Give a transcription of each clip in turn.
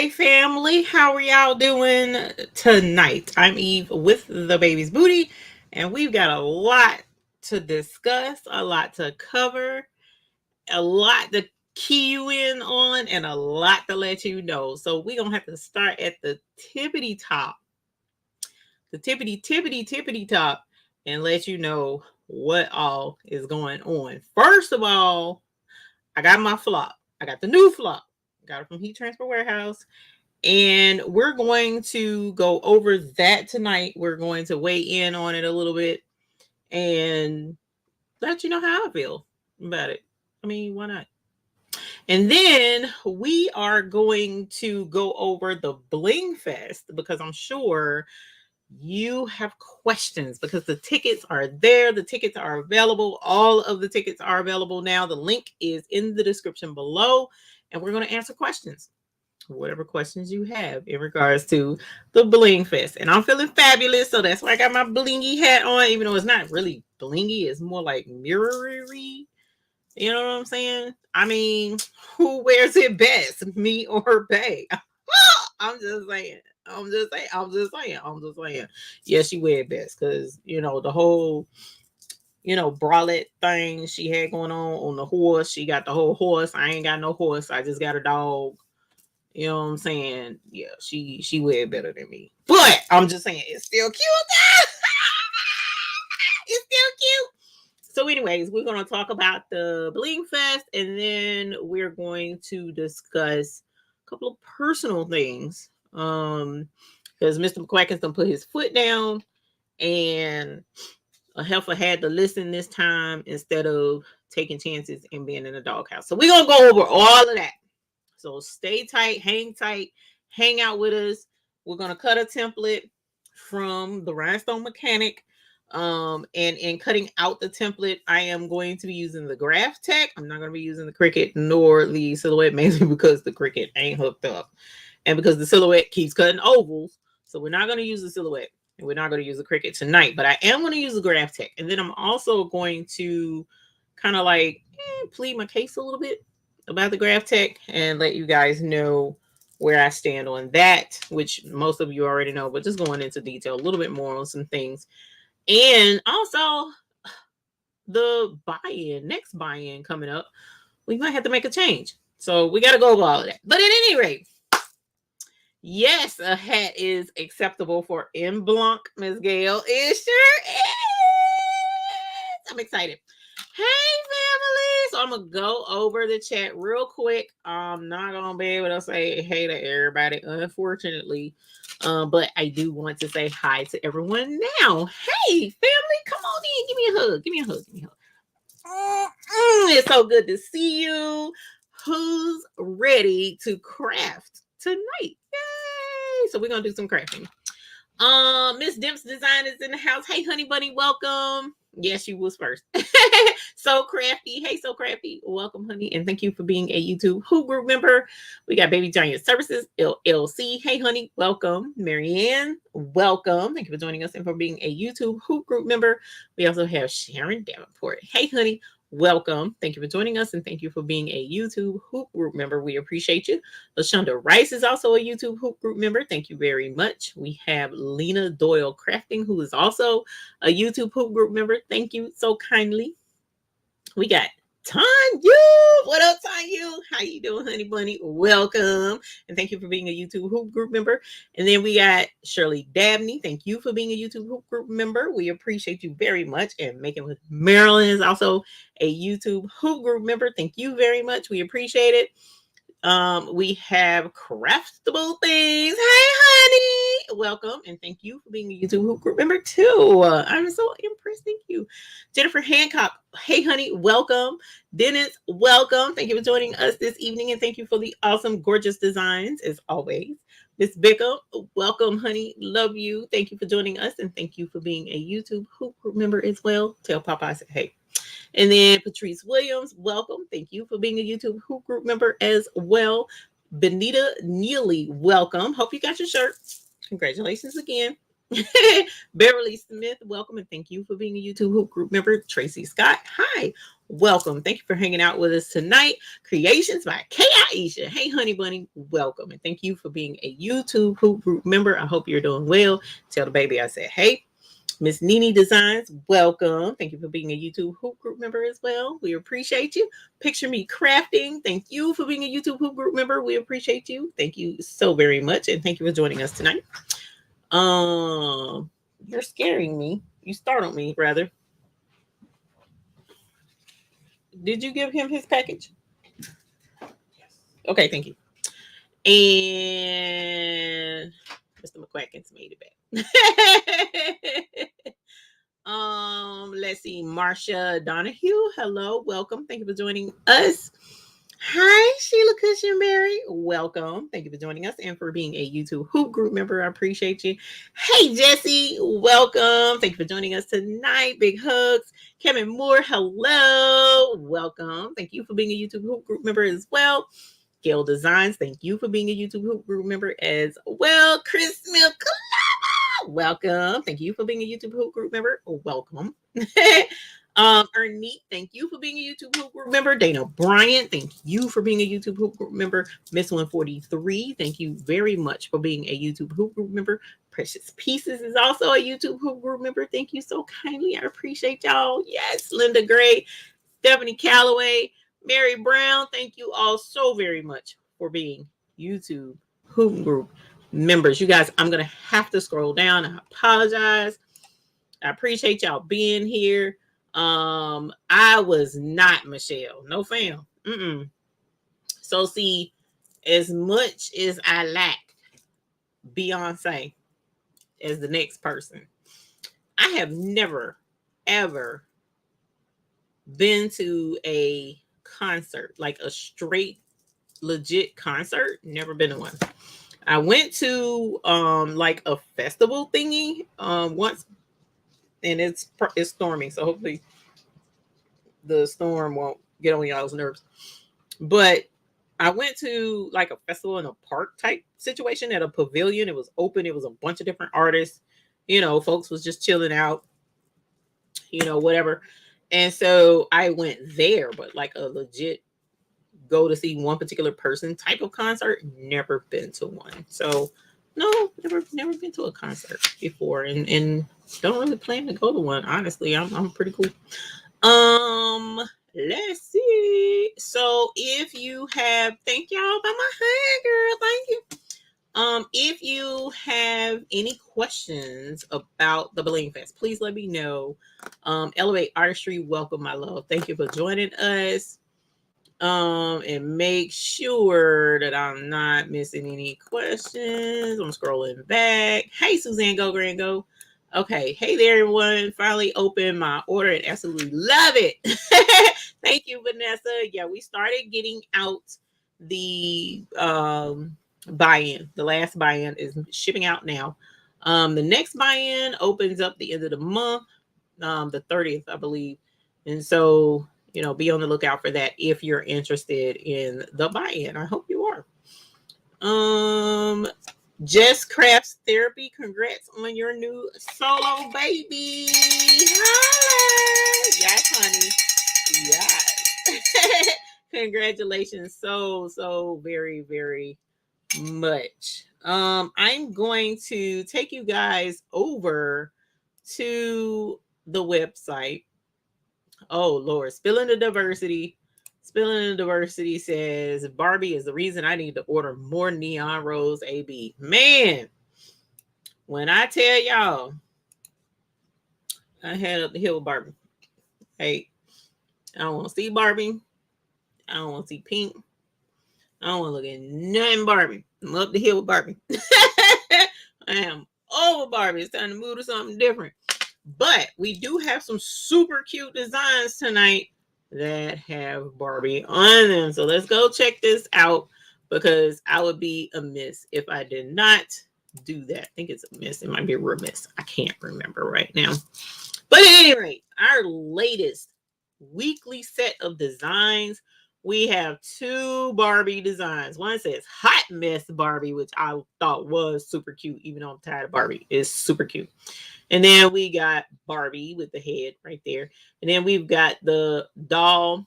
Hey family, how are y'all doing tonight? I'm Eve with the baby's booty, and we've got a lot to discuss, a lot to cover, a lot to key you in on, and a lot to let you know. So we're gonna have to start at the tippity top, the tippity top, and let you know what all is going on. First of all, I got my flop. I got the new flop. Got it from Heat Transfer Warehouse. And we're going to go over that tonight. We're going to weigh in on it a little bit and let you know how I feel about it. I mean, why not? And then we are going to go over the Bling Fest because I'm sure you have questions because the tickets are there. The tickets are available. All of the tickets are available now. The link is in the description below, and we're going to answer questions. Whatever questions you have in regards to the Bling Fest. And I'm feeling fabulous, so that's why I got my blingy hat on, even though it's not really blingy, it's more like mirrory. You know what I'm saying? I mean, who wears it best, me or Bay? I'm just saying. I'm just saying. Yeah, she wear it best because the whole bralette thing she had going on the horse. She got the whole horse. I ain't got no horse. I just got a dog. You know what I'm saying? Yeah, she wear it better than me. But I'm just saying it's still cute. It's still cute. So, anyways, we're gonna talk about the Bling Fest, and then we're going to discuss a couple of personal things. Because Mr. McQuacken's done put his foot down, and a heifer had to listen this time instead of taking chances and being in a doghouse. So we're gonna go over all of that. So stay tight, hang out with us. We're gonna cut a template from the Rhinestone Mechanic. And in cutting out the template, I am going to be using the Graph Tech. I'm not going to be using the Cricut nor the Silhouette, mainly because the Cricut ain't hooked up, and because the Silhouette keeps cutting ovals. So we're not going to use the Silhouette, and we're not going to use the Cricut tonight. But I am going to use the Graph Tech, and then I'm also going to kind of like plead my case a little bit about the Graph Tech and let you guys know where I stand on that, which most of you already know, but just going into detail a little bit more on some things. And also the next buy-in coming up, we might have to make a change. So we got to go over all of that. But at any rate, yes, a hat is acceptable for en blanc, Miss Gail. It sure is. I'm excited. Hey, family. So I'm going to go over the chat real quick. I'm not going to be able to say hey to everybody, unfortunately. But I do want to say hi to everyone now. Hey, family, come on in. Give me a hug. Give me a hug. Give me a hug. It's so good to see you. Who's ready to craft tonight? Yay! So we're going to do some crafting. Miss Dimps Design is in the house. Hey, honey bunny, welcome. Yes, you was first. So crafty. Hey, so crafty. Welcome, honey. And thank you for being a YouTube Who Group member. We got Baby Giant Services, LLC. Hey, honey. Welcome. Marianne, welcome. Thank you for joining us and for being a YouTube Who Group member. We also have Sharon Davenport. Hey, honey. Welcome. Thank you for joining us and thank you for being a YouTube Hoop Group member. We appreciate you. LaShonda Rice is also a YouTube Hoop Group member. Thank you very much. We have Lena Doyle Crafting, who is also a YouTube Hoop Group member. Thank you so kindly. We got Tanya. What up, Tanya? How you doing, honey bunny? Welcome. And thank you for being a YouTube Hoop Group member. And then we got Shirley Dabney. Thank you for being a YouTube Hoop Group member. We appreciate you very much. And Making with Marilyn is also a YouTube Hoop Group member. Thank you very much. We appreciate it. We have Craftable Things. Hey, honey. Welcome. And thank you for being a YouTube Hoop Group member too. I'm so impressed. Thank you. Jennifer Hancock. Hey, honey. Welcome. Dennis, welcome. Thank you for joining us this evening. And thank you for the awesome, gorgeous designs as always. Miss Bickham, welcome, honey. Love you. Thank you for joining us. And thank you for being a YouTube Hoop Group member as well. Tell Papa I said, hey. And then Patrice Williams, welcome. Thank you for being a YouTube Hoop Group member as well. Benita Neely, welcome. Hope you got your shirt. Congratulations again. Beverly Smith, welcome. And thank you for being a YouTube Hoop Group member. Tracy Scott, hi. welcome. Thank you for hanging out with us tonight. Creations by Aisha. Hey, honey bunny, welcome. And thank you for being a YouTube Hoop Group member. I hope you're doing well. Tell the baby I said, hey. Miss Nini Designs, welcome. Thank you for being a YouTube Hoop Group member as well. We appreciate you. Picture Me Crafting, thank you for being a YouTube Hoop Group member. We appreciate you. Thank you so very much. And thank you for joining us tonight. You're scaring me. You startled me, rather. Did you give him his package? Yes. Okay, thank you. And Mr. McQuackins made it back. Let's see. Marcia Donahue, hello, welcome. Thank you for joining us. Hi, Sheila Cushionberry. Welcome. Thank you for joining us and for being a YouTube Hoop Group member. I appreciate you. Hey, Jesse. Welcome. Thank you for joining us tonight. Big hugs. Kevin Moore. Hello. Welcome. Thank you for being a YouTube Hoop Group member as well. Gail Designs. Thank you for being a YouTube Hoop Group member as well. Chris Milk. Welcome. Thank you for being a YouTube Hoop Group member. Welcome. Ernie, thank you for being a YouTube Hoop Group member. Dana Bryant, thank you for being a YouTube Hoop Group member. Miss 143, thank you very much for being a YouTube Hoop Group member. Precious Pieces is also a YouTube Hoop Group member. Thank you so kindly. I appreciate y'all. Yes, Linda Gray, Stephanie Calloway, Mary Brown, thank you all so very much for being YouTube Hoop Group members. You guys, I'm going to have to scroll down. I apologize. I appreciate y'all being here. I was not Michelle. No fam. So see, as much as I lack Beyonce as the next person, I have never, ever been to a concert, like a straight, legit concert. Never been to one. I went to like a festival thingy once, and it's storming, so hopefully the storm won't get on y'all's nerves. But I went to like a festival in a park type situation at a pavilion. It was open. It was a bunch of different artists. You know, folks was just chilling out, you know, whatever. And so I went there, but like a legit go to see one particular person type of concert, never been to one. So no, never been to a concert before, and don't really plan to go to one. Honestly, I'm pretty cool. Let's see. So if you have, thank y'all by my hand, girl. Thank you. If you have any questions about the Bling Fest, please let me know. Elevate Artistry, welcome, my love. Thank you for joining us. And make sure that I'm not missing any questions. I'm scrolling back. Hey, Suzanne, go Grand Go. Okay, hey there, everyone. Finally opened my order and absolutely love it. Thank you, Vanessa. Yeah, we started getting out the buy-in. The last buy-in is shipping out now. The next buy-in opens up the end of the month, the 30th, I believe. And so, you know, be on the lookout for that if you're interested in the buy-in. I hope you are. Jess Crafts Therapy, congrats on your new solo baby. Hi. Yes, honey. Yes. Congratulations so very, very much. I'm going to take you guys over to the website. Oh Lord, Spilling the Diversity. Spilling the Diversity says Barbie is the reason I need to order more Neon Rose AB. Man, when I tell y'all, I had up the hill with Barbie. Hey, I don't want to see Barbie. I don't want to see pink. I don't want to look at nothing Barbie. I'm up the hill with Barbie. I am over Barbie. It's time to move to something different. But we do have some super cute designs tonight that have Barbie on them. So let's go check this out, because I would be amiss if I did not do that. I think it's a miss. It might be a remiss. I can't remember right now. But at any rate, our latest weekly set of designs, we have two Barbie designs. One says Hot Mess Barbie, which I thought was super cute, even though I'm tired of Barbie. It's super cute. And then we got Barbie with the head right there. And then we've got the doll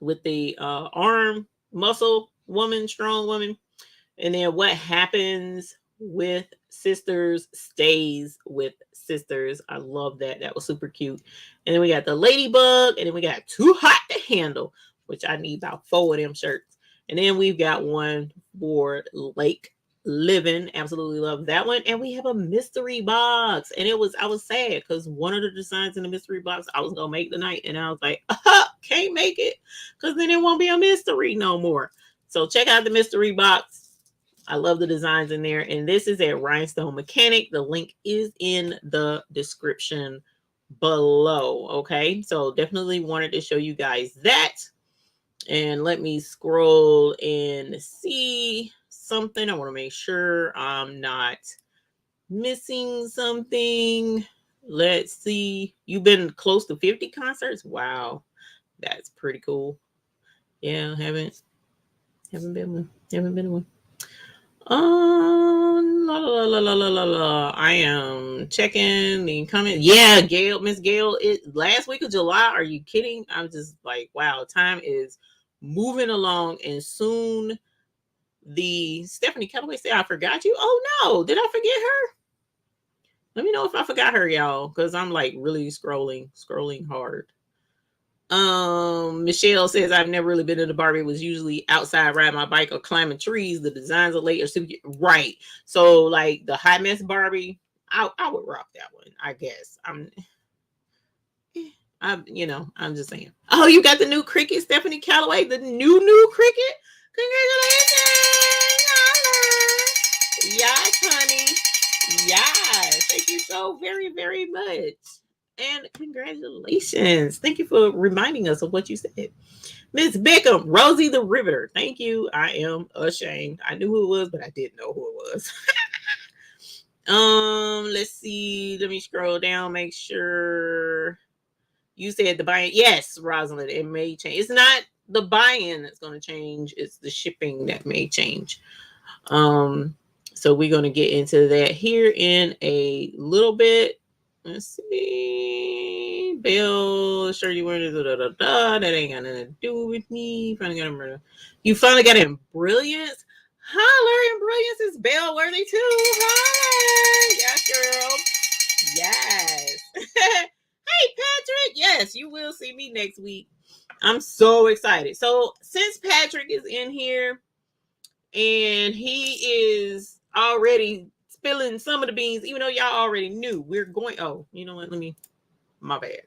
with the arm muscle woman, strong woman. And then what happens with sisters stays with sisters. I love that. That was super cute. And then we got the ladybug, and then we got Too Hot to Handle, which I need about 4 of them shirts. And then we've got one for Lake Living. Absolutely love that one. And we have a mystery box. And I was sad because one of the designs in the mystery box I was gonna make tonight, and I was like, can't make it because then it won't be a mystery no more. So check out the mystery box. I love the designs in there. And this is at Rhinestone Mechanic. The link is in the description below. Okay. So definitely wanted to show you guys that. And let me scroll and see something. I want to make sure I'm not missing something. Let's see. You've been close to 50 concerts. Wow. That's pretty cool. Yeah, haven't been one. Haven't been one. I am checking the comment. Yeah, Miss Gail, last week of July. Are you kidding? I'm just like, wow, time is moving along, and soon the Stephanie Calloway said, I forgot you. Oh no, did I forget her? Let me know if I forgot her, y'all, because I'm like really scrolling hard. Michelle says, I've never really been to the Barbie. It was usually outside riding my bike or climbing trees. The designs are late or super right. So like the High Mess Barbie, I would rock that one, I guess. I'm just saying. Oh, you got the new Cricket, Stephanie Calloway, the new Cricket. Congratulations. Yes, honey. Yes. Thank you so very, very much. And congratulations. Thank you for reminding us of what you said. Miss Bickham, Rosie the Riveter. Thank you. I am ashamed. I knew who it was, but I didn't know who it was. Let's see. Let me scroll down, make sure you said the buy-in. Yes, Rosalind, it may change. It's not the buy-in that's going to change, it's the shipping that may change. So we're going to get into that here in a little bit. Let's see. Bill, sure you weren't that ain't got nothing to do with me. You finally got in Brilliance. Holler in Brilliance is Bell worthy too. Hi. Yes, girl. Yes. Hey, Patrick. Yes, you will see me next week. I'm so excited. So since Patrick is in here and he is already spilling some of the beans, even though y'all already knew, we're going. Oh, you know what? My bad.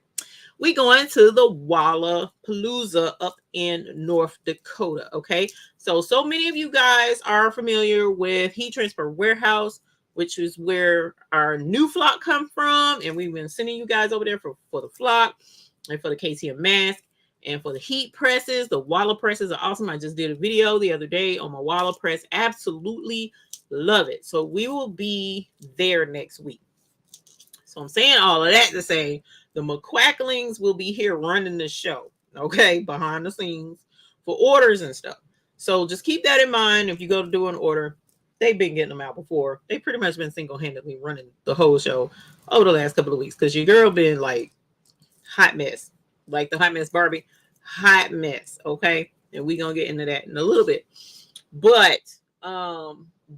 We going to the Wallapalooza up in North Dakota. Okay. So many of you guys are familiar with Heat Transfer Warehouse, which is where our new flock come from. And we've been sending you guys over there for the flock and for the KTM mask and for the heat presses. The Walla presses are awesome. I just did a video the other day on my Walla press. Absolutely love it. So we will be there next week. So I'm saying all of that to say the McQuacklings will be here running the show, okay, behind the scenes for orders and stuff. So just keep that in mind. If you go to do an order, they've been getting them out before. They pretty much been single-handedly running the whole show over the last couple of weeks because your girl been like hot mess, like the Hot Mess Barbie, hot mess, okay? And we're going to get into that in a little bit. But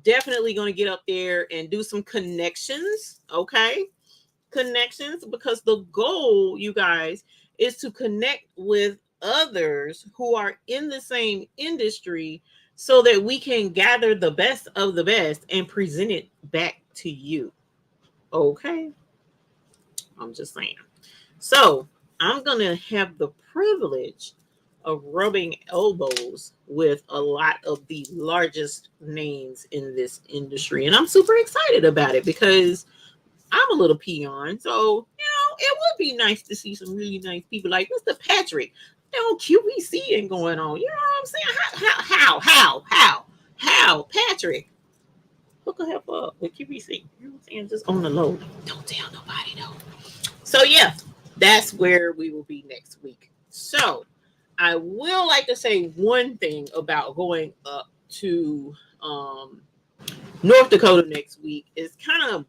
definitely going to get up there and do some connections, okay? Connections, because the goal, you guys, is to connect with others who are in the same industry so that we can gather the best of the best and present it back to you. Okay? I'm just saying. So I'm going to have the privilege of rubbing elbows with a lot of the largest names in this industry. And I'm super excited about it because I'm a little peon. So, it would be nice to see some really nice people like Mr. Patrick. QVC and going on. You know what I'm saying? How, Patrick? Hook a help up with QVC. You know what I'm saying? Just on the low. Don't tell nobody though. So yeah, that's where we will be next week. So I will like to say one thing about going up to North Dakota next week is kind of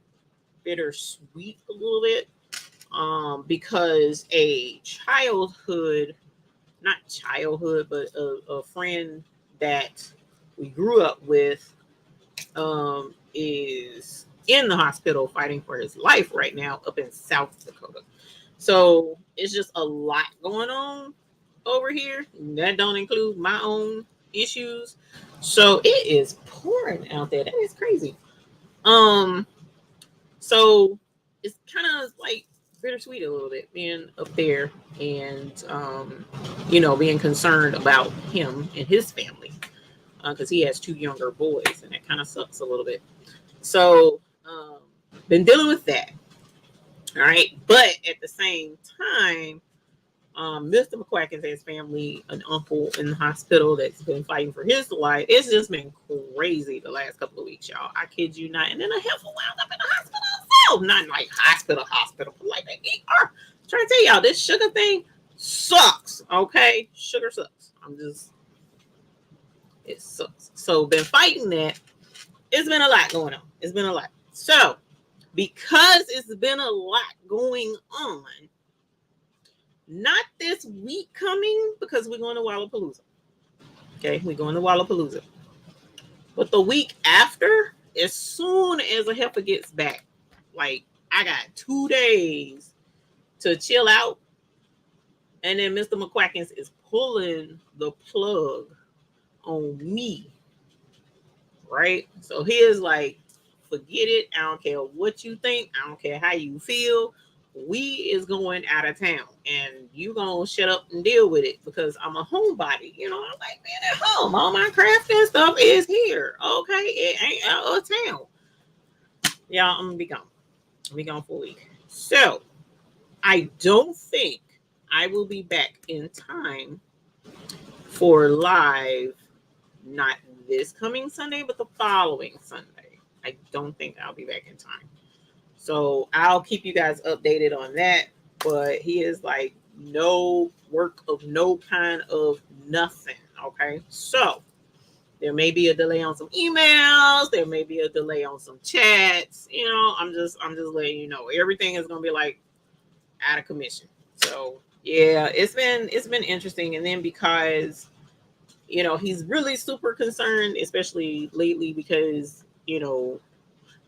bittersweet a little bit, because a but a friend that we grew up with is in the hospital fighting for his life right now up in South Dakota. So it's just a lot going on over here. That don't include my own issues. So it is pouring out there. That is crazy. So it's kind of like bittersweet a little bit being up there and being concerned about him and his family because he has two younger boys and that kind of sucks a little bit. So been dealing with that. All right, but at the same time, Mr. McQuack and his family, an uncle in the hospital that's been fighting for his life. It's just been crazy the last couple of weeks, y'all. I kid you not. And then a heifer wound up in the hospital itself. Not like hospital, but like the ER. I'm trying to tell y'all, this sugar thing sucks. Okay, sugar sucks. It sucks. So been fighting that. It's been a lot going on. It's been a lot. So because it's been a lot going on, not this week coming because we're going to Wallapalooza. Okay, we're going to Wallapalooza. But the week after, as soon as a heifer gets back, like I got 2 days to chill out, and then Mr. McQuackins is pulling the plug on me. Right? So he is like, forget it. I don't care what you think. I don't care how you feel. We is going out of town and you gonna shut up and deal with it because I'm a homebody. I like being at home. All my craft and stuff is here. Okay, it ain't out of town. Yeah, I'm gonna be gone. I'll be gone for a week. So I don't think I will be back in time for live, not this coming Sunday, but the following Sunday. I don't think I'll be back in time. So I'll keep you guys updated on that. But he is like no work of no kind of nothing. Okay. So there may be a delay on some emails. There may be a delay on some chats. I'm just letting you know. Everything is gonna be like out of commission. So yeah, it's been interesting. And then because he's really super concerned, especially lately because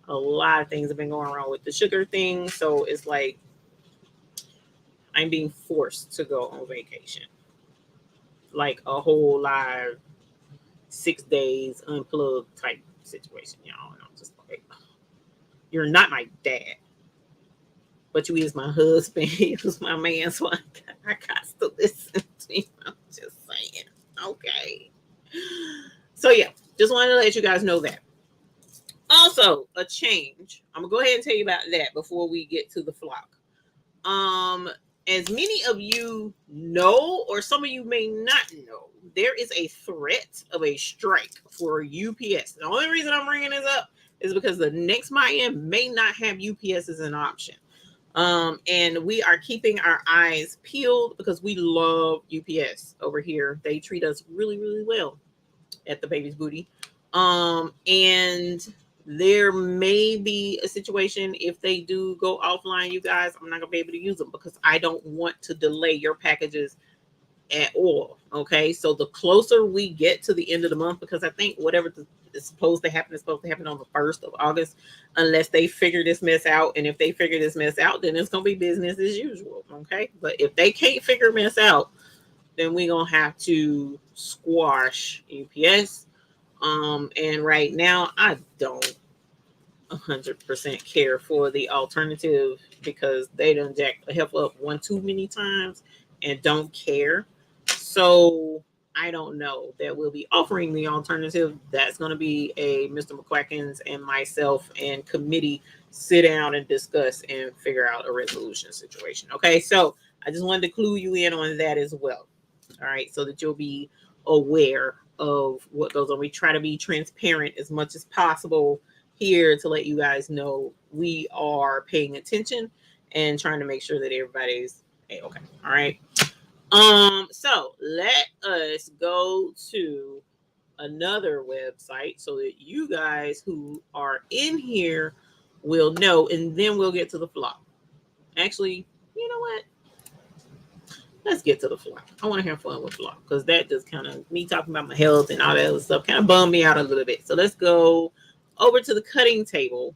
a lot of things have been going wrong with the sugar thing. So it's like I'm being forced to go on vacation. Like a whole live 6 days unplugged type situation, y'all. And I'm just like, you're not my dad, but you is my husband. He was my man, so I got to listen to him. I'm just saying. Okay. So yeah, just wanted to let you guys know that. Also, a change. I'm gonna go ahead and tell you about that before we get to the flock. As many of you know, or some of you may not know, there is a threat of a strike for UPS. The only reason I'm bringing this up is because the next Miami may not have UPS as an option. And we are keeping our eyes peeled because we love UPS over here. They treat us really, really well at the Baby's Booty. And there may be a situation if they do go offline, you guys, I'm not gonna be able to use them because I don't want to delay your packages at all. Okay, so the closer we get to the end of the month, because I think whatever is supposed to happen on the 1st of August, unless they figure this mess out. And if they figure this mess out, then it's gonna be business as usual. Okay, but if they can't figure mess out, then we're gonna have to squash UPS. And right now I don't 100% care for the alternative because they done jack the heifer up one too many times and don't care. So I don't know that we'll be offering the alternative. That's going to be a Mr. McQuackins and myself and committee sit down and discuss and figure out a resolution situation. Okay, so I just wanted to clue you in on that as well. All right, so that you'll be aware of what goes on. We try to be transparent as much as possible here to let you guys know we are paying attention and trying to make sure that everybody's okay. All right. So let us go to another website so that you guys who are in here we'll know, and then we'll get to the flock. Actually, you know what? Let's get to the flock. I want to have fun with flock because that just kind of me talking about my health and all that other stuff kind of bummed me out a little bit. So let's go over to the cutting table.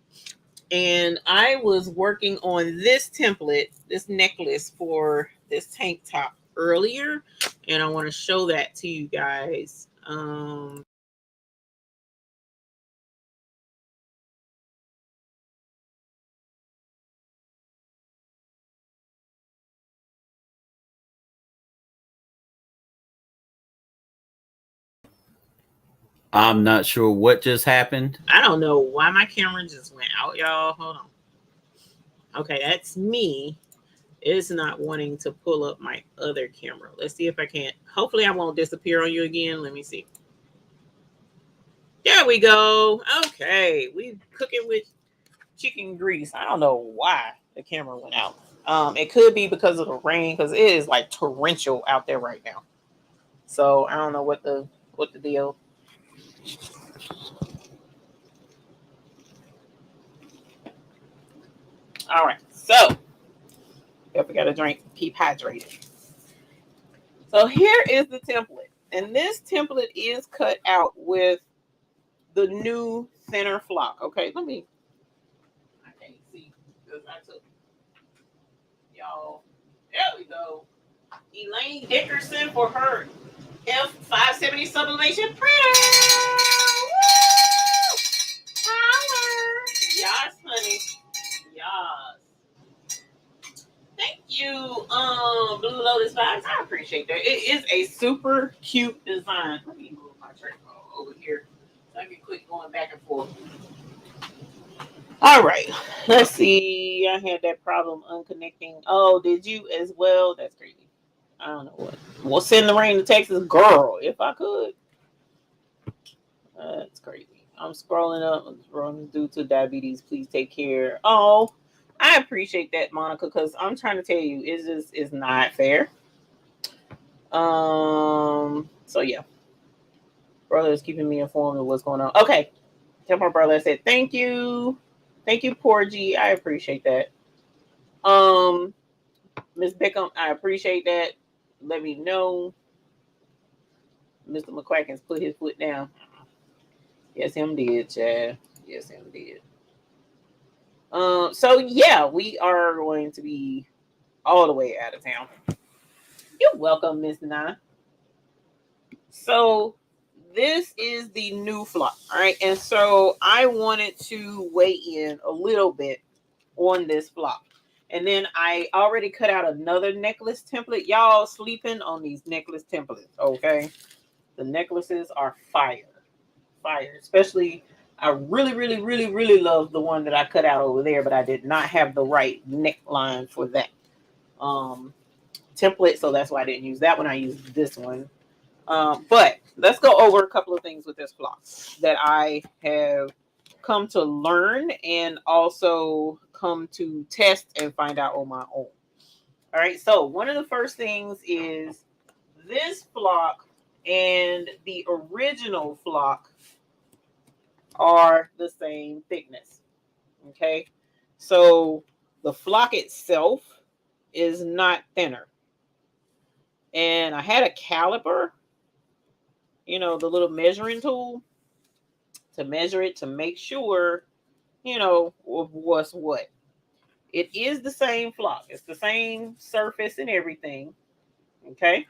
And I was working on this template, this necklace for this tank top earlier, and I want to show that to you guys. I'm not sure what just happened. I don't know why my camera just went out, y'all. Hold on. Okay, that's me. It's not wanting to pull up my other camera. Let's see if I can't. Hopefully, I won't disappear on you again. Let me see. There we go. Okay, we cooking with chicken grease. I don't know why the camera went out. It could be because of the rain, because it is like torrential out there right now. So I don't know what the deal. All right, so if we got a drink, keep hydrated. So here is the template, and this template is cut out with the new thinner flock. Okay, I can't see because I took y'all. There we go. Elaine Dickerson for her F570 sublimation printer. Woo! Power. Yes, honey. Yes. Thank you, Blue Lotus Vibes. I appreciate that. It is a super cute design. Let me move my tray over here so I can quit going back and forth. All right. Let's see. I had that problem unconnecting. Oh, did you as well? That's crazy. I don't know what. Well, send the rain to Texas, girl, if I could. That's crazy. I'm scrolling up. I'm scrolling due to diabetes. Please take care. Oh, I appreciate that, Monica, because I'm trying to tell you, it's just it's not fair. So yeah, brother is keeping me informed of what's going on. Okay, tell my brother I said thank you, Porgy. I appreciate that. Miss Beckham, I appreciate that. Let me know. Mr. McQuackins put his foot down. Yes, him did, Chad. Yes, him did. So yeah, we are going to be all the way out of town. You're welcome, Miss Nana. So this is the new flock, all right? And so I wanted to weigh in a little bit on this flock. And then I already cut out another necklace template. Y'all sleeping on these necklace templates, okay? The necklaces are fire. Especially, I really love the one that I cut out over there, but I did not have the right neckline for that template, so that's why I didn't use that one. I used this one. But let's go over a couple of things with this flock that I have come to learn and also come to test and find out on my own. All right, so one of the first things is this flock and the original flock are the same thickness. Okay, so the flock itself is not thinner. And I had a caliper, you know, the little measuring tool to measure it to make sure, you know, what's what. It is the same flock. It's the same surface and everything. Okay.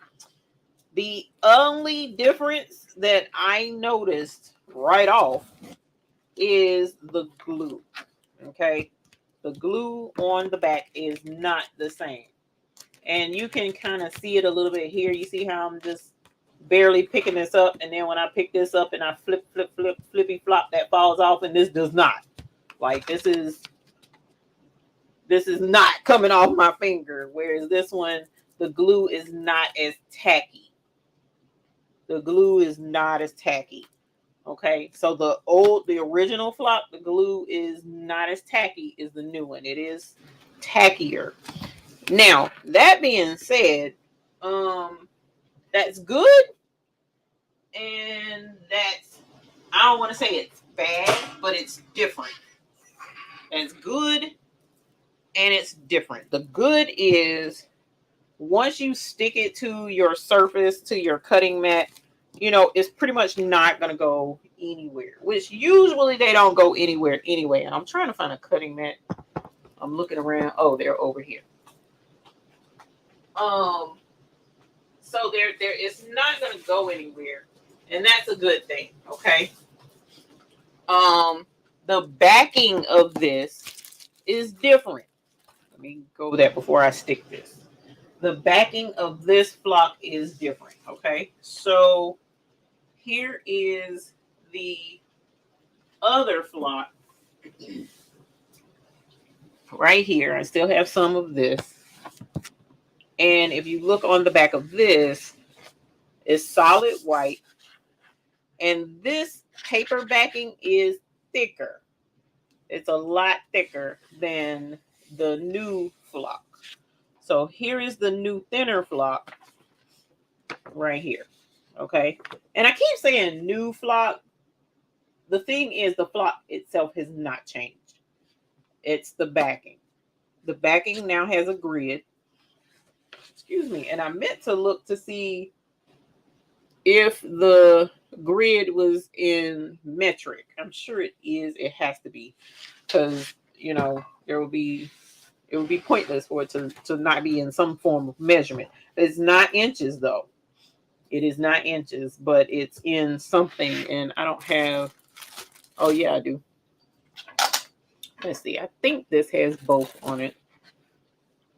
The only difference that I noticed right off is the glue. Okay. The glue on the back is not the same. And you can kind of see it a little bit here. You see how I'm just barely picking this up, and then when I pick this up and I flippy flop, that falls off, and this does not. Like this is not coming off my finger, whereas this one, the glue is not as tacky. The glue is not as tacky. Okay, so the original flop, the glue is not as tacky as the new one. It is tackier. Now, that being said, that's good, and that's, I don't want to say it's bad, but it's different. It's good and it's different. The good is once you stick it to your surface, to your cutting mat, you know, it's pretty much not going to go anywhere, which usually they don't go anywhere anyway. And I'm trying to find a cutting mat. I'm looking around. Oh, they're over here. So there it's not going to go anywhere, and that's a good thing. Okay. The backing of this is different. Let me go over that before I stick this. The backing of this flock is different. Okay, so here is the other flock right here. I still have some of this, and if you look on the back of this, it's solid white, and this paper backing is thicker. It's a lot thicker than the new flock. So here is the new thinner flock right here. Okay. And I keep saying new flock. The thing is, the flock itself has not changed. It's the backing. The backing now has a grid. Excuse me. And I meant to look to see if the grid was in metric. I'm sure it is. It has to be, because, you know, it would be pointless for it to not be in some form of measurement. It's not inches though. It is not inches, but it's in something. And I don't have, oh yeah, I do. Let's see. I think this has both on it.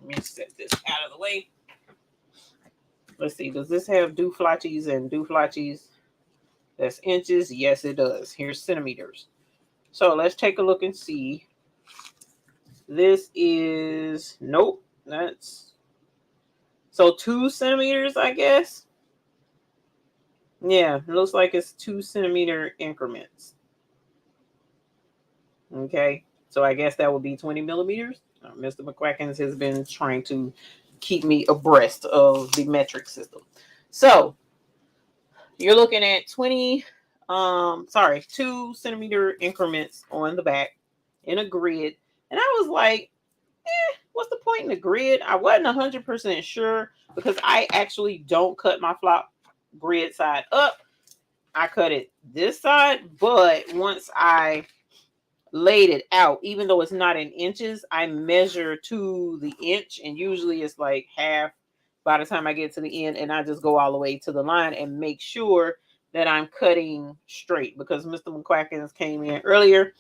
Let me set this out of the way. Let's see. Does this have dooflachies and dooflachies? That's inches. Yes, it does. Here's centimeters. So let's take a look and see. This is, nope, that's, so 2 centimeters, I guess. Yeah, it looks like it's 2 centimeter increments. Okay, so I guess that would be 20 millimeters. Mr. McQuackins has been trying to keep me abreast of the metric system. So you're looking at 2 centimeter increments on the back in a grid. And I was like, what's the point in the grid? I wasn't 100% sure, because I actually don't cut my flock grid side up. I cut it this side, but once I laid it out, even though it's not in inches, I measure to the inch, and usually it's like half by the time I get to the end, and I just go all the way to the line and make sure that I'm cutting straight, because Mr. McQuackins came in earlier.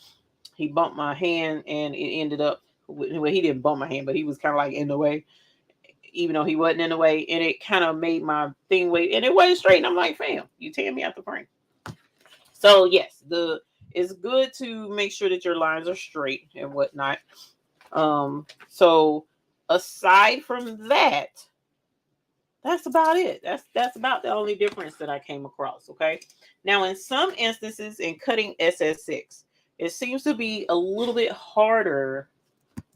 He bumped my hand, and it ended up, well, he didn't bump my hand, but he was kind of like in the way, even though he wasn't in the way, and it kind of made my thing wait, and it wasn't straight. And I'm like, fam, you tearing me out the frame. So yes, it's good to make sure that your lines are straight and whatnot. So aside from that, that's about it. That's about the only difference that I came across. Okay. Now, in some instances, in cutting SS6, it seems to be a little bit harder.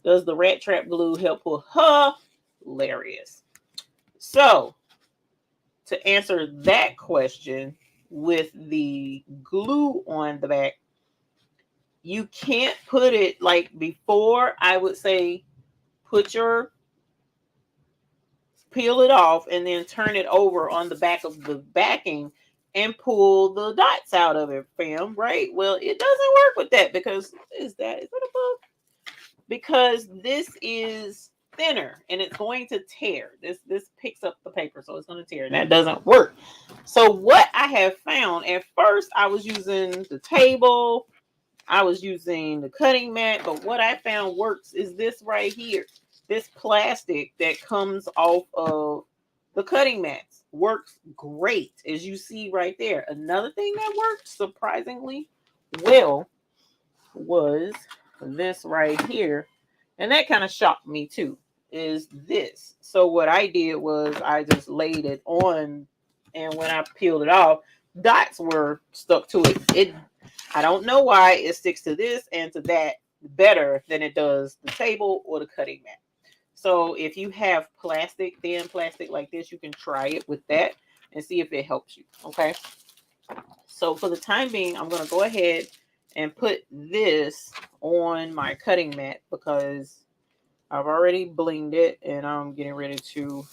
Does the rat trap glue help pull? Hilarious. So to answer that question, with the glue on the back, you can't put it like before. I would say peel it off and then turn it over on the back of the backing and pull the dots out of it, fam, right? Well, it doesn't work with that, because is that a book? Because this is thinner and it's going to tear. This picks up the paper, so it's going to tear, and that doesn't work. So what I have found, at first I was using the table, I was using the cutting mat, but what I found works is this right here. This plastic that comes off of the cutting mats works great, as you see right there. Another thing that worked surprisingly well was this right here, and that kind of shocked me too, is this. So what I did was I just laid it on, and when I peeled it off, dots were stuck to it. I don't know why it sticks to this and to that better than it does the table or the cutting mat. So if you have thin plastic like this, you can try it with that and see if it helps you. Okay. So for the time being, I'm going to go ahead and put this on my cutting mat because I've already blinged it and I'm getting ready to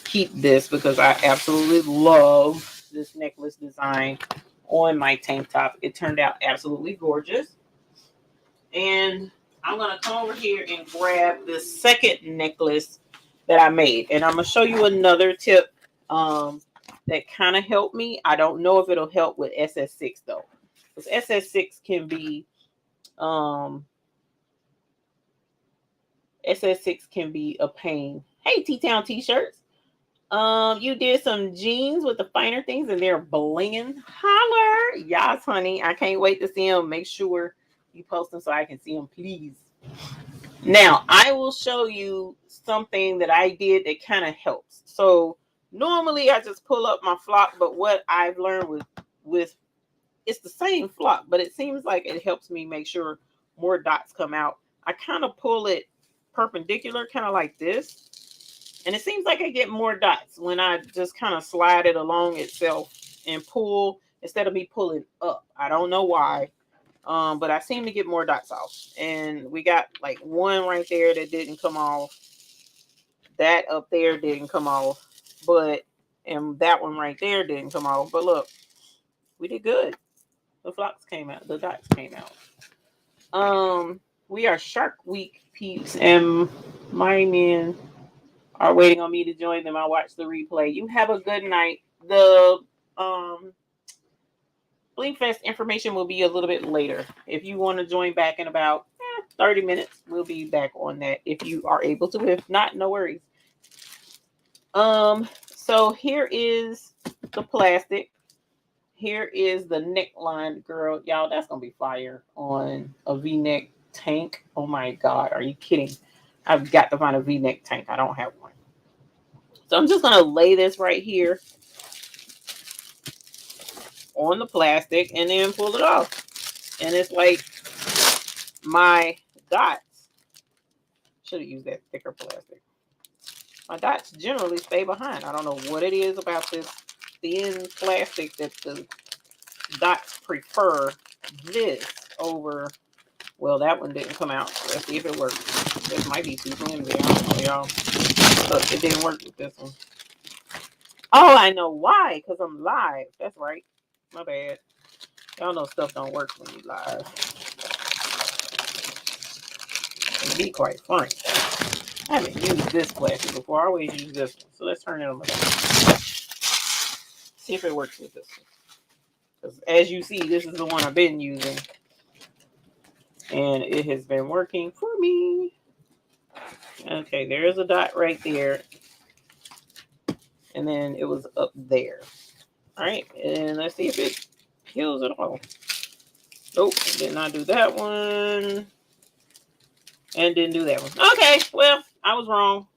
keep this because I absolutely love this necklace design on my tank top. It turned out absolutely gorgeous. And I'm going to come over here and grab the second necklace that I made. And I'm going to show you another tip that kind of helped me. I don't know if it'll help with SS6 though. Because SS6 can be a pain. Hey, T-Town T-shirts. You did some jeans with the finer things and they're blinging. Holler. Yes, honey. I can't wait to see them. Make sure you post them so I can see them, please. Now, I will show you something that I did that kind of helps. So, normally I just pull up my flock, but what I've learned with it's the same flock, but it seems like it helps me make sure more dots come out. I kind of pull it perpendicular, kind of like this. And it seems like I get more dots when I just kind of slide it along itself and pull instead of me pulling up. I don't know why, but I seem to get more dots off. And we got like one right there that didn't come off. That up there didn't come off. And that one right there didn't come off. But look, we did good. The flocks came out. The dots came out. We are Shark Week peeps, and my men are waiting on me to join them. I'll watch the replay. You have a good night. The Bling Fest information will be a little bit later. If you want to join back in about 30 minutes, we'll be back on that if you are able to. If not, no worries. So here is the plastic. Here is the neckline, girl. Y'all, that's gonna be fire on a V-neck tank. Oh my god, are you kidding? I've got to find a V-neck tank. I don't have one. So I'm just gonna lay this right here on the plastic and then pull it off. And it's like my dots. Should have used that thicker plastic. My dots generally stay behind. I don't know what it is about this thin plastic that the dots prefer this over. Well, that one didn't come out. Let's see if it works. This might be too flimsy. I don't know, y'all. Look, it didn't work with this one. Oh, I know why. Because I'm live. That's right. My bad. Y'all know stuff don't work when you live. To be quite frank, I haven't used this plastic before. I always use this one. So let's turn it on the back. See if it works with this one. Because as you see, this is the one I've been using. And it has been working for me. Okay, there's a dot right there. And then it was up there. All right, and let's see if it peels it off. Nope, did not do that one. And didn't do that one. Okay, well, I was wrong.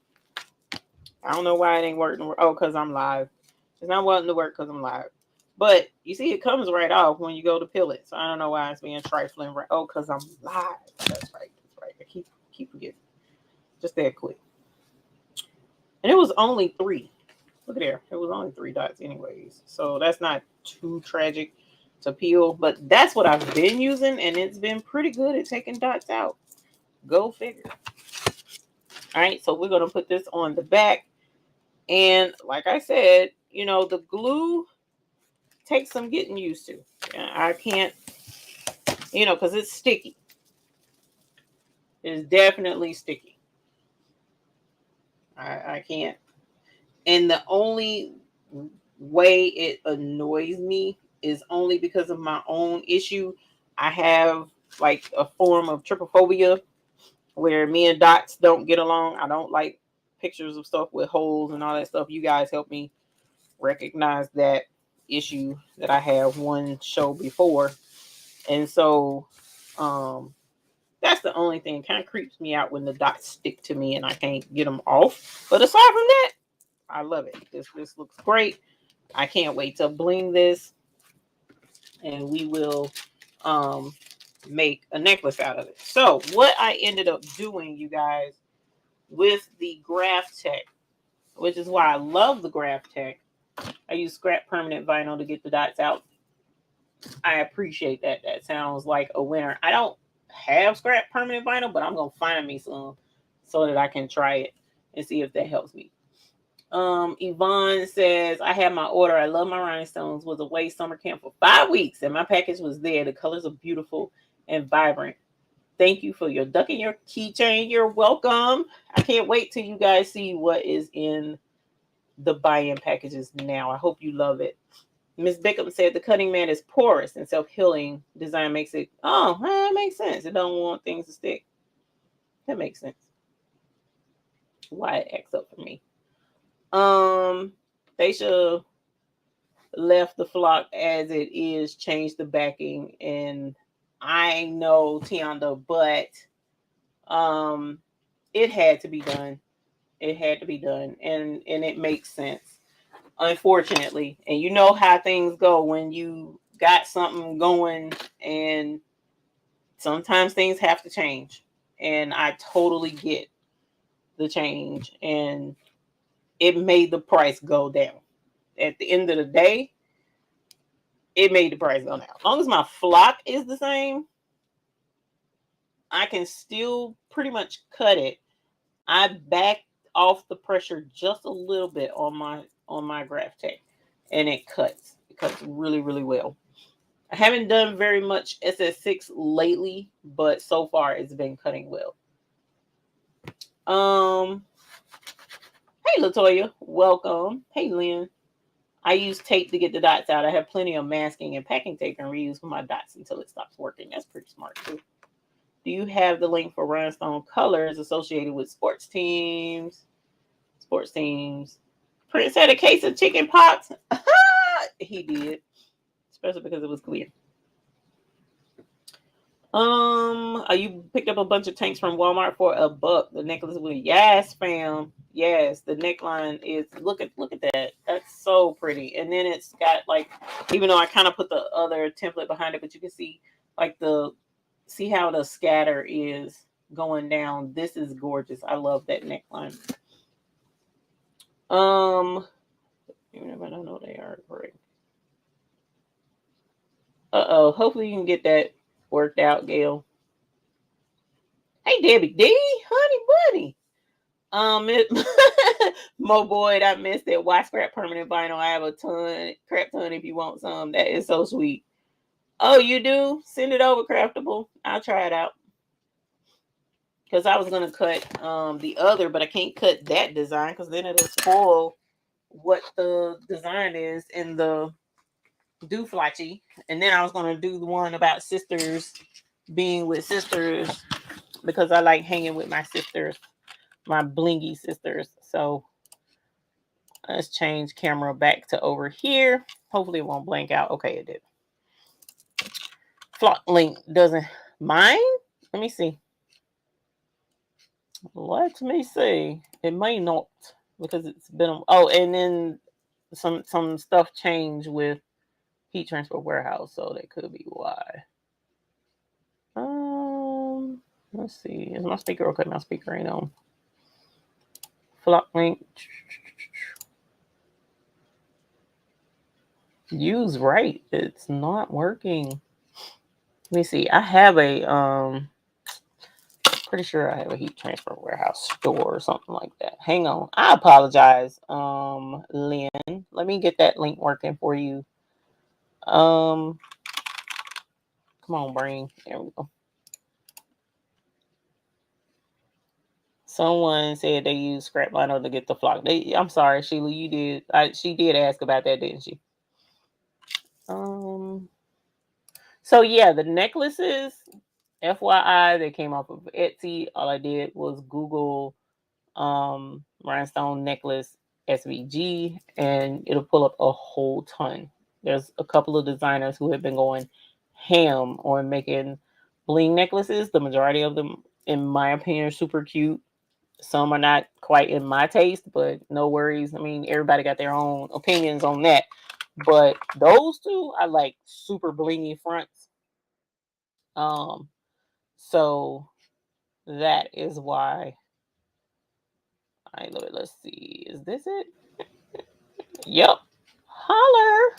I don't know why it ain't working. Oh, because I'm live. It's not wanting to work because I'm live. But you see, it comes right off when you go to peel it. So I don't know why it's being trifling. Right? Oh, because I'm live. That's right. That's right. I keep forgetting. Just that quick. And it was only 3. Look at there. It was only 3 dots anyways. So that's not too tragic to peel. But that's what I've been using. And it's been pretty good at taking dots out. Go figure. All right. So we're going to put this on the back. And like I said, you know, the glue takes some getting used to. I can't, you know, because it's sticky. It's definitely sticky. I can't. And the only way it annoys me is only because of my own issue. I have like a form of trypophobia where me and dots don't get along. I don't like pictures of stuff with holes and all that stuff. You guys help me recognize that issue that I have one show before. And so that's the only thing. Kind of creeps me out when the dots stick to me and I can't get them off. But aside from that, I love it. This looks great. I can't wait to bling this. And we will make a necklace out of it. So what I ended up doing, you guys, with the Graph Tech, which is why I love the Graph Tech. I use scrap permanent vinyl to get the dots out. I appreciate that. That sounds like a winner. I don't have scrap permanent vinyl, but I'm gonna find me some so that I can try it and see if that helps me. Yvonne says, I had my order. I love my rhinestones. Was away summer camp for 5 weeks and my package was there. The colors are beautiful and vibrant. Thank you for your duck and your keychain. You're welcome. I can't wait till you guys see what is in the buy-in packages now. I hope you love it. Miss Bickham said the cutting mat is porous and self-healing design makes it. Oh, that makes sense. It don't want things to stick. That makes sense. Why it acts up for me. They should left the flock as it is, changed the backing, and I know Tianda, but it had to be done. It had to be done, and it makes sense. Unfortunately, and you know how things go when you got something going, and sometimes things have to change. And I totally get the change, and it made the price go down. At the end of the day, it made the price go down. As long as my flock is the same, I can still pretty much cut it. I backed off the pressure just a little bit on my graph tape, and it cuts. It cuts really, really well. I haven't done very much SS6 lately, but so far it's been cutting well. Hey Latoya, welcome. Hey Lynn. I use tape to get the dots out. I have plenty of masking and packing tape and reuse for my dots until it stops working. That's pretty smart too. Do you have the link for Rhinestone colors associated with sports teams? Sports teams. Prince had a case of chicken pox. He did, especially because it was clear. You picked up a bunch of tanks from Walmart for $1. The necklace with yes, fam. Yes, the neckline is look at that. That's so pretty. And then it's got like, even though I kind of put the other template behind it, but you can see like see how the scatter is going down. This is gorgeous. I love that neckline. Even if I don't know they are great. Hopefully you can get that worked out, Gail. Hey, Debbie D, honey bunny. Mo Boyd, I missed it. Why scrap permanent vinyl? I have a crap ton if you want some. That is so sweet. Oh, you do? Send it over, Craftable. I'll try it out. Because I was going to cut the other, but I can't cut that design because then it'll spoil what the design is in the dooflachi. And then I was going to do the one about sisters being with sisters because I like hanging with my sisters, my blingy sisters. So let's change camera back to over here. Hopefully it won't blank out. Okay, it did. Flock link doesn't mind. Let me see. Let me see. It may not because it's been. Oh, and then some stuff changed with heat transfer warehouse, so that could be why. Let's see. Is my speaker okay? My speaker ain't on. Flock link. Use right. It's not working. Let me see. I have a pretty sure I have a heat transfer warehouse store or something like that. Hang on. I apologize, Lynn. Let me get that link working for you. Come on, brain. There we go. Someone said they use scrap vinyl to get the flock. I'm sorry, Sheila, you did. She did ask about that, didn't she? So yeah, the necklaces, FYI, they came off of Etsy. All I did was Google rhinestone necklace SVG, and it'll pull up a whole ton. There's a couple of designers who have been going ham on making bling necklaces. The majority of them, in my opinion, are super cute. Some are not quite in my taste, but no worries. I mean, everybody got their own opinions on that. But those two, I like super blingy fronts. So that is why. All right, let's see. Is this it? Yep. Holler.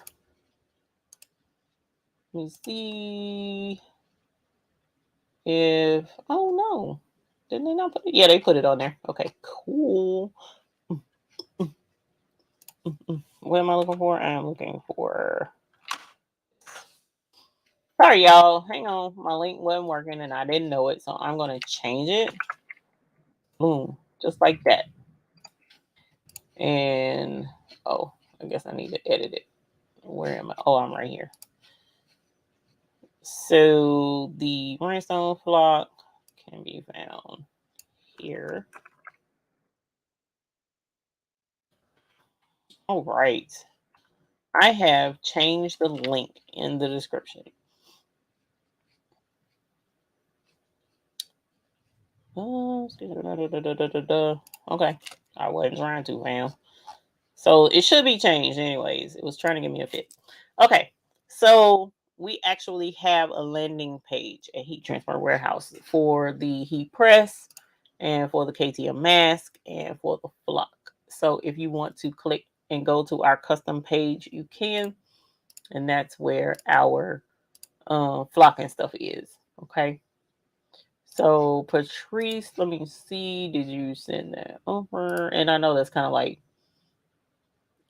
Let me see if, oh no, didn't they not put it? Yeah, they put it on there. Okay, cool. What am I looking for? I'm looking for, sorry y'all, hang on, my link wasn't working and I didn't know it, so I'm going to change it. Boom, just like that. And, oh, I guess I need to edit it. Where am I? Oh, I'm right here. So the rhinestone flock can be found here. All right. I have changed the link in the description. Okay. I wasn't trying to, fam. So it should be changed anyways. It was trying to give me a fit. Okay. So we actually have a landing page at Heat Transfer Warehouse for the heat press and for the KTM mask and for the flock. So if you want to click and go to our custom page, you can. And that's where our flock and stuff is. Okay. So Patrice, let me see. Did you send that over? And I know that's kind of like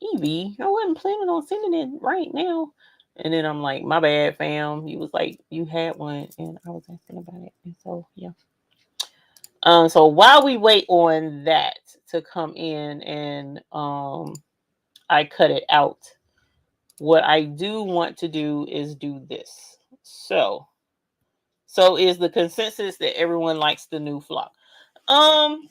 Evie. I wasn't planning on sending it right now. And then I'm like, my bad, fam. He was like, you had one, and I was asking about it. And so yeah. So while we wait on that to come in and I cut it out, what I do want to do is do this. So is the consensus that everyone likes the new flock? I'm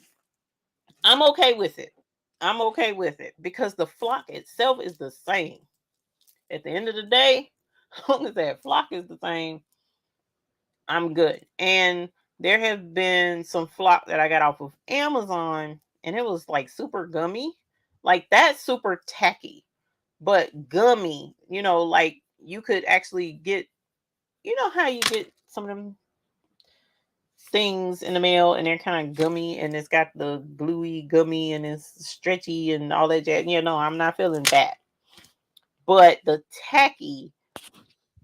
okay with it. I'm okay with it because the flock itself is the same. At the end of the day, as long as that flock is the same, I'm good. And there have been some flock that I got off of Amazon, and it was like super gummy. Like that's super tacky, but gummy. You know, like you could actually get. You know how you get some of them things in the mail and they're kind of gummy and it's got the gluey gummy and it's stretchy and all that jazz. You know, I'm not feeling that. But the tacky,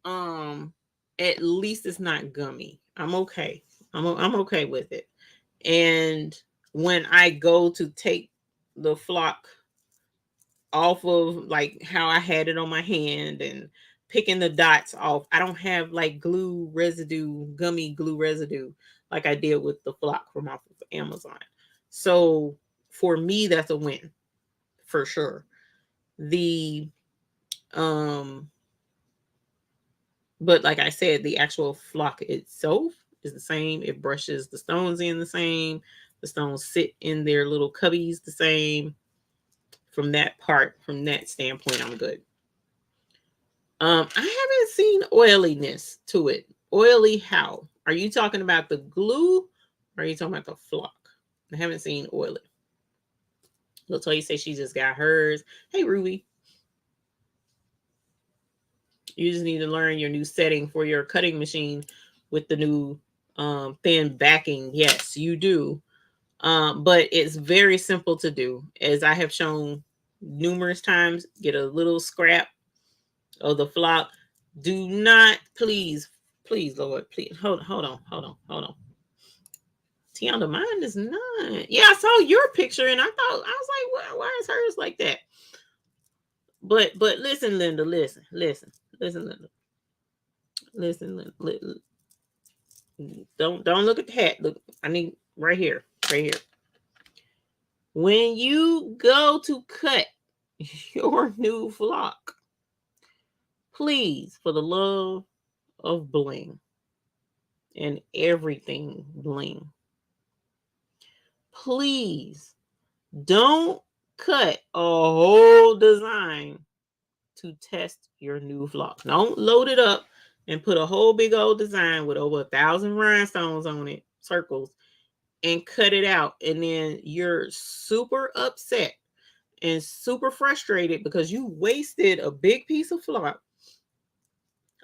at least it's not gummy. I'm okay. I'm okay with it. And when I go to take the flock off of like how I had it on my hand and picking the dots off, I don't have like glue residue, gummy glue residue like I did with the flock from off of Amazon. So for me, that's a win for sure. The but like I said, the actual flock itself is the same. It brushes the stones in the same. The stones sit in their little cubbies the same. From that standpoint, I'm good. I haven't seen oiliness to it. Oily how? Are you talking about the glue or are you talking about the flock? I haven't seen oily. Latoya says she just got hers. Hey, Ruby. You just need to learn your new setting for your cutting machine with the new thin backing. Yes, you do. But it's very simple to do. As I have shown numerous times, get a little scrap of the flock. Do not, please, Lord, please, hold on. Tiana, mine is not. Yeah, I saw your picture and I was like, why is hers like that? But listen, Linda, listen, Linda. Listen, Linda. Don't look at the hat. Look, I need right here. When you go to cut your new flock, please, for the love of bling and everything bling, please don't cut a whole design to test your new flock. Don't load it up and put a whole big old design with over 1,000 rhinestones on it, circles, and cut it out. And then you're super upset and super frustrated because you wasted a big piece of flock,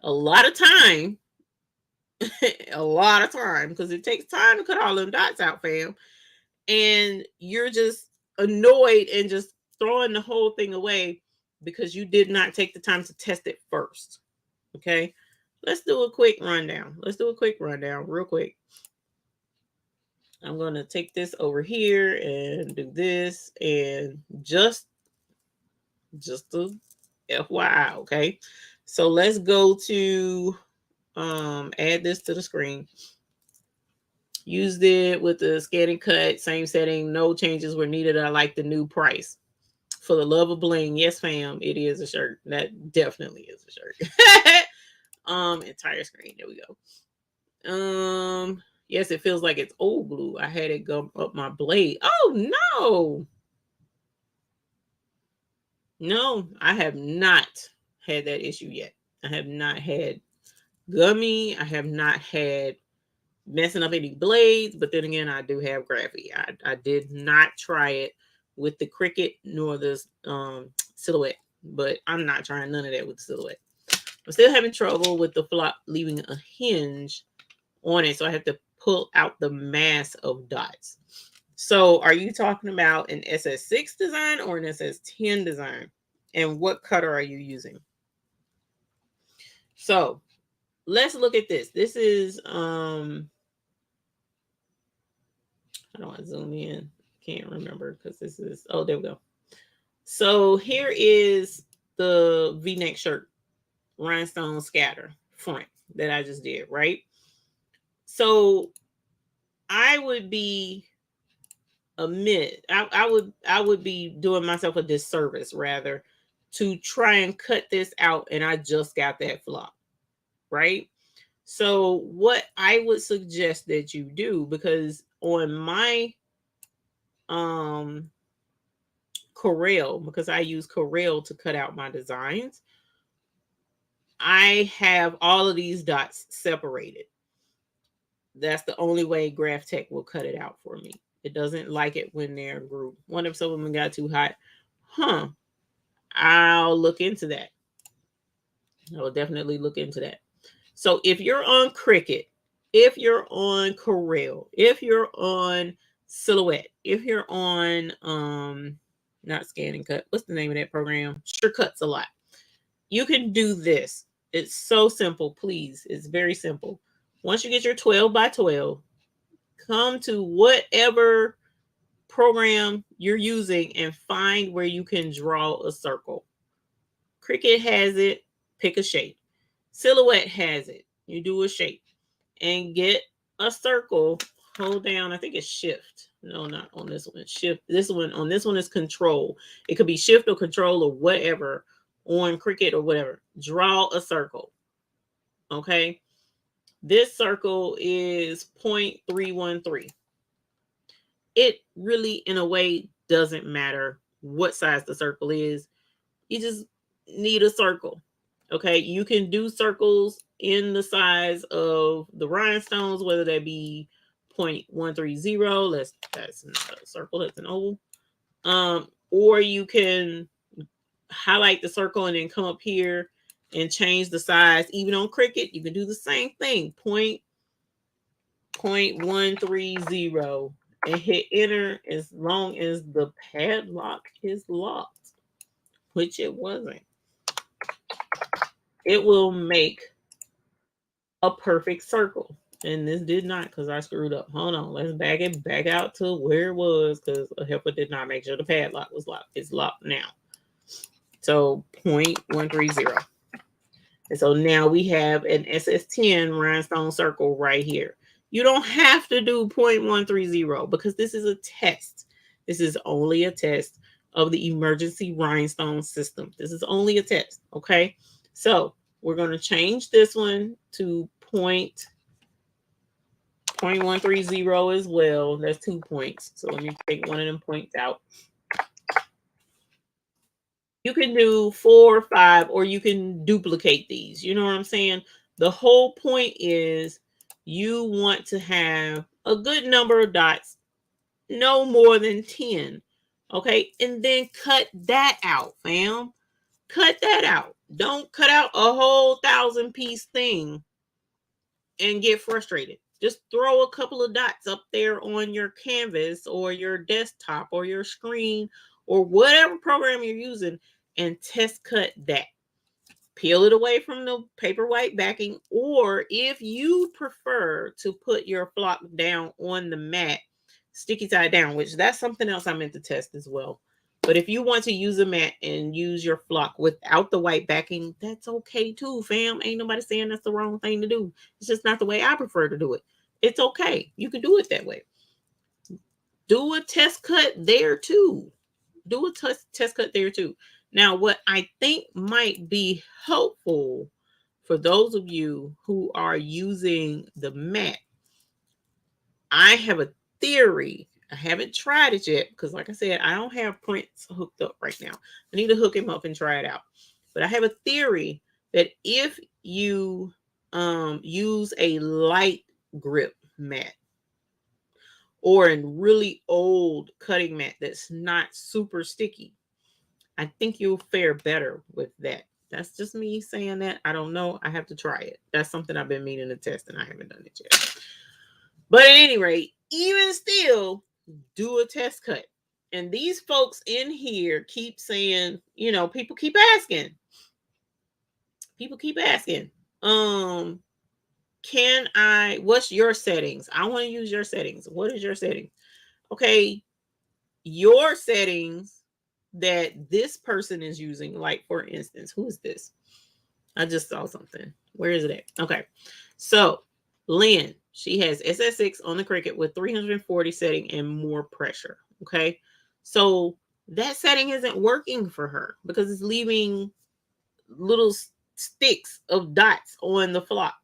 a lot of time, because it takes time to cut all them dots out, fam. And you're just annoyed and just throwing the whole thing away because you did not take the time to test it first. Okay. let's do a quick rundown. Let's do a quick rundown real quick. I'm going to take this over here and do this, and just a FYI, okay? So let's go to add this to the screen. Used it with the scan and cut, same setting, no changes were needed. I like the new price. For the love of bling, yes, fam, it is a shirt. That definitely is a shirt. Entire screen. There we go. Yes, it feels like it's old glue. I had it go up my blade. Oh no. No, I have not had that issue yet. I have not had gummy. I have not had messing up any blades, but then again, I do have Graphy. I did not try it with the Cricut nor the Silhouette, but I'm not trying none of that with the Silhouette. I'm still having trouble with the flop leaving a hinge on it, so I have to pull out the mass of dots. So are you talking about an SS6 design or an SS10 design? And what cutter are you using? So let's look at this. This is I don't want to zoom in. Can't remember because this is, oh, there we go. So here is the V-neck shirt, rhinestone scatter front that I just did, right? So I would be I would be doing myself a disservice rather to try and cut this out, and I just got that flop, right? So what I would suggest that you do, because on my Corel, because I use Corel to cut out my designs, I have all of these dots separated. That's the only way GraphTech will cut it out for me. It doesn't like it when they're grouped. Wonder if some of them got too hot. Huh. I'll look into that. I will definitely look into that. So if you're on Cricut, if you're on Corel, if you're on Silhouette, if you're on not Scan and Cut, what's the name of that program? Sure Cuts a lot. You can do this. It's so simple, please. It's very simple. Once you get your 12 by 12, come to whatever program you're using and find where you can draw a circle. Cricut has it, pick a shape. Silhouette has it. You do a shape and get a circle. Hold down, I think it's shift. No, not on this one. Shift. This one, on this one is control. It could be shift or control or whatever on Cricut or whatever. Draw a circle. Okay. This circle is 0.313. It really, in a way, doesn't matter what size the circle is. You just need a circle. Okay. You can do circles in the size of the rhinestones, whether that be 0.130. That's not a circle, that's an oval. Or you can highlight the circle and then come up here and change the size. Even on Cricut, you can do the same thing. 0.130 and hit enter as long as the padlock is locked, which it wasn't. It will make a perfect circle. And this did not, because I screwed up. Hold on, let's back it back out to where it was, because a helper did not make sure the padlock was locked. It's locked now. So 0.130. And so now we have an SS10 rhinestone circle right here. You don't have to do 0.130 because this is a test. This is only a test of the emergency rhinestone system. This is only a test, okay? So we're going to change this one to 0.130 as well. That's 2 points. So let me take one of them points out. You can do 4 or 5, or you can duplicate these. You know what I'm saying? The whole point is you want to have a good number of dots, no more than 10. Okay. And then cut that out, fam. Cut that out. Don't cut out a whole 1,000-piece thing and get frustrated. Just throw a couple of dots up there on your canvas or your desktop or your screen or whatever program you're using and test cut that. peel it away from the paper white backing, or if you prefer to put your flock down on the mat, sticky side down, which that's something else I meant to test as well. But if you want to use a mat and use your flock without the white backing, that's okay too, fam. Ain't nobody saying that's the wrong thing to do. It's just not the way I prefer to do it. It's okay. You can do it that way. Do a test cut there too. Do a test cut there too. Now, what I think might be helpful for those of you who are using the mat, I have a theory. I haven't tried it yet because, like I said, I don't have Prince hooked up right now. I need to hook him up and try it out. But I have a theory that if you use a light grip mat or a really old cutting mat that's not super sticky, I think you'll fare better with that. That's just me saying that. I don't know. I have to try it. That's something I've been meaning to test and I haven't done it yet. But at any rate, even still, do a test cut. And these folks in here keep saying, you know, people keep asking. What's your settings? I want to use your settings. What is your setting? Okay, your settings that this person is using, like for instance, who is this? I just saw something. Where is it at? Okay, so Lynn, she has SS6 on the Cricut with 340 setting and more pressure. Okay, so that setting isn't working for her because it's leaving little sticks of dots on the flock.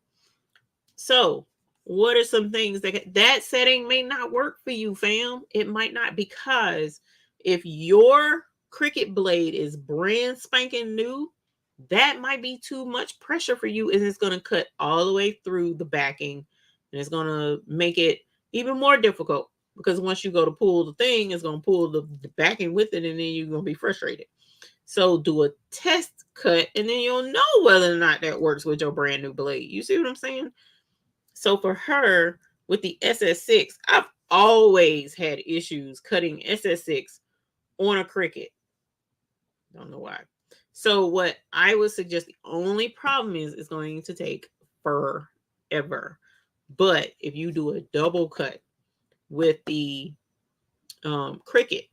So what are some things that setting may not work for you, fam? It might not, because if your Cricut blade is brand spanking new, that might be too much pressure for you, and it's going to cut all the way through the backing, and it's going to make it even more difficult, because once you go to pull the thing, it's going to pull the backing with it, and then you're going to be frustrated. So do a test cut, and then you'll know whether or not that works with your brand new blade. You see what I'm saying? So for her, with the SS6, I've always had issues cutting SS6 on a Cricut. Don't know why. So what I would suggest, the only problem is it's going to take forever. But if you do a double cut with the Cricut,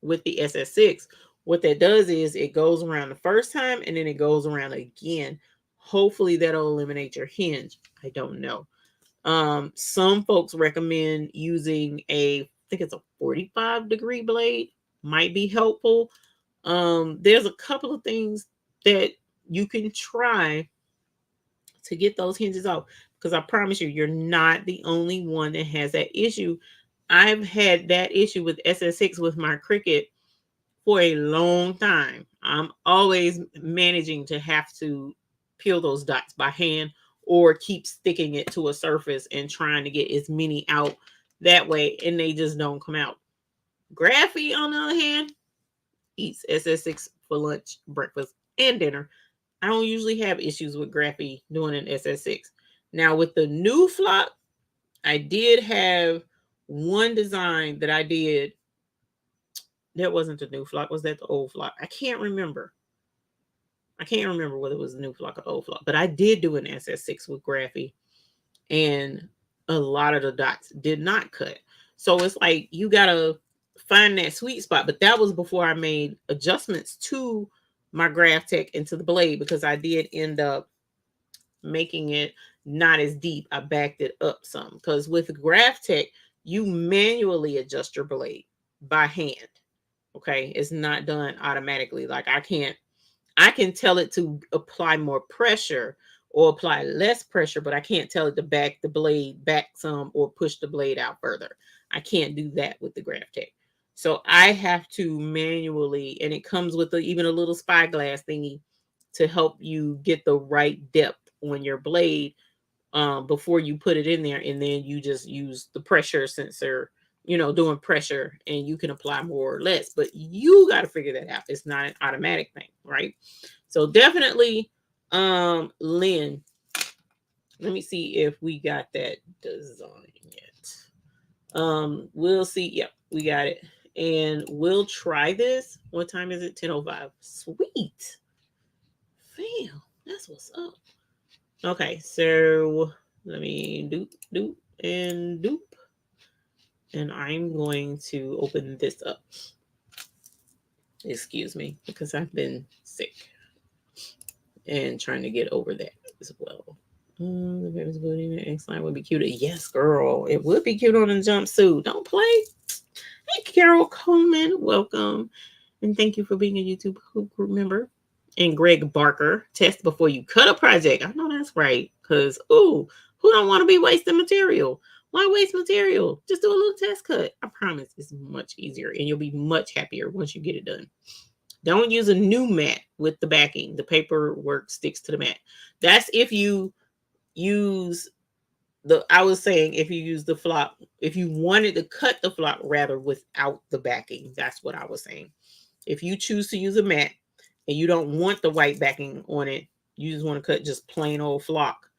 with the SS6, what that does is it goes around the first time and then it goes around again. Hopefully that'll eliminate your hinge. I don't know. Some folks recommend using I think it's a 45-degree blade, might be helpful. There's a couple of things that you can try to get those hinges off, because I promise you, you're not the only one that has that issue. I've had that issue with SS6 with my Cricut for a long time. I'm always managing to have to peel those dots by hand or keep sticking it to a surface and trying to get as many out that way, and they just don't come out. Graphy, on the other hand, eats SS6 for lunch, breakfast, and dinner. I don't usually have issues with Graphy doing an SS6. Now, with the new flock, I did have one design that I did. That wasn't the new flock. Was that the old flock? I can't remember. Whether it was the new flock or old flock. But I did do an SS6 with Graphy, and a lot of the dots did not cut. So it's like you gotta find that sweet spot. But that was before I made adjustments to my Graphtec into the blade, because I did end up making it not as deep. I backed it up some, because with Graphtec, you manually adjust your blade by hand. Okay, it's not done automatically. Like I can tell it to apply more pressure or apply less pressure, but I can't tell it to back the blade back some or push the blade out further. I can't do that with the Graphtec. So I have to manually, and it comes with even a little spyglass thingy to help you get the right depth on your blade before you put it in there, and then you just use the pressure sensor, doing pressure, and you can apply more or less, but you got to figure that out. It's not an automatic thing, right? So definitely, Lynn, let me see if we got that design yet. We'll see. Yep, we got it, and we'll try this. What time is it? 10:05. Sweet. Fam, That's what's up. Okay, so let me doop and doop. And I'm going to open this up. Excuse me, because I've been sick and trying to get over that as well. The baby's booty in the X line would be cute. Yes, girl, it would be cute on a jumpsuit. Don't play. Hey, Carol Coleman, welcome. And thank you for being a YouTube group member. And Greg Barker, test before you cut a project. I know that's right. Because, ooh, who don't want to be wasting material? Why waste material? Just do a little test cut. I promise it's much easier and you'll be much happier once you get it done. Don't use a new mat with the backing. The paperwork sticks to the mat. That's if you use I was saying if you use the flock, if you wanted to cut the flock rather without the backing, that's what I was saying. If you choose to use a mat and you don't want the white backing on it, you just want to cut just plain old flock,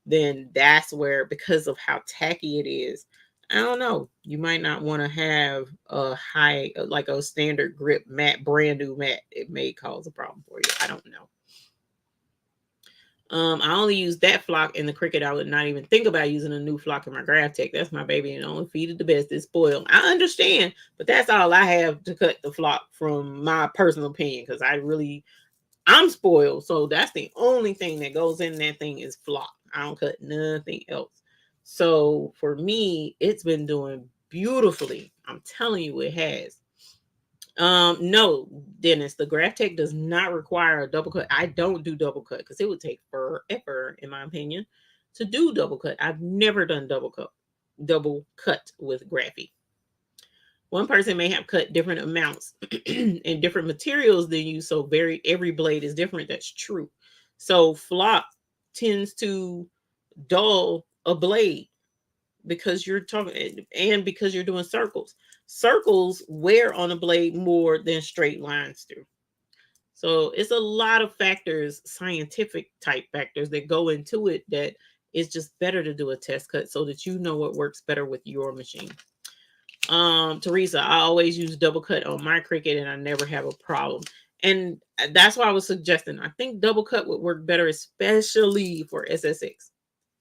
then that's where, because of how tacky it is, I don't know, you might not want to have a high, like a standard grip mat, brand new mat. It may cause a problem for you. I don't know. I only use that flock in the Cricut. I would not even think about using a new flock in my Graph Tech. That's my baby and only feed it the best. It's spoiled. I understand, but that's all I have to cut the flock from my personal opinion, because I'm spoiled. So that's the only thing that goes in that thing is flock. I don't cut nothing else. So for me, it's been doing beautifully. I'm telling you, it has. No, Dennis, the Graph Tech does not require a double cut. I don't do double cut because it would take forever, in my opinion, to do double cut. I've never done double cut with Graphy. One person may have cut different amounts and different materials than you, so every blade is different. That's true. So flock tends to dull a blade because you're talking, and because you're doing circles. Circles wear on a blade more than straight lines do. So it's a lot of factors, scientific type factors that go into it, that it's just better to do a test cut so that you know what works better with your machine. Teresa, I always use double cut on my Cricut and I never have a problem. And that's why I was suggesting, I think double cut would work better, especially for SSX.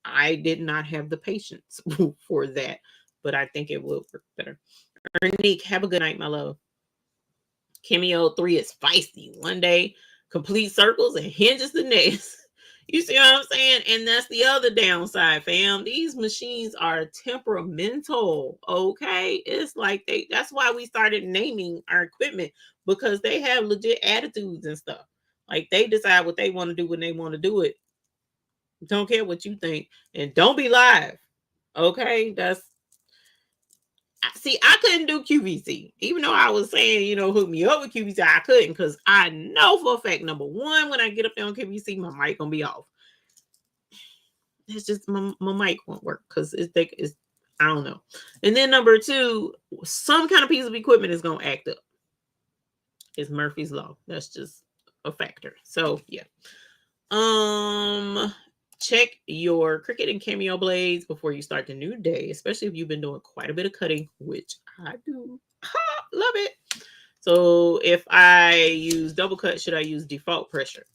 I did not have the patience for that, but I think it will work better. Ernique, have a good night, my love. Cameo 3 is feisty. One day, complete circles and hinges the next. You see what I'm saying? And that's the other downside, fam. These machines are temperamental, okay? It's like that's why we started naming our equipment, because they have legit attitudes and stuff. Like, they decide what they want to do when they want to do it. Don't care what you think. And don't be live. Okay? I couldn't do QVC. Even though I was saying, hook me up with QVC, I couldn't, because I know for a fact, number one, when I get up there on QVC, my mic gonna be off. It's just my mic won't work because it's I don't know. And then number two, some kind of piece of equipment is gonna act up. It's Murphy's Law. That's just a factor. So yeah. Check your Cricut and Cameo blades before you start the new day, especially if you've been doing quite a bit of cutting, which I do. Love it. So if I use double cut, should I use default pressure?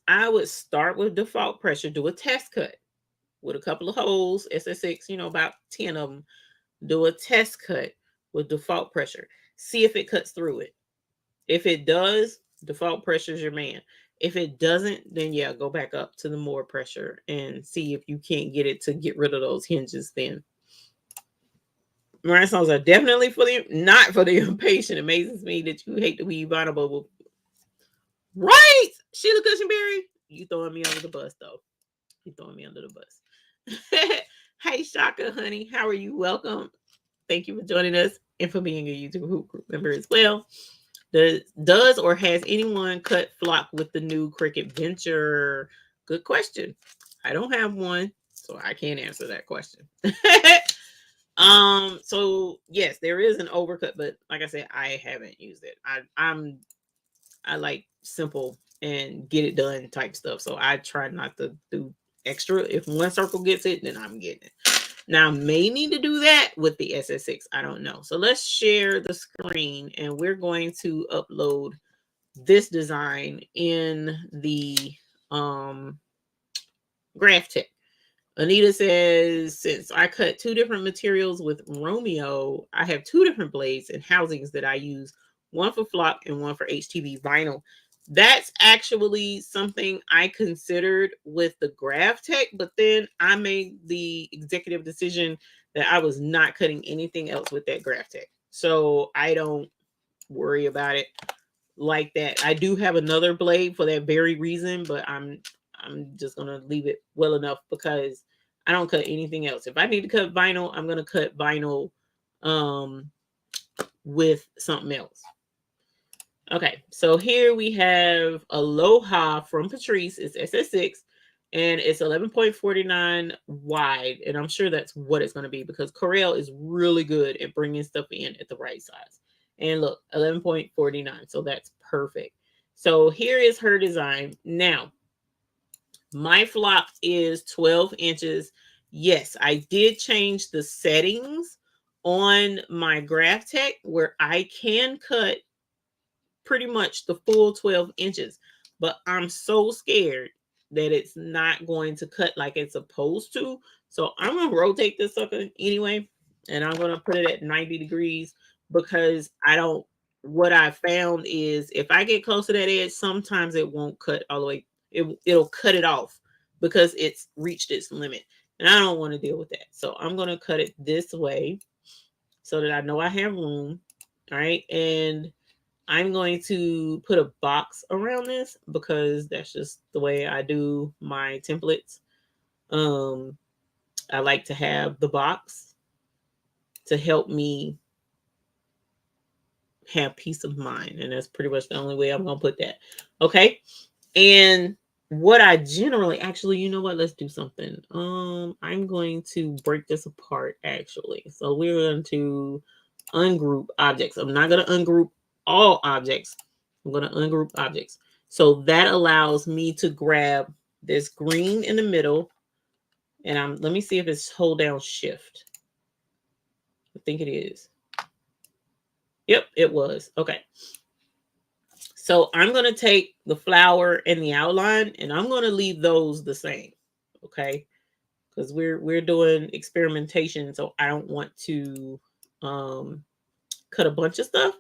I would start with default pressure, do a test cut with a couple of holes, SSX, about 10 of them. Do a test cut with default pressure. See if it cuts through it. If it does, default pressure is your man. If it doesn't, then yeah, go back up to the more pressure and see if you can't get it to get rid of those hinges then. Rhinestones are definitely not for the impatient. Amazes me that you hate to be vulnerable. Right, Sheila Cushionberry, you throwing me under the bus though. You throwing me under the bus. Hey Shaka, honey, how are you? Welcome. Thank you for joining us and for being a YouTube group member as well. Does or has anyone cut flock with the new Cricut Venture? Good question. I don't have one, so I can't answer that question. So yes, there is an overcut, but like I said, I haven't used it. I like simple and get it done type stuff. So I try not to do extra. If one circle gets it, then I'm getting it. Now, I may need to do that with the SSX. I don't know. So let's share the screen and we're going to upload this design in the graph tech. Anita says, since I cut 2 different materials with Romeo, I have 2 different blades and housings that I use, one for flock and one for HTV vinyl. That's actually something I considered with the graph tech, but then I made the executive decision that I was not cutting anything else with that graph tech. So I don't worry about it like that. I do have another blade for that very reason, but I'm just gonna leave it well enough because I don't cut anything else. If I need to cut vinyl, I'm gonna cut vinyl with something else. Okay, so here we have Aloha from Patrice. It's SS6 and it's 11.49 wide. And I'm sure that's what it's going to be because Corel is really good at bringing stuff in at the right size. And look, 11.49. So that's perfect. So here is her design. Now, my flock is 12 inches. Yes, I did change the settings on my graph tech where I can cut pretty much the full 12 inches, but I'm so scared that it's not going to cut like it's supposed to. So I'm going to rotate this sucker anyway, and I'm going to put it at 90 degrees because what I found is if I get close to that edge, sometimes it won't cut all the way. It'll cut it off because it's reached its limit. And I don't want to deal with that. So I'm going to cut it this way so that I know I have room. All right. And I'm going to put a box around this because that's just the way I do my templates. I like to have the box to help me have peace of mind. And that's pretty much the only way I'm going to put that. Okay. And what I generally, actually, you know what? Let's do something. I'm going to break this apart actually. So we're going to ungroup objects. I'm not going to ungroup all objects. I'm going to ungroup objects. So that allows me to grab this green in the middle. And let me see if it's hold down shift. I think it is. Yep, it was. Okay. So I'm going to take the flower and the outline and I'm going to leave those the same. Okay. Because we're doing experimentation. So I don't want to cut a bunch of stuff.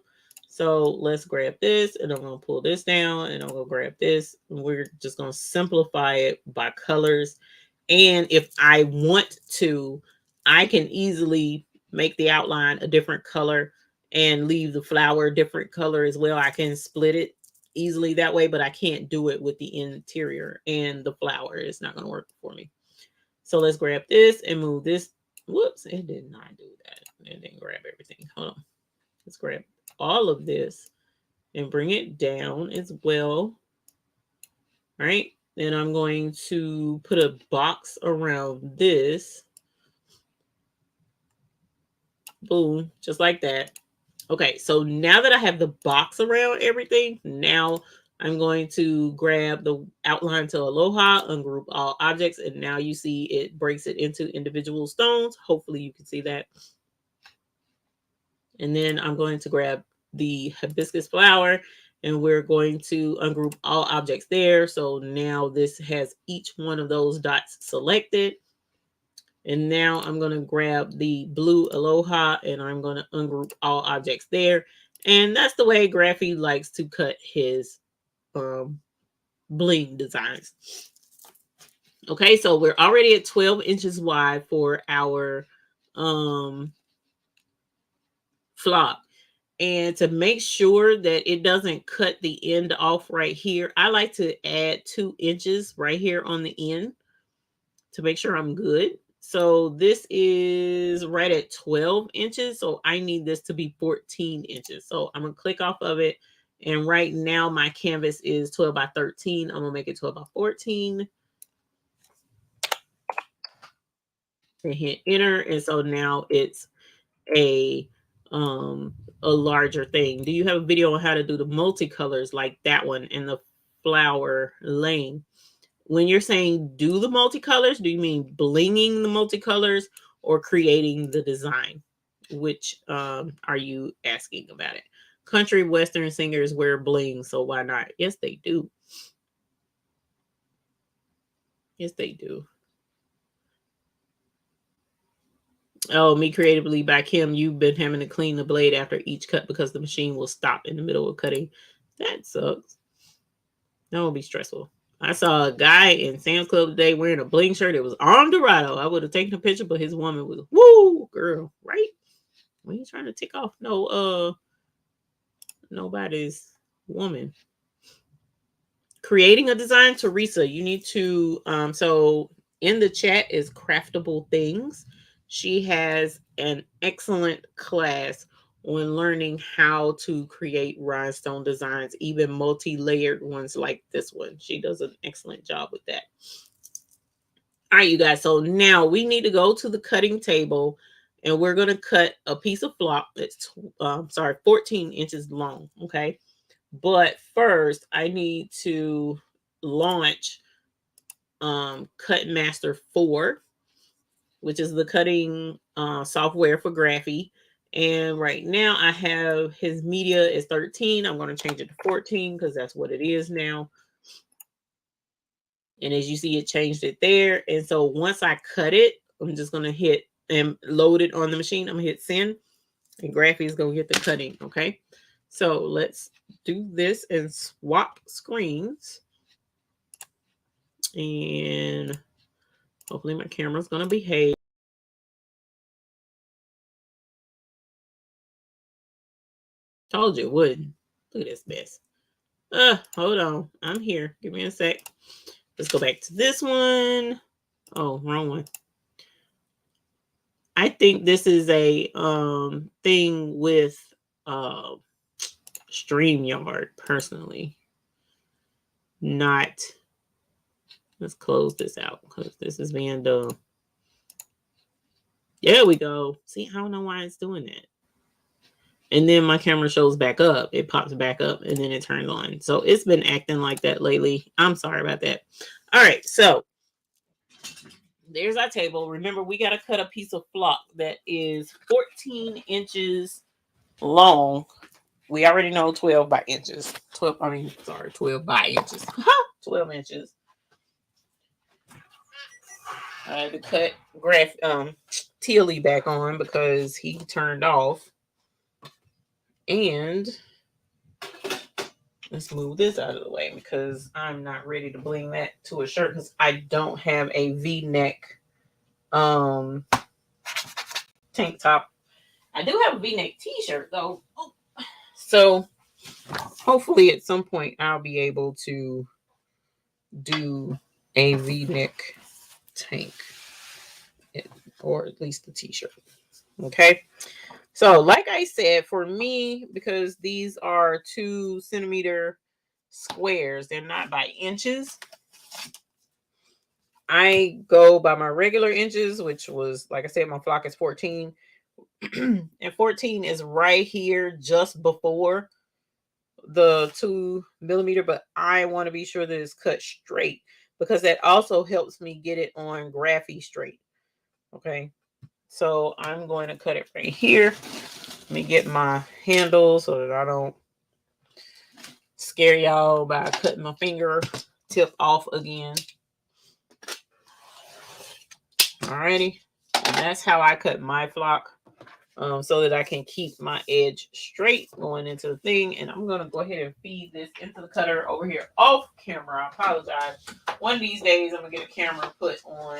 So let's grab this and I'm going to pull this down and I'm going to grab this. And we're just going to simplify it by colors. And if I want to, I can easily make the outline a different color and leave the flower a different color as well. I can split it easily that way, but I can't do it with the interior and the flower. It's not going to work for me. So let's grab this and move this. Whoops, it did not do that. It didn't grab everything. Hold on. Let's grab all of this and bring it down as well. All right. Then I'm going to put a box around this. Boom, just like that. Okay, so now that I have the box around everything, now I'm going to grab the outline to Aloha, ungroup all objects, and now you see it breaks it into individual stones. Hopefully you can see that. And then I'm going to grab the hibiscus flower and we're going to ungroup all objects there. So now this has each one of those dots selected. And now I'm going to grab the blue Aloha and I'm going to ungroup all objects there. And that's the way Graphy likes to cut his bling designs. Okay, so we're already at 12 inches wide for our flock. And to make sure that it doesn't cut the end off right here, I like to add 2 inches right here on the end to make sure I'm good. So this is right at 12 inches. So I need this to be 14 inches. So I'm going to click off of it. And right now my canvas is 12 by 13. I'm going to make it 12 by 14. And hit enter. And so now it's a larger thing. Do you have a video on how to do the multicolors like that one in the flower lane? When you're saying do the multicolors, do you mean blinging the multicolors or creating the design? Which are you asking about it? country western singers wear bling, so why not? Yes, they do. Yes, they do. Oh, me creatively by Kim. You've been having to clean the blade after each cut because the machine will stop in the middle of cutting. That sucks. That would be stressful. I saw a guy in Sam's Club today wearing a bling shirt. It was on Dorado. I would have taken a picture, but his woman was woo girl, right? When you trying to tick off nobody's woman. Creating a design, Teresa, you need to so in the chat is Craftable Things. She has an excellent class on learning how to create rhinestone designs, even multi-layered ones like this one. She does an excellent job with that. All right, you guys, so now we need to go to the cutting table and we're going to cut a piece of flock that's 14 inches long. Okay, but first I need to launch Cut Master 4, which is the cutting software for Graphy. And right now I have his media is 13. I'm going to change it to 14 because that's what it is now. And as you see, it changed it there. And so once I cut it, I'm just going to hit and load it on the machine. I'm going to hit send and Graphy is going to get the cutting. Okay. So let's do this and swap screens. And hopefully my camera's going to behave. Told you it wouldn't. Look at this mess. Hold on. I'm here. Give me a sec. Let's go back to this one. Oh, wrong one. I think this is a thing with StreamYard personally. Not. Let's close this out because this is being done. There we go. See, I don't know why it's doing that. And then my camera shows back up. It pops back up and then it turns on. So it's been acting like that lately. I'm sorry about that. All right. So there's our table. Remember, we got to cut a piece of flock that is 14 inches long. We already know 12 by inches. 12 by inches. 12 inches. I had to cut Tilly back on because he turned off. And let's move this out of the way because I'm not ready to bling that to a shirt because I don't have a V-neck tank top. I do have a V-neck t-shirt though. Oh. So hopefully at some point I'll be able to do a V-neck tank or at least the t-shirt. Okay. So like I said, for me, because these are 2 centimeter squares, they're not by inches. I go by my regular inches, which was, like I said, my flock is 14. And 14 is right here just before the 2 millimeter, but I want to be sure that it's cut straight because that also helps me get it on Graphy straight. Okay. So I'm going to cut it right here. Let me get my handle so that I don't scare y'all by cutting my finger tip off again. Alrighty. And that's how I cut my flock so that I can keep my edge straight going into the thing. And I'm going to go ahead and feed this into the cutter over here off camera. I apologize. One of these days, I'm going to get a camera put on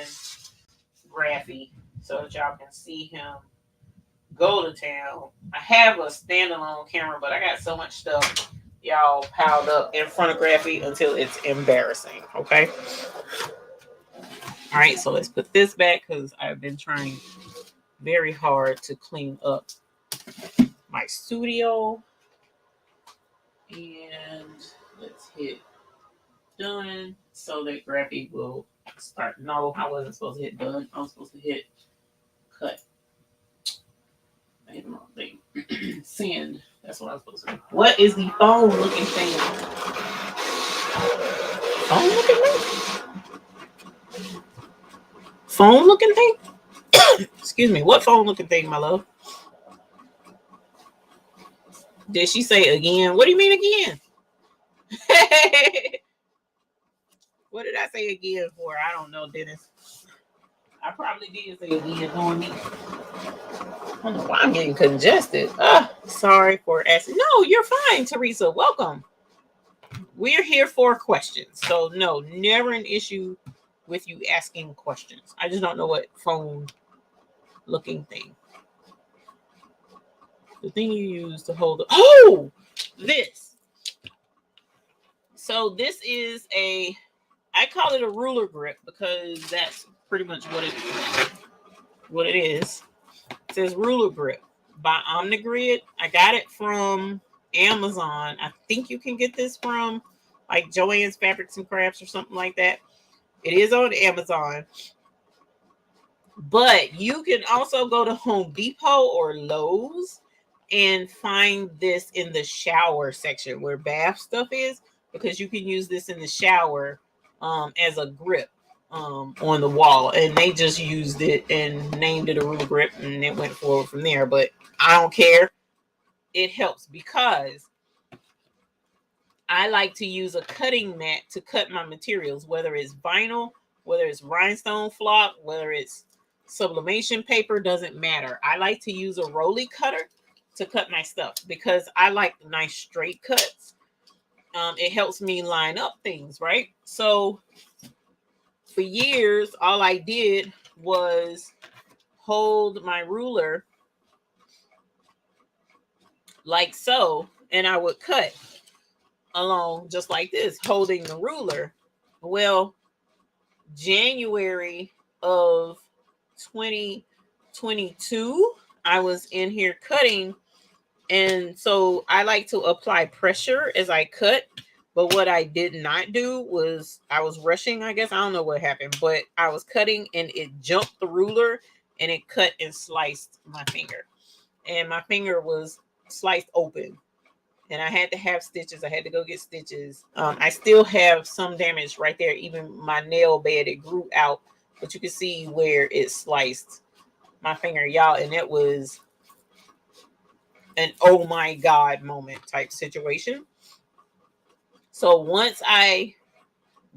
Graphy so that y'all can see him go to town. I have a standalone camera, but I got so much stuff y'all piled up in front of Graphy until it's embarrassing. Okay. All right. So let's put this back because I've been trying very hard to clean up my studio. And let's hit done so that Graphy will start. No, I wasn't supposed to hit done. I was supposed to hit cut. I hit the wrong thing. Send. That's what I was supposed to do. What is the phone looking thing? Phone looking thing? Phone looking thing? Excuse me. What phone looking thing, my love? Did she say again? What do you mean again? What did I say again for? I don't know, Dennis. I probably did say again on me. I don't know why I'm getting congested. Sorry for asking. No, you're fine, Teresa. Welcome. We're here for questions. So no, never an issue with you asking questions. I just don't know what phone looking thing. The thing you use to hold this. So this is I call it a ruler grip because that's pretty much what it is. It says ruler grip by Omnigrid. I got it from Amazon. I think you can get this from like Joann's Fabrics and Crafts or something like that. It is on Amazon. But you can also go to Home Depot or Lowe's and find this in the shower section where bath stuff is, because you can use this in the shower as a grip on the wall. And they just used it and named it a ruler grip, and it went forward from there. But I don't care. It helps because I like to use a cutting mat to cut my materials, whether it's vinyl, whether it's rhinestone flock, whether it's sublimation paper, doesn't matter. I like to use a rolly cutter to cut my stuff because I like nice straight cuts. It helps me line up things, right? So for years, all I did was hold my ruler like so, and I would cut along just like this, holding the ruler. Well, January of 2022, I was in here cutting, and so I like to apply pressure as I cut. But what I did not do was I was rushing, I guess. I don't know what happened, but I was cutting and it jumped the ruler and it cut and sliced my finger. And my finger was sliced open. And I had to have stitches. I had to go get stitches. I still have some damage right there. Even my nail bed, it grew out. But you can see where it sliced my finger, y'all. And it was an oh my God moment type situation. So once I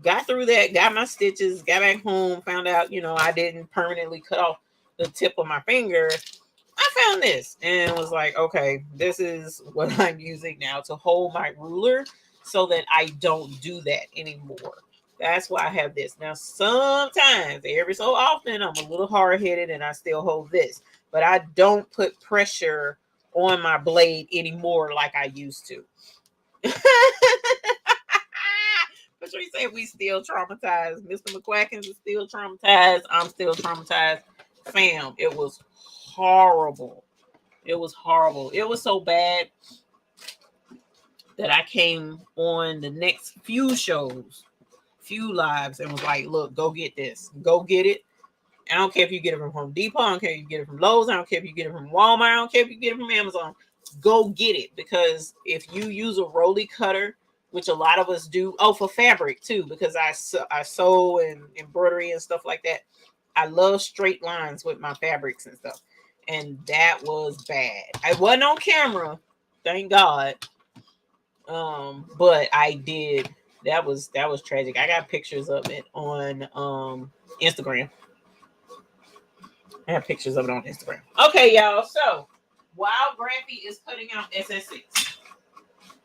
got through that, got my stitches, got back home, found out, I didn't permanently cut off the tip of my finger, I found this and was like, okay, this is what I'm using now to hold my ruler so that I don't do that anymore. That's why I have this. Now, sometimes, every so often, I'm a little hard-headed and I still hold this. But I don't put pressure on my blade anymore like I used to. Patrice said we still traumatized. Mr. McQuackins is still traumatized. I'm still traumatized. Fam, it was horrible. It was horrible. It was so bad that I came on the next few shows, few lives, and was like, look, go get this. Go get it. I don't care if you get it from Home Depot. I don't care if you get it from Lowe's. I don't care if you get it from Walmart. I don't care if you get it from Amazon. Go get it, because if you use a rolly cutter, which a lot of us do, for fabric too, because I sew and embroidery and stuff like that. I love straight lines with my fabrics and stuff. And that was bad. I wasn't on camera, thank God. But I did. That was tragic. I got pictures of it on Instagram. I have pictures of it on Instagram. Okay, y'all. So while Graffy is cutting out SS6.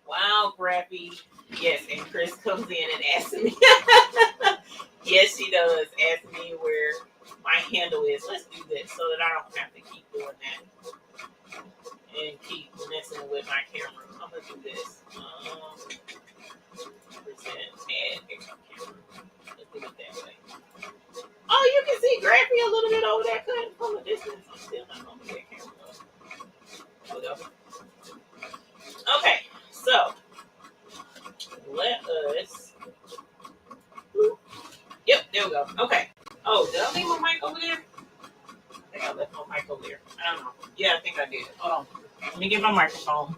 Wow, Graffy. Yes, and Chris comes in and asks me. Yes, she does. Ask me where my handle is. Let's do this so that I don't have to keep doing that and keep messing with my camera. I'm gonna do this. Present add extra camera. Let's do it that way. Oh, you can see Graffy a little bit over there cutting from a distance. I'm still not gonna get that camera up. Whatever. Okay, so let us. Yep, there we go. Okay. Oh, did I leave my mic over there? I think I left my mic over there. I don't know. Yeah, I think I did. Hold on. Let me get my microphone.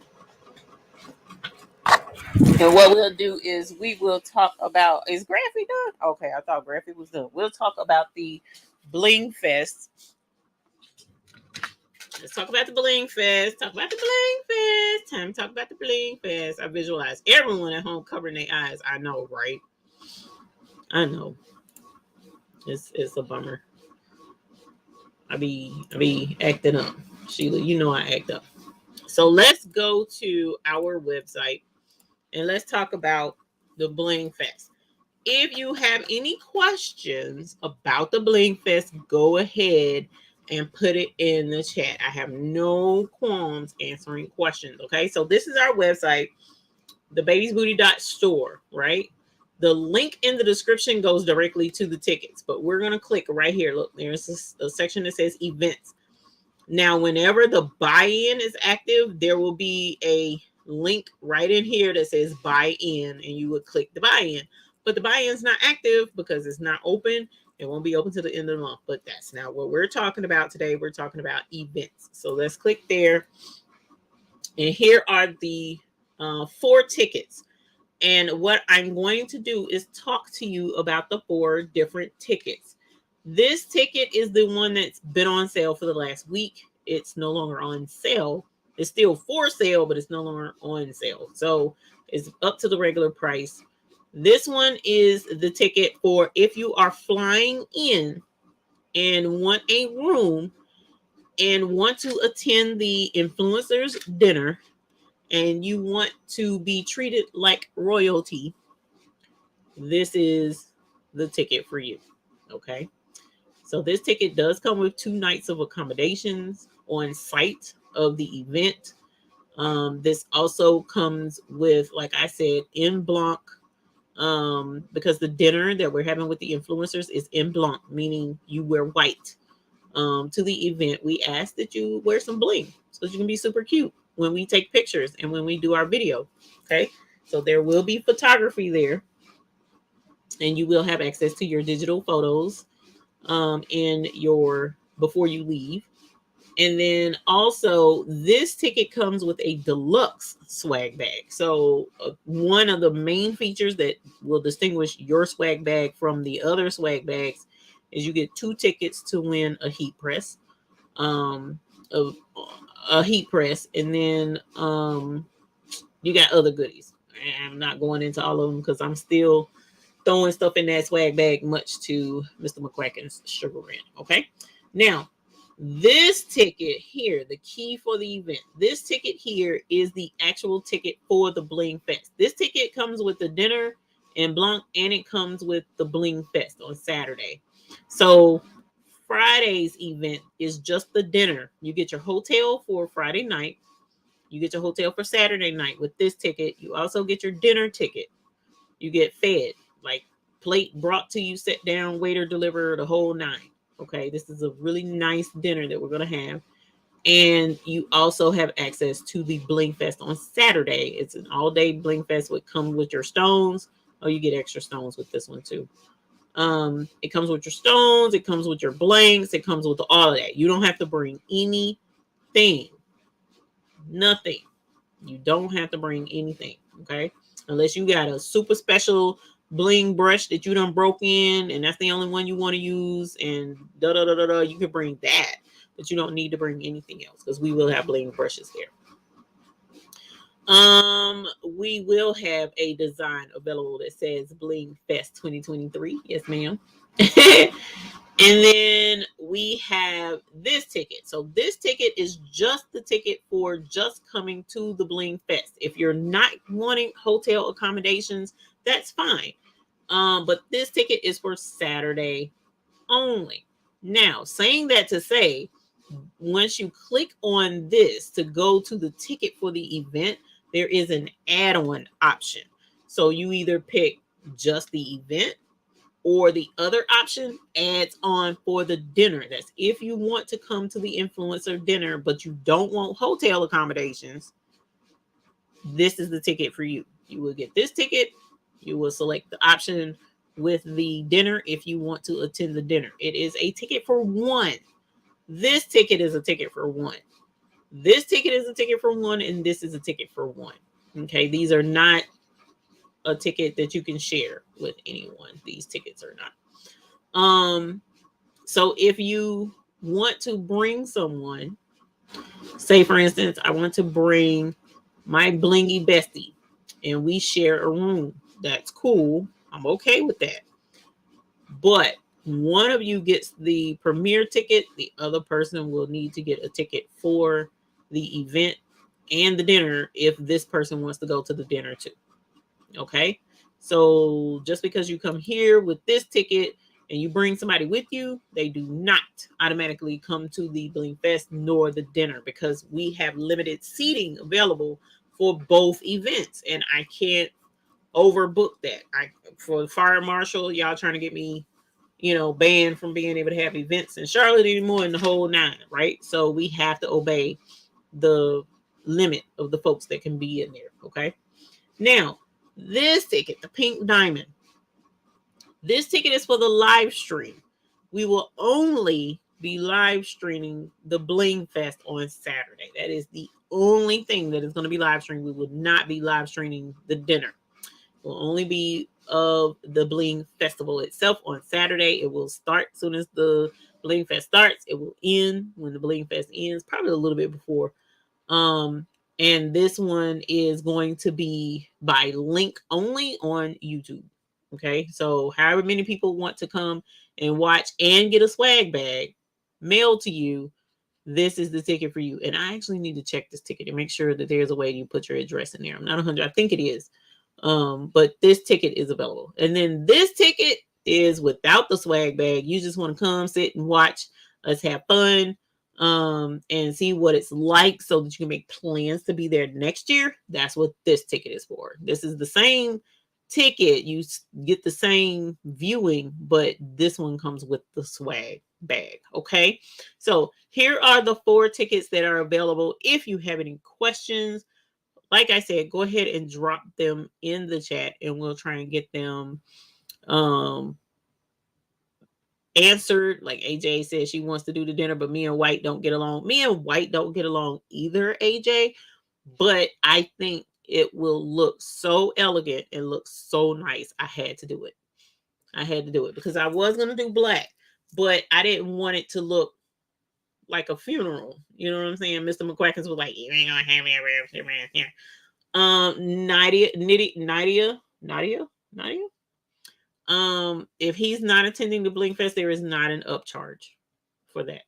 And what we'll do is we will talk about, is Graffy done? Okay, I thought Graffy was done. We'll talk about the Bling Fest Let's talk about the Bling Fest. Talk about the Bling Fest. Time to talk about the Bling Fest. I visualize everyone at home covering their eyes. I know, right? I know. It's a bummer. I be acting up. Sheila, you know I act up. So let's go to our website and let's talk about the Bling Fest. If you have any questions about the Bling Fest, go ahead and put it in the chat. I have no qualms answering questions. Okay, so this is our website, thebabiesbooty.store, right? The link in the description goes directly to the tickets, but we're going to click right here. Look, there's a section that says events. Now, whenever the buy-in is active, there will be a link right in here that says buy-in, and you would click the buy-in. But the buy-in is not active because it's not open. It won't be open to the end of the month. But that's not what we're talking about today. We're talking about events. So let's click there. And here are the 4 tickets. And what I'm going to do is talk to you about the 4 different tickets. This ticket is the one that's been on sale for the last week. It's no longer on sale. It's still for sale, but it's no longer on sale. So it's up to the regular price. This one is the ticket for if you are flying in and want a room and want to attend the influencers dinner and you want to be treated like royalty, this is the ticket for you. Okay. So this ticket does come with 2 nights of accommodations on site of the event. This also comes with, like I said, en blanc, because the dinner that we're having with the influencers is en blanc, meaning you wear white to the event. We ask that you wear some bling so that you can be super cute when we take pictures and when we do our video. Okay, so there will be photography there, and you will have access to your digital photos in your before you leave. And then also this ticket comes with a deluxe swag bag. So one of the main features that will distinguish your swag bag from the other swag bags is you get 2 tickets to win a heat press, um, a heat press, and then you got other goodies. I'm not going into all of them because I'm still throwing stuff in that swag bag, much to Mr. McQuacken's chagrin. Okay, now this ticket here, the key for the event, this ticket here is the actual ticket for the Bling Fest. This ticket comes with the dinner en blanc, and it comes with the Bling Fest on Saturday. So Friday's event is just the dinner. You get your hotel for Friday night. You get your hotel for Saturday night with this ticket. You also get your dinner ticket. You get fed, like plate brought to you, sit down, waiter deliver, the whole 9. Okay, this is a really nice dinner that we're going to have. And you also have access to the Bling Fest on Saturday. It's an all-day Bling Fest would come with your stones. Oh, you get extra stones with this one too. It comes with your stones, it comes with your blanks, it comes with all of that. You don't have to bring anything. Nothing. You don't have to bring anything, okay? Unless you got a super special bling brush that you done broke in and that's the only one you want to use, and you can bring that, but you don't need to bring anything else because we will have bling brushes there. We will have a design available that says Bling Fest 2023. Yes, ma'am. And then we have this ticket. So this ticket is just the ticket for just coming to the Bling Fest. If you're not wanting hotel accommodations, that's fine. But this ticket is for Saturday only. Now, saying that to say, once you click on this to go to the ticket for the event, there is an add-on option. So you either pick just the event, or the other option adds on for the dinner. That's if you want to come to the influencer dinner, but you don't want hotel accommodations, this is the ticket for you. You will get this ticket. You will select the option with the dinner if you want to attend the dinner. It is a ticket for 1. This ticket is a ticket for 1. This ticket is a ticket for 1, and this is a ticket for 1. Okay, these are not a ticket that you can share with anyone. These tickets are not. So if you want to bring someone, Say, for instance, I want to bring my blingy bestie and we share a room. That's cool. I'm okay with that. But one of you gets the premiere ticket, the other person will need to get a ticket for the event and the dinner if this person wants to go to the dinner too. Okay. So just because you come here with this ticket and you bring somebody with you, they do not automatically come to the Bling Fest nor the dinner because we have limited seating available for both events. And I can't overbook that. For the fire marshal, y'all trying to get me, banned from being able to have events in Charlotte anymore and the whole nine, right? So we have to obey the limit of the folks that can be in there. Okay. Now, this ticket, the pink diamond, this ticket is for the live stream. We will only be live streaming the Bling Fest on Saturday. That is the only thing that is going to be live streamed. We will not be live streaming the dinner. It will only be of the Bling Festival itself on Saturday. It will start as soon as the Bling Fest starts. It will end when the Bling Fest ends, probably a little bit before. And this one is going to be by link only on YouTube. Okay, so however many people want to come and watch and get a swag bag mailed to you, this is the ticket for you. And I actually need to check this ticket and make sure that there's a way you put your address in there. I'm not 100. I think it is. But this ticket is available. And then this ticket is without the swag bag. You just want to come sit and watch us have fun and see what it's like so that you can make plans to be there next year. That's what this ticket is for. This is the same ticket. You get the same viewing, but this one comes with the swag bag. Okay. So here are the 4 tickets that are available. If you have any questions, like I said, go ahead and drop them in the chat and we'll try and get them answered. Like AJ said, she wants to do the dinner, but me and White don't get along. Me and White don't get along either, AJ. But I think it will look so elegant and look so nice. I had to do it. I had to do it because I was going to do black, but I didn't want it to look like a funeral. You know what I'm saying? Mr. McQuackins was like, you ain't gonna have me here. Nadia. If he's not attending the Bling Fest, there is not an upcharge for that.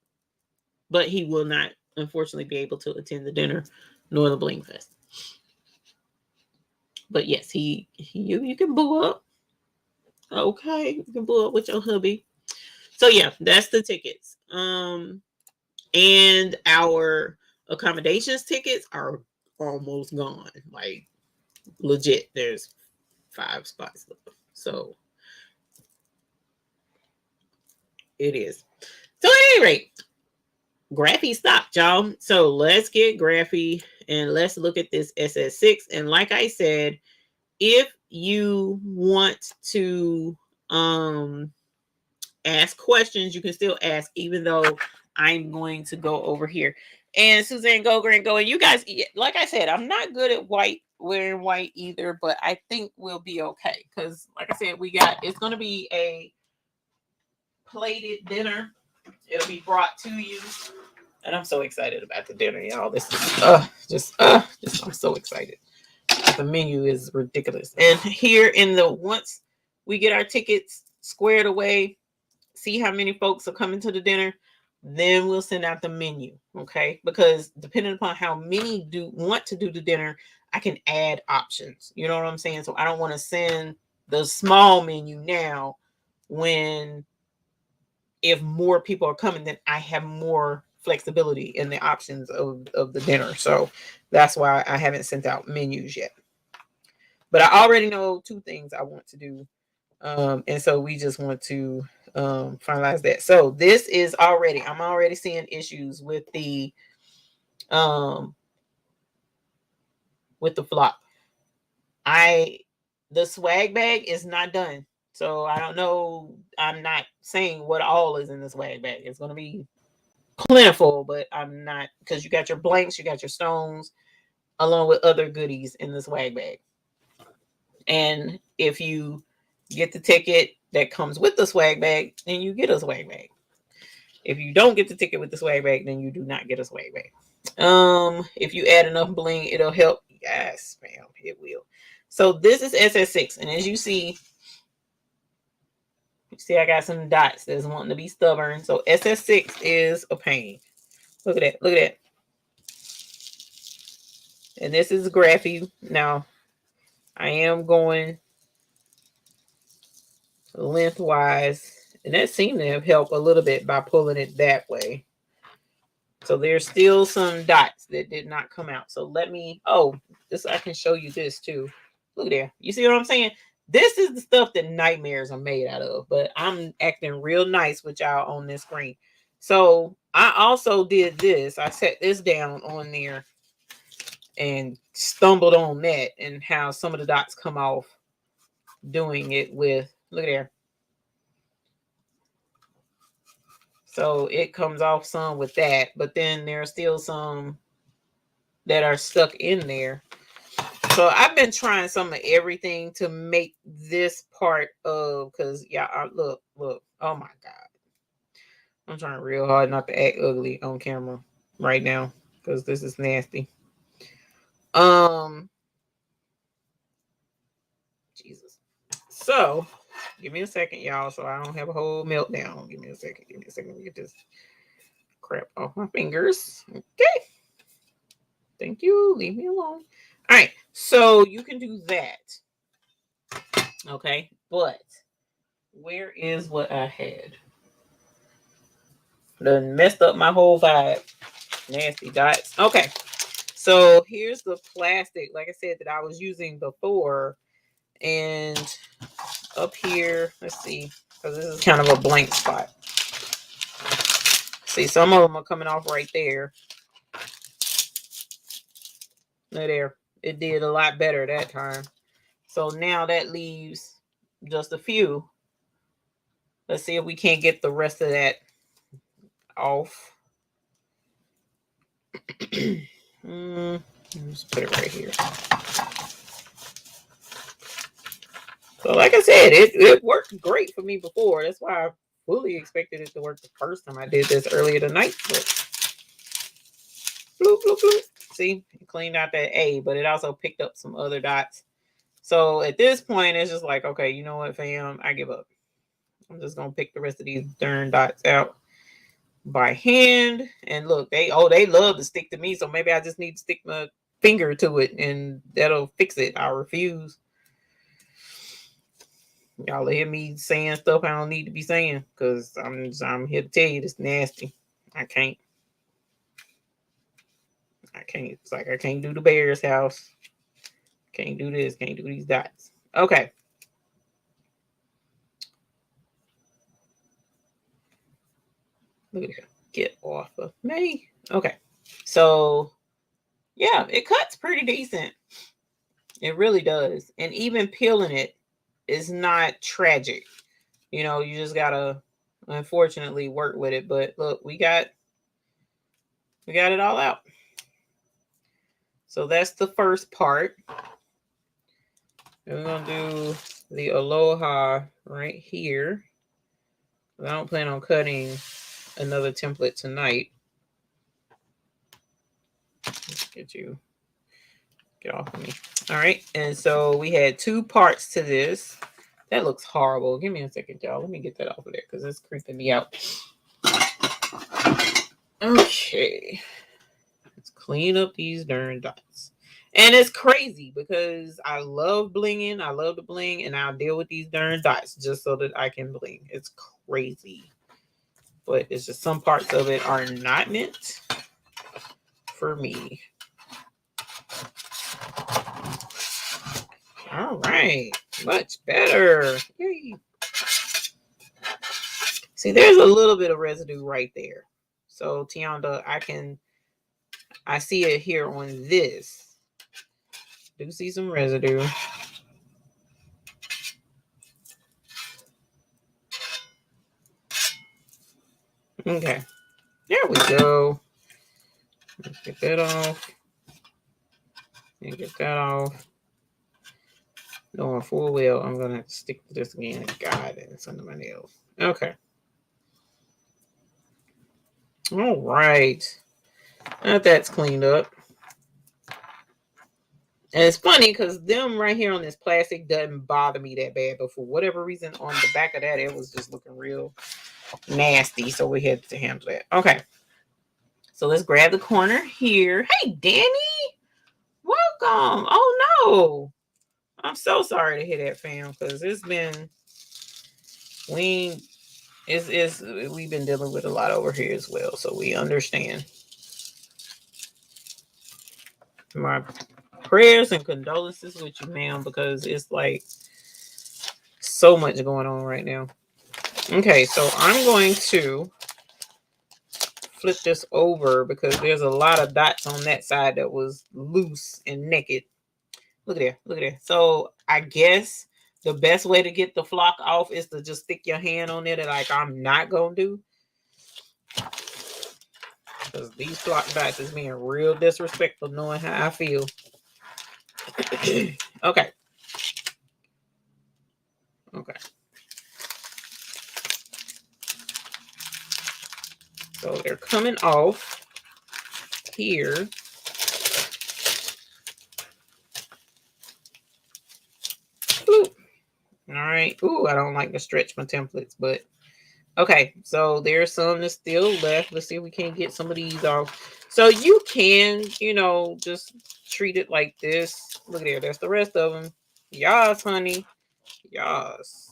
But he will not, unfortunately, be able to attend the dinner nor the Bling Fest. But yes, you can boo up. Okay, you can boo up with your hubby. So yeah, that's the tickets. And our accommodations tickets are almost gone. Like legit, there's 5 spots left. So it is. So at any rate, Graphy stopped, y'all. So let's get Graphy and let's look at this SS6. And like I said, if you want to ask questions, you can still ask, even though I'm going to go over here. And Suzanne Go, and you guys, like I said, I'm not good at wearing white either, but I think we'll be okay. Because like I said, it's going to be a plated dinner. It'll be brought to you. And I'm so excited about the dinner, y'all. This is I'm so excited. The menu is ridiculous. And here once we get our tickets squared away, see how many folks are coming to the dinner, then we'll send out the menu. Okay. Because depending upon how many want to do the dinner, I can add options. You know what I'm saying? So I don't want to send the small menu now if more people are coming, then I have more flexibility in the options of the dinner. So that's why I haven't sent out menus yet. But I already know 2 things I want to do. And so we just want to finalize that. So this is I'm already seeing issues with the flop. The swag bag is not done. So I don't know. I'm not saying what all is in the swag bag. It's going to be plentiful, but I'm not, because you got your blanks, you got your stones, along with other goodies in the swag bag. And if you get the ticket that comes with the swag bag, then you get a swag bag. If you don't get the ticket with the swag bag, then you do not get a swag bag. If you add enough bling, it'll help. Yes, ma'am, it will. So this is SS6, and as you see, I got some dots that's wanting to be stubborn. So SS6 is a pain. Look at that. Look at that. And this is graphy. Now, I am going lengthwise, and that seemed to have helped a little bit by pulling it that way. So there's still some dots that did not come out. So let me, oh, this, I can show you this too. Look there. You see what I'm saying? This is the stuff that nightmares are made out of, but I'm acting real nice with y'all on this screen. So I also did this. I set this down on there and stumbled on that and how some of the dots come off doing it with, look there. So it comes off some with that, but then there are still some that are stuck in there. So I've been trying some of everything to make this part of, because yeah, look, oh my God. I'm trying real hard not to act ugly on camera right now because this is nasty. Jesus. So give me a second, y'all, so I don't have a whole meltdown. Give me a second. Let me get this crap off my fingers. Okay. Thank you. Leave me alone. All right. So you can do that. Okay. But where is what I had? Done messed up my whole vibe. Nasty dots. Okay. So here's the plastic, like I said, that I was using before. And up here, let's see, because this is kind of a blank spot. See, some of them are coming off right there. There. It did a lot better that time. So now that leaves just a few. Let's see if we can't get the rest of that off. Let's put it right here. So like I said, it worked great for me before. That's why I fully expected it to work the first time I did this earlier tonight. But bloop, bloop, bloop. See, it cleaned out that A, but it also picked up some other dots. So at this point, it's just like, okay, you know what, fam? I give up. I'm just going to pick the rest of these darn dots out by hand. And look, they love to stick to me. So maybe I just need to stick my finger to it and that'll fix it. I refuse. Y'all hear me saying stuff I don't need to be saying because I'm here to tell you this nasty. I can't. It's like I can't do the bear's house. Can't do this. Can't do these dots. Okay. Look at that. Get off of me. Okay. So, yeah, it cuts pretty decent. It really does. And even peeling it is not tragic. You know, you just got to, unfortunately, work with it. But look, we got it all out. So that's the first part. And we're going to do the Aloha right here. I don't plan on cutting another template tonight. Let's get off of me. All right. And so we had 2 parts to this. That looks horrible. Give me a second, y'all. Let me get that off of there because it's creeping me out. Okay. Let's clean up these darn dots. And it's crazy because I love blinging. I love to bling, and I'll deal with these darn dots just so that I can bling. It's crazy. But it's just some parts of it are not meant for me. All right. Much better. Yay. See, there's a little bit of residue right there. So, Tianda, I see it here on this. Do see some residue. Okay. There we go. Let's get that off. And get that off. Knowing full well I'm going to have to stick to this again. God, it's under my nails. Okay. All right. Now that's cleaned up. And it's funny because them right here on this plastic doesn't bother me that bad, but for whatever reason on the back of that, it was just looking real nasty. So we had to handle that. Okay. So let's grab the corner here. Hey, Danny. Welcome. Oh no. I'm so sorry to hear that, fam, because it's been we've been dealing with a lot over here as well. So we understand. My prayers and condolences with you, ma'am, because it's like so much going on right now. Okay, so I'm going to flip this over because there's a lot of dots on that side that was loose and naked. Look at there, look at there. So I guess the best way to get the flock off is to just stick your hand on it, like I'm not gonna do. Because these flock dots is being real disrespectful, knowing how I feel. Okay. Okay. So they're coming off here. Boop. All right. Ooh, I don't like to stretch my templates, but okay. So there's some that's still left. Let's see if we can get some of these off. So you can, just treat it like this. Look there. That's the rest of them. Yas, honey. Yas.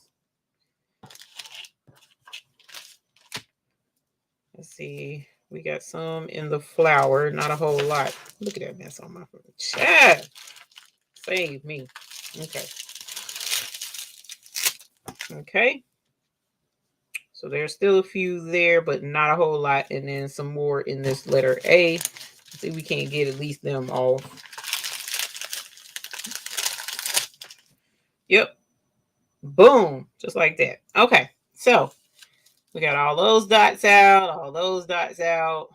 Let's see. We got some in the flower. Not a whole lot. Look at that mess on my chat. Save me. Okay. Okay. So there's still a few there, but not a whole lot. And then some more in this letter A. Let's see if we can't get at least them off. Yep. Boom. Just like that. Okay. So we got all those dots out. All those dots out.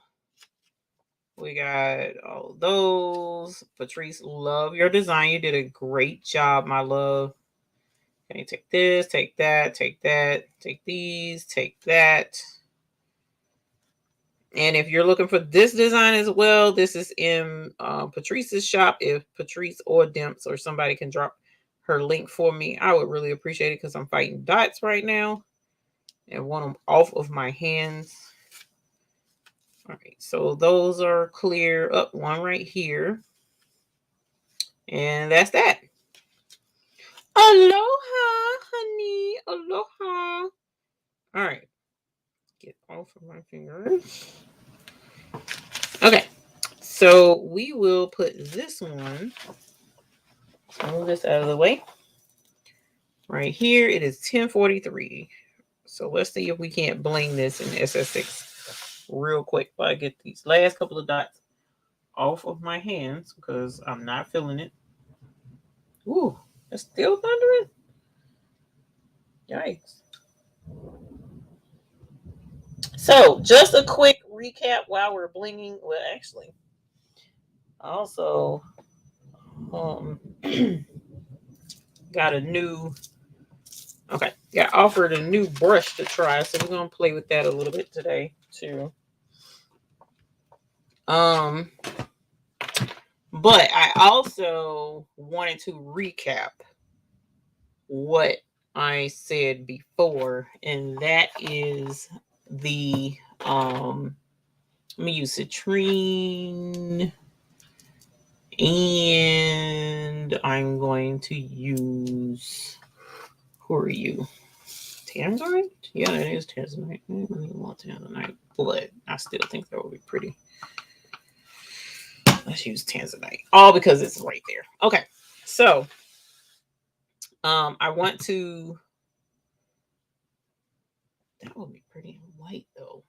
We got all those. Patrice, love your design. You did a great job, my love. Okay, take this, take that, take these, take that. And if you're looking for this design as well, this is in Patrice's shop. If Patrice or Demps or somebody can drop her link for me, I would really appreciate it because I'm fighting dots right now and want them off of my hands. All right, so those are clear. Up one right here. And that's that. Aloha, honey. Aloha. All right. Get off of my fingers. Okay. So we will put this one. Move this out of the way. Right here, it is 10:43. So let's see if we can't bling this in SS6 real quick while I get these last couple of dots off of my hands because I'm not feeling it. Ooh, it's still thundering. Yikes. So just a quick recap while we're blinging. Well, actually, also got a new offered a new brush to try, so we're gonna play with that a little bit today too. But I also wanted to recap what I said before, and that is the let me use citrine, and I'm going to use, who are you? Tanzanite? Yeah, it is Tanzanite. I don't really want Tanzanite, but I still think that would be pretty. Let's use Tanzanite. All because it's right there. Okay. So I want to, that would be pretty white though.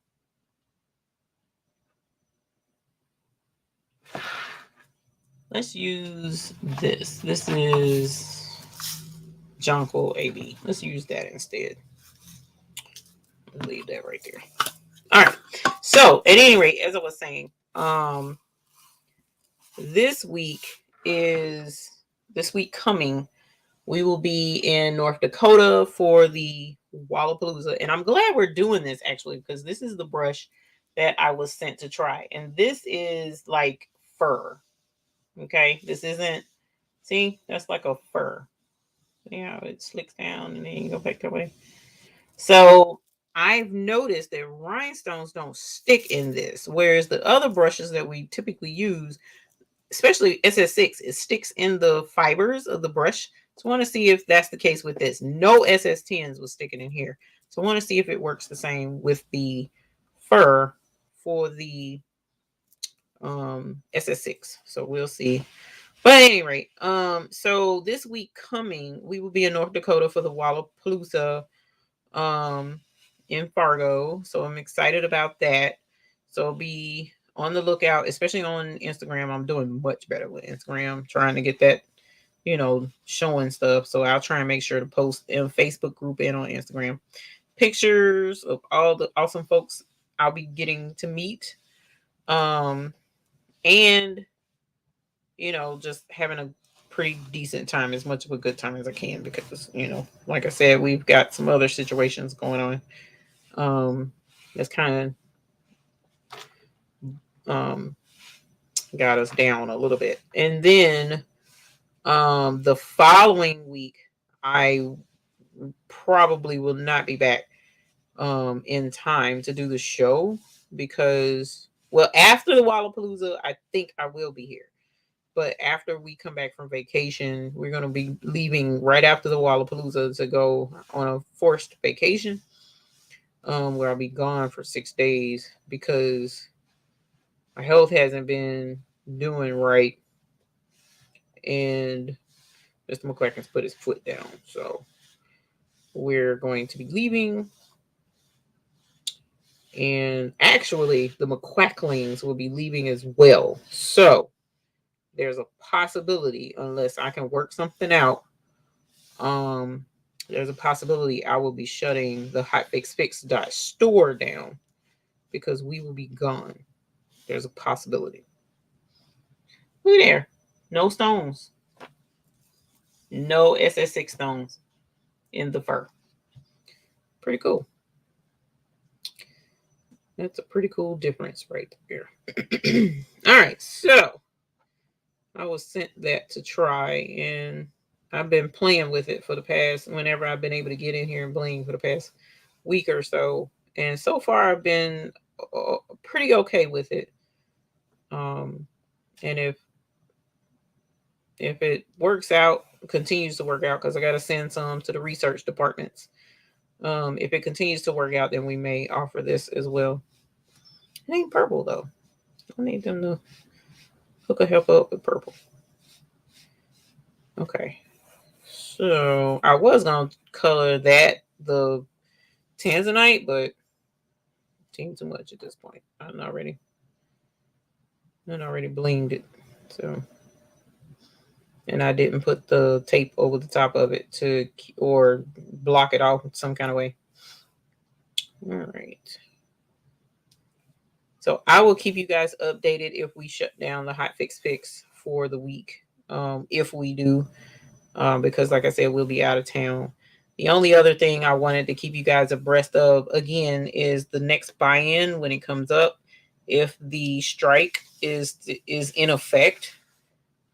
Let's use this. This is Jonquil AB. Let's use that instead. Leave that right there. All right. So at any rate, as I was saying, this week coming, we will be in North Dakota for the Wallapalooza. And I'm glad we're doing this actually, because this is the brush that I was sent to try. And this is like fur. Okay. This isn't, see, that's like a fur. Yeah, it slicks down and then you go back that way. So I've noticed that rhinestones don't stick in this, whereas the other brushes that we typically use, especially SS6, it sticks in the fibers of the brush. So I want to see if that's the case with this. No SS10s was sticking in here. So I want to see if it works the same with the fur for the SS6. So we'll see. But at any rate, so this week coming, we will be in North Dakota for the Wallapalooza in Fargo. So I'm excited about that. So be on the lookout, especially on Instagram. I'm doing much better with Instagram, trying to get that, showing stuff. So I'll try and make sure to post in Facebook group and on Instagram pictures of all the awesome folks I'll be getting to meet. And just having a pretty decent time, as much of a good time as I can, because like I said, we've got some other situations going on that's kind of got us down a little bit. And then the following week I probably will not be back in time to do the show, because after the Wallapalooza I think I will be here. But after we come back from vacation, we're going to be leaving right after the Wallapalooza to go on a forced vacation, where I'll be gone for 6 days because my health hasn't been doing right. And Mr. McCracken's put his foot down. So we're going to be leaving. And actually, the McQuacklings will be leaving as well. So there's a possibility, unless I can work something out, there's a possibility I will be shutting the hotfixfix.store down because we will be gone. There's a possibility. Look there. No stones. No SS6 stones in the fur. Pretty cool. That's a pretty cool difference right there. All right, so I was sent that to try, and I've been playing with it for the past, whenever I've been able to get in here and bling, for the past week or so. And so far I've been pretty okay with it. And if it works out, continues to work out, because I got to send some to the research departments. If it continues to work out, then we may offer this as well. It ain't purple though. I need them to hook a help up with purple. Okay. So I was gonna color that the Tanzanite, but it seemed too much at this point. I'm already blinged it. So, and I didn't put the tape over the top of it or block it off some kind of way. All right. So I will keep you guys updated if we shut down the Hot Fix for the week. If we do, because like I said, we'll be out of town. The only other thing I wanted to keep you guys abreast of, again, is the next buy-in when it comes up. If the strike is in effect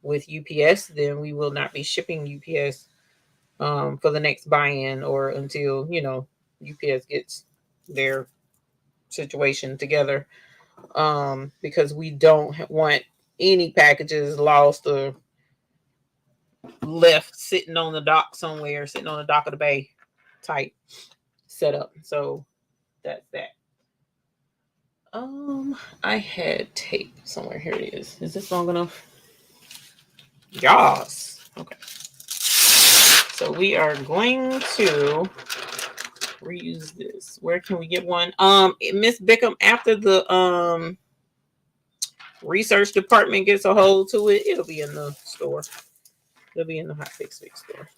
with UPS, then we will not be shipping UPS for the next buy-in, or until UPS gets their situation together, because we don't want any packages lost or left sitting on the dock somewhere, sitting on the dock of the bay type setup. So that's that. I had tape somewhere. Here it is. Is this long enough? Yes. Okay. So we are going to reuse this. Where can we get one? Miss Bickham, after the research department gets a hold to it, it'll be in the store. It'll be in the Hot Fix store.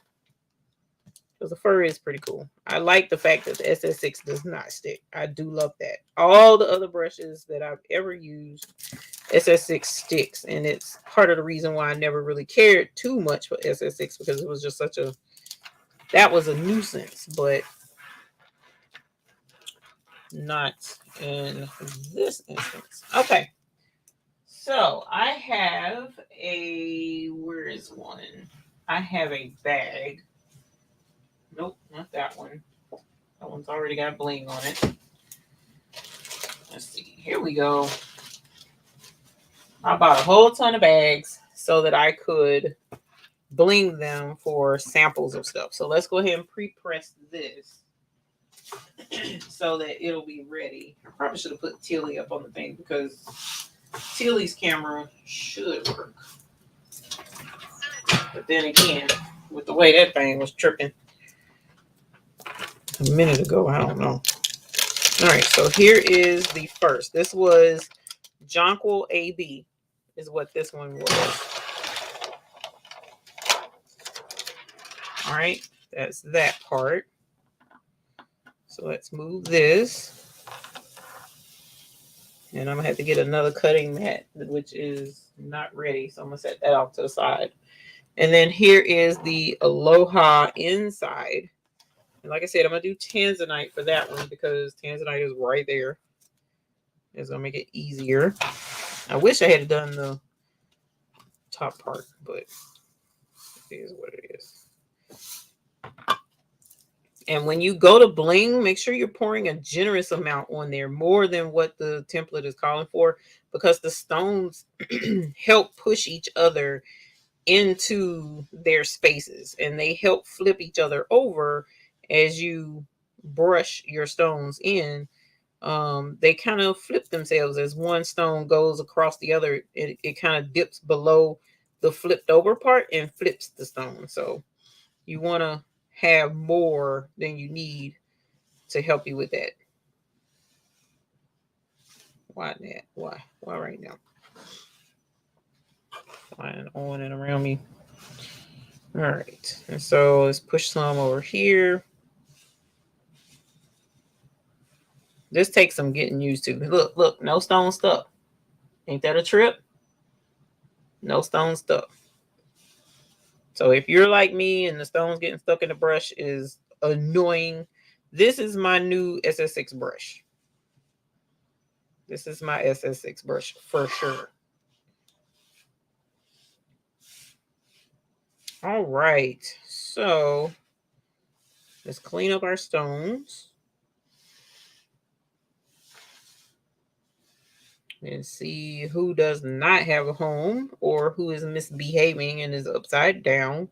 Because the fur is pretty cool. I like the fact that the SS6 does not stick. I do love that. All the other brushes that I've ever used, SS6 sticks. And it's part of the reason why I never really cared too much for SS6, because it was just that was a nuisance. But not in this instance. Okay. So I have where is one? I have a bag. Nope, not that one. That one's already got bling on it. Let's see. Here we go. I bought a whole ton of bags so that I could bling them for samples of stuff. So let's go ahead and pre-press this so that it'll be ready. I probably should have put Tilly up on the thing because Tilly's camera should work. But then again, with the way that thing was tripping a minute ago, I don't know. All right, so here is the first. This was Jonquil AB is what this one was. All right, that's that part. So let's move this. And I'm gonna have to get another cutting mat, which is not ready. So I'm gonna set that off to the side. And then here is the Aloha inside. And like I said, I'm gonna do Tanzanite for that one because Tanzanite is right there. It's gonna make it easier. I wish I had done the top part, but it is what it is. And when you go to bling, make sure you're pouring a generous amount on there, more than what the template is calling for, because the stones help push each other into their spaces and they help flip each other over as you brush your stones in. They kind of flip themselves as one stone goes across the other. It kind of dips below the flipped over part and flips the stone. So you want to have more than you need to help you with that. Why that? Why right now? Flying on and around me. All right, and so let's push some over here. This takes some getting used to. Look, no stone stuck. Ain't that a trip? No stone stuck. So if you're like me and the stones getting stuck in the brush is annoying, this is my new SS6 brush. This is my SS6 brush for sure. All right, so let's clean up our stones and see who does not have a home or who is misbehaving and is upside down.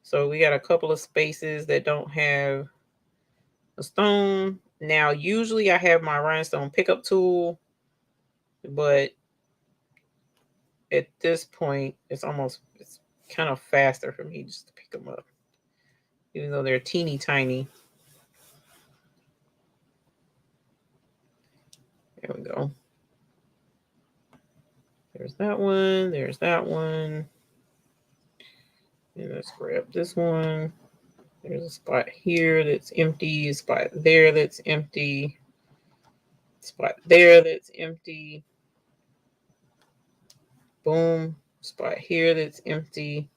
So we got a couple of spaces that don't have a stone. Now, usually I have my rhinestone pickup tool, but at this point, it's kind of faster for me just to pick them up, even though they're teeny tiny. There we go. There's that one. There's that one. And let's grab this one. There's a spot here that's empty. A spot there that's empty. A spot there that's empty. Boom. Spot here that's empty.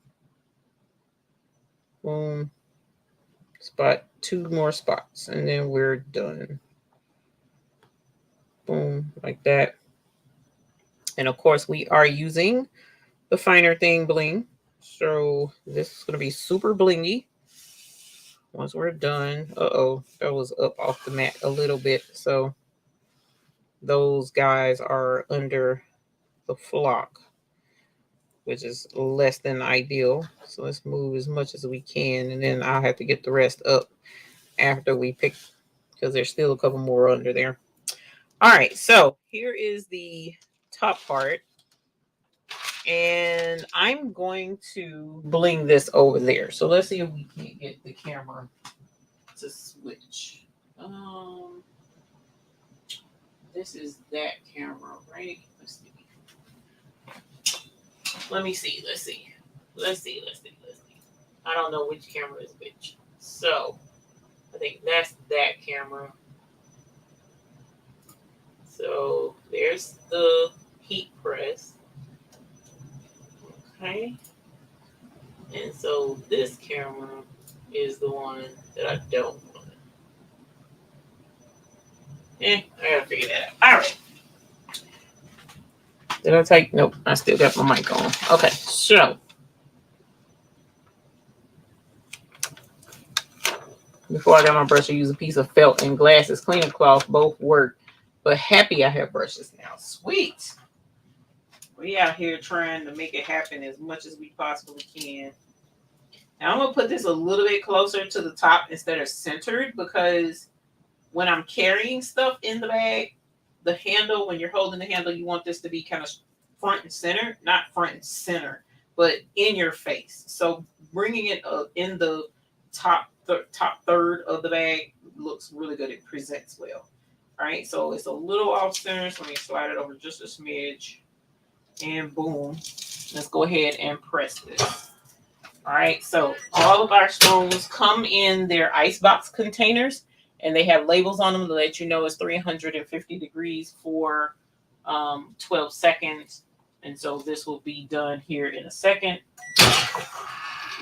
Boom. Spot, 2 more spots, and then we're done. Boom, like that. And of course, we are using the Finer Thing bling. So this is going to be super blingy. Once we're done, that was up off the mat a little bit. So those guys are under the flock, which is less than ideal. So let's move as much as we can, and then I'll have to get the rest up after we pick, because there's still a couple more under there. All right, so here is the top part, and I'm going to bling this over there. So let's see if we can get the camera to switch. This is that camera, right? Let's see. Let me see. Let's see. I don't know which camera is which. So I think that's that camera. So there's the heat press. Okay. And so this camera is the one that I don't want. I gotta figure that out. All right. Did I take? Nope. I still got my mic on. Okay. So before I got my brush, I use a piece of felt and glasses cleaning cloth. Both work, but happy I have brushes now. Sweet. We out here trying to make it happen as much as we possibly can. Now I'm gonna put this a little bit closer to the top instead of centered, because when I'm carrying stuff in the bag, the handle, when you're holding the handle, you want this to be kind of front and center, not front and center, but in your face. So bringing it in the top third of the bag looks really good. It presents well. All right, so it's a little off center, so let me slide it over just a smidge, and boom. Let's go ahead and press this. All right, so all of our stones come in their icebox containers, and they have labels on them to let you know it's 350 degrees for 12 seconds. And so this will be done here in a second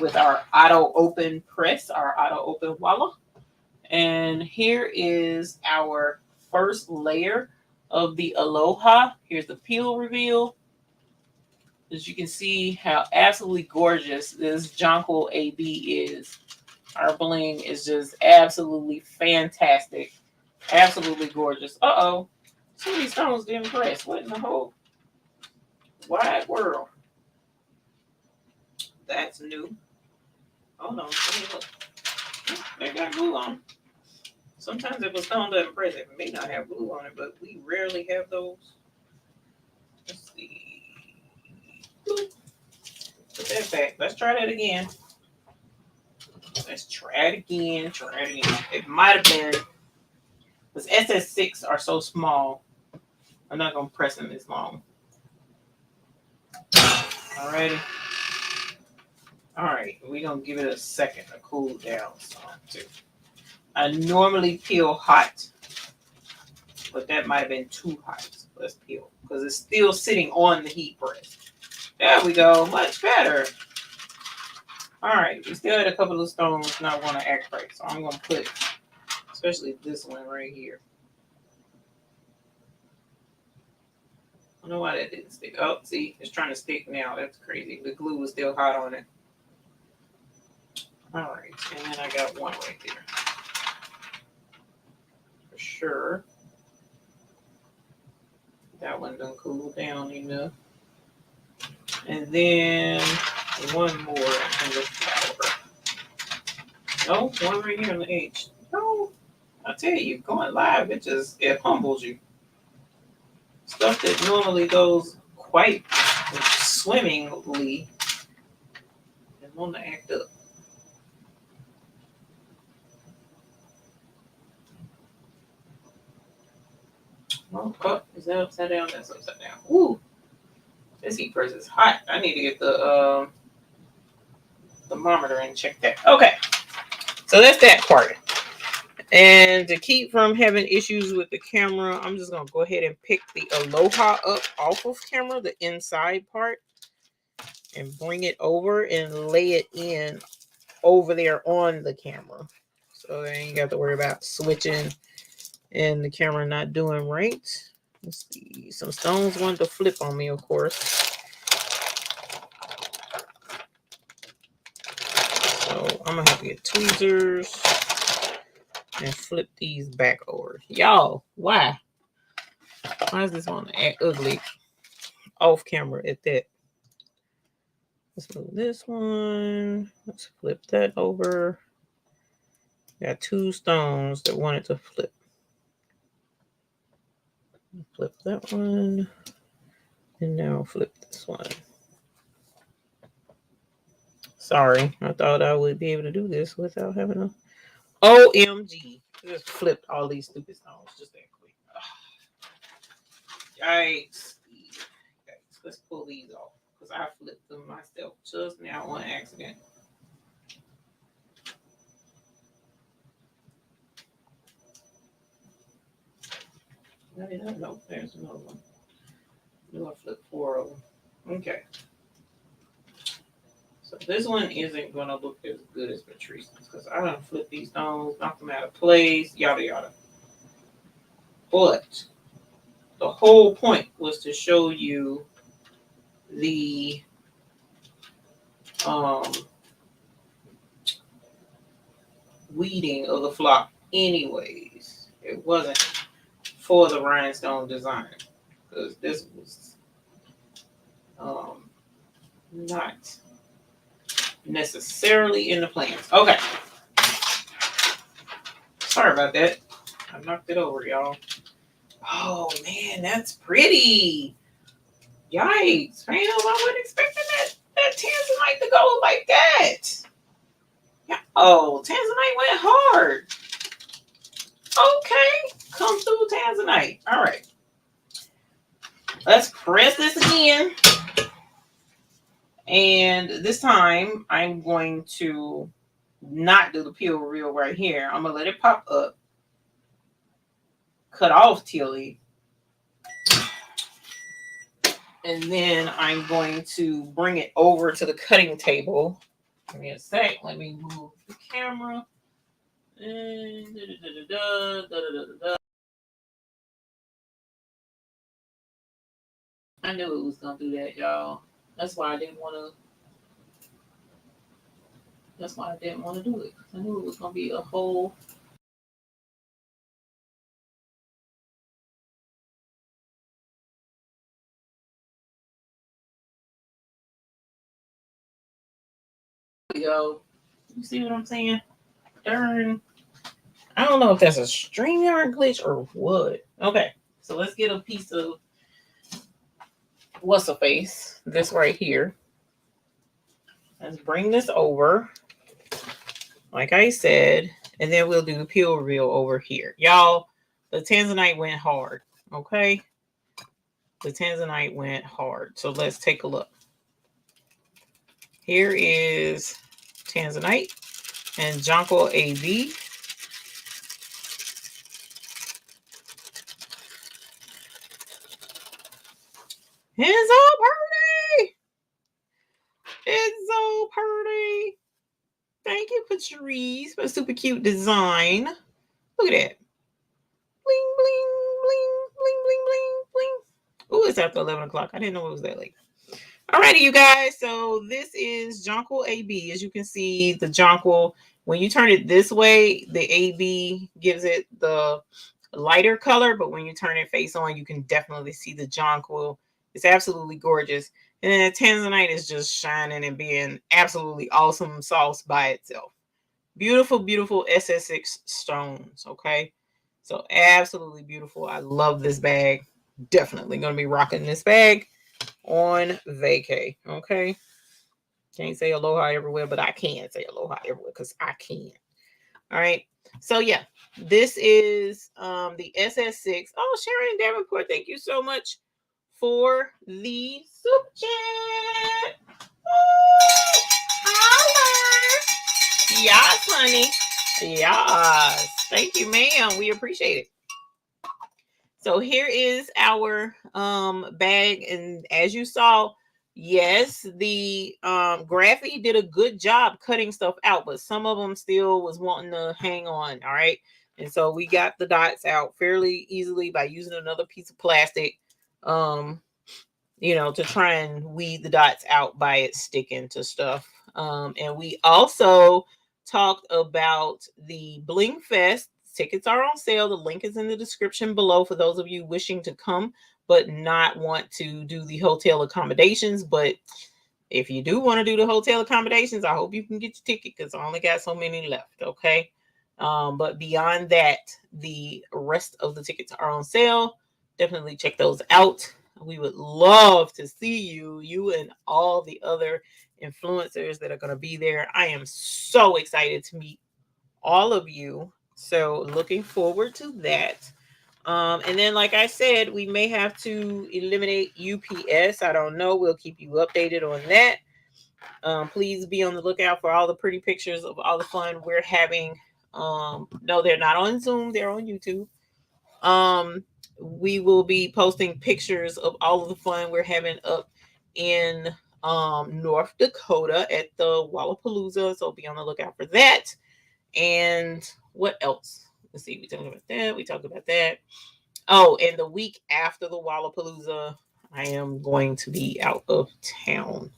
with our auto open press, our auto open voila. And here is our first layer of the Aloha. Here's the peel reveal. As you can see how absolutely gorgeous this Jonquil AB is. Our bling is just absolutely fantastic. Absolutely gorgeous. Uh-oh. Some of these stones didn't press. What in the whole wide world? That's new. Hold on. Let me look. They got glue on. Sometimes if a stone doesn't press, it may not have glue on it, but we rarely have those. Let's see. Put that back. Let's try that again. Let's try it again. It might have been, because SS6 are so small. I'm not going to press them this long. Alrighty. Alright, we're going to give it a second to cool down some too. I normally peel hot, but that might have been too hot. Let's peel, because it's still sitting on the heat press. There we go. Much better. All right. We still had a couple of stones not want to act right. So I'm going to put, especially this one right here. I don't know why that didn't stick. Oh, see, it's trying to stick now. That's crazy. The glue was still hot on it. All right. And then I got one right there. For sure. That one done cool down enough. And then one more in the flower. No, one right here on the edge. No, I tell you, going live, it humbles you. Stuff that normally goes quite swimmingly and want to act up. Oh, is that upside down? That's upside down. Ooh, this heat press is hot. I need to get the thermometer and check that. Okay, so that's that part. And to keep from having issues with the camera, I'm just going to go ahead and pick the Aloha up off of camera, the inside part, and bring it over and lay it in over there on the camera. So I ain't got to worry about switching and the camera not doing right. Let's see. Some stones wanted to flip on me, of course. So I'm going to have to get tweezers and flip these back over. Y'all, why? Why is this one act ugly off camera at that? Let's move this one. Let's flip that over. Got two stones that wanted to flip. Flip that one. And now flip this one. Sorry, I thought I would be able to do this without having a OMG. I just flipped all these stupid stones just that quick. Yikes. Let's pull these off, because I flipped them myself just now on accident. No, there's another one. No, I flipped 4 of them. Okay. So this one isn't going to look as good as Patrice's, because I done flipped these stones, knocked them out of place, yada yada. but the whole point was to show you the weeding of the flock anyways. It wasn't for the rhinestone design, because this was not necessarily in the plans. Okay. Sorry about that. I knocked it over, y'all. Oh man, that's pretty. Yikes, man, I wasn't expecting that Tanzanite to go like that. Yeah. Oh, Tanzanite went hard. Okay, come through Tanzanite. All right. Let's press this again. And this time I'm going to not do the peel reel right here. I'm gonna let it pop up. Cut off Tilly. And then I'm going to bring it over to the cutting table. Give me a sec. Let me move the camera. And I knew it was gonna do that, y'all. That's why I didn't want to. That's why I didn't want to do it. I knew it was gonna be a whole. Yo, you see what I'm saying? Darn. I don't know if that's a StreamYard glitch or what. Okay, so let's get a piece of what's a face. This right here. Let's bring this over, like I said, and then we'll do the peel reel over here. Y'all, the Tanzanite went hard, okay? The Tanzanite went hard. So let's take a look. Here is Tanzanite and Jonquil AB. It's so pretty. It's so pretty. Thank you, Patrice, for a super cute design. Look at that. Bling, bling, bling, bling, bling, bling, bling. Oh, it's after 11 o'clock. I didn't know it was that late. Alrighty, you guys. So this is Jonquil AB. As you can see, the Jonquil, when you turn it this way, the AB gives it the lighter color, but when you turn it face on, you can definitely see the Jonquil. It's absolutely gorgeous. And then the Tanzanite is just shining and being absolutely awesome sauce by itself. Beautiful, beautiful SS6 stones, okay? So absolutely beautiful. I love this bag. Definitely going to be rocking this bag on vacay, okay? Can't say aloha everywhere, but I can say aloha everywhere because I can. All right. So yeah, this is the SS6. Oh, Sharon Davenport, thank you so much for the soup chat. Yes, honey. Yes. Thank you, ma'am. We appreciate it. So here is our bag. And as you saw, yes, the Graphy did a good job cutting stuff out, but some of them still was wanting to hang on. All right. And so we got the dots out fairly easily by using another piece of plastic, you know, to try and weed the dots out by it sticking to stuff. And we also talked about the Bling Fest. Tickets are on sale. The link is in the description below for those of you wishing to come but not want to do the hotel accommodations. But if you do want to do the hotel accommodations, I hope you can get your ticket because I only got so many left. Okay. But beyond that, the rest of the tickets are on sale. Definitely check those out. We would love to see you and all the other influencers that are going to be there. I am so excited to meet all of you. So looking forward to that. And then, like I said, we may have to eliminate UPS. I don't know. We'll keep you updated on that. Please be on the lookout for all the pretty pictures of all the fun we're having. No, they're not on Zoom. They're on YouTube. We will be posting pictures of all of the fun we're having up in North Dakota at the Wallapalooza. So be on the lookout for that. And what else? Let's see. We talked about that. Oh, and the week after the Wallapalooza, I am going to be out of town,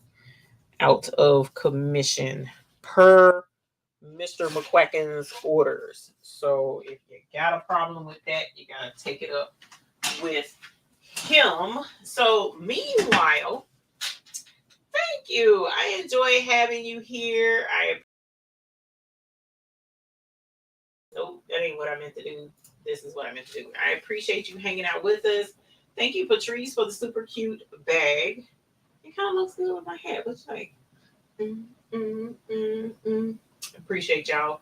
out of commission per Mr. McQuacken's orders. So if you got a problem with that, you got to take it up with him. So meanwhile, thank you. I enjoy having you here. Nope, that ain't what I meant to do. This is what I meant to do. I appreciate you hanging out with us. Thank you, Patrice, for the super cute bag. It kind of looks good with my hat. What's like? Appreciate y'all.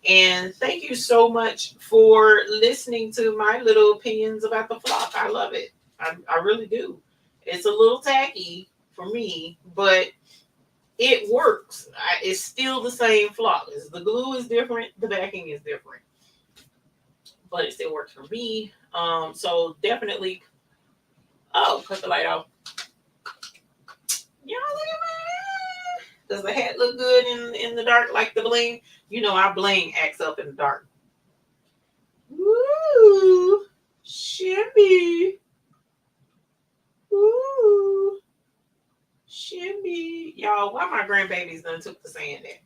And thank you so much for listening to my little opinions about the flock. I love it. I really do. It's a little tacky for me, but it works. It's still the same flock. The glue is different. The backing is different. But it still works for me. So definitely. Oh, cut the light off. Y'all look at my. Does the hat look good in the dark like the bling? You know, our bling acts up in the dark. Woo! Shimmy. Woo! Shimmy. Y'all, why my grandbabies done took the sand in?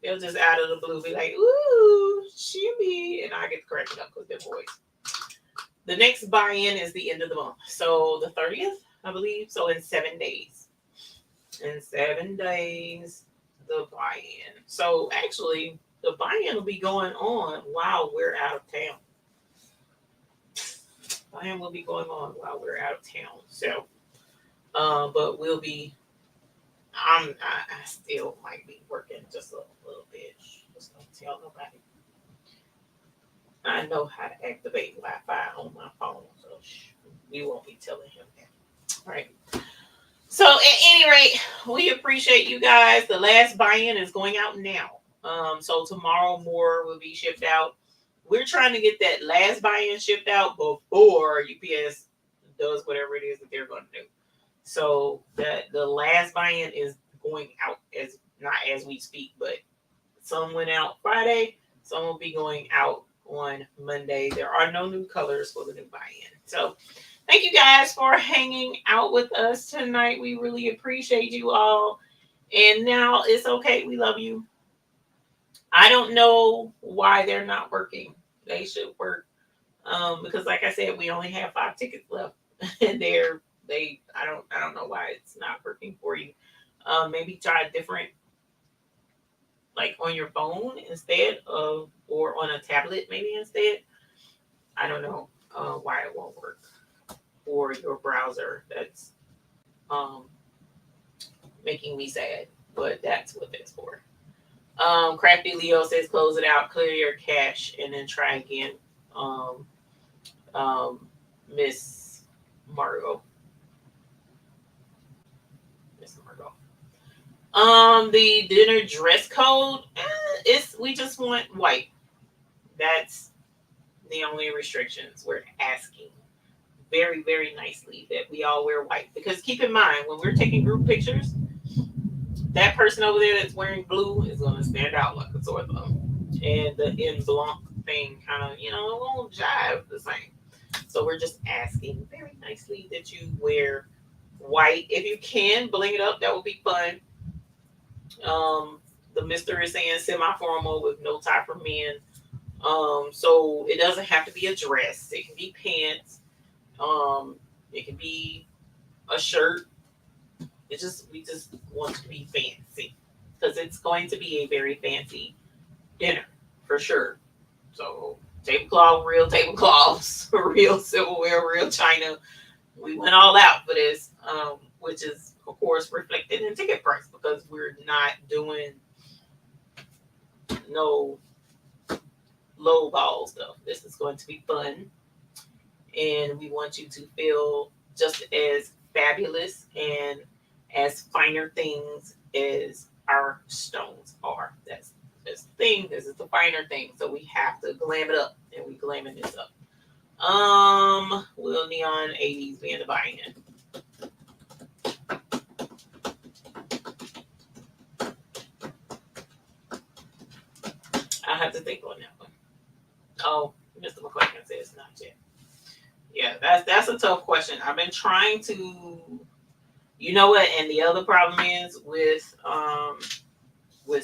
They'll just out of the blue be like, ooh, shimmy. And I get to crack it up because they're boys. The next buy-in is the end of the month. So the 30th, I believe. So in 7 days. In 7 days, the buy-in. So actually, the buy-in will be going on while we're out of town. Buy-in will be going on while we're out of town. So, but we'll be. I still might be working just a little bit. Just don't tell nobody. I know how to activate Wi-Fi on my phone, so we won't be telling him that. All right. So at any rate, we appreciate you guys. The last buy-in is going out now. So tomorrow more will be shipped out. We're trying to get that last buy-in shipped out before UPS does whatever it is that they're going to do. So that the last buy-in is going out as not as we speak, but some went out Friday. Some will be going out on Monday. There are no new colors for the new buy-in. So thank you guys for hanging out with us tonight. We really appreciate you all. And now it's okay. We love you. I don't know why they're not working. They should work. Because like I said, we only have 5 tickets left. And I don't know why it's not working for you. Maybe try a different, like on your phone instead of, or on a tablet maybe instead. I don't know why it won't work for your browser. That's making me sad, but that's what that's for. Crafty Leo says close it out, clear your cache, and then try again. Miss Margot. Miss Margot. The dinner dress code, we just want white. That's the only restrictions. We're asking very, very nicely that we all wear white. Because keep in mind, when we're taking group pictures, that person over there that's wearing blue is going to stand out like a sore thumb. And the en blanc thing kind of, it won't jive the same. So we're just asking very nicely that you wear white. If you can, bling it up. That would be fun. The mister is saying semi-formal with no tie for men. So it doesn't have to be a dress. It can be pants. It can be a shirt. We just want to be fancy because it's going to be a very fancy dinner for sure. So tablecloth, real tablecloths, real silverware, real china. We went all out for this, which is of course reflected in ticket price because we're not doing no low ball stuff. This is going to be fun, and we want you to feel just as fabulous and as finer things as our stones are. That's the thing. This is the finer thing. So we have to glam it up, and we glamming this up. Will Neon 80s be in the buy-in? I have to think on that one. Oh, Mr. McClacken says not yet. Yeah, that's a tough question. I've been trying to, you know what, and the other problem is with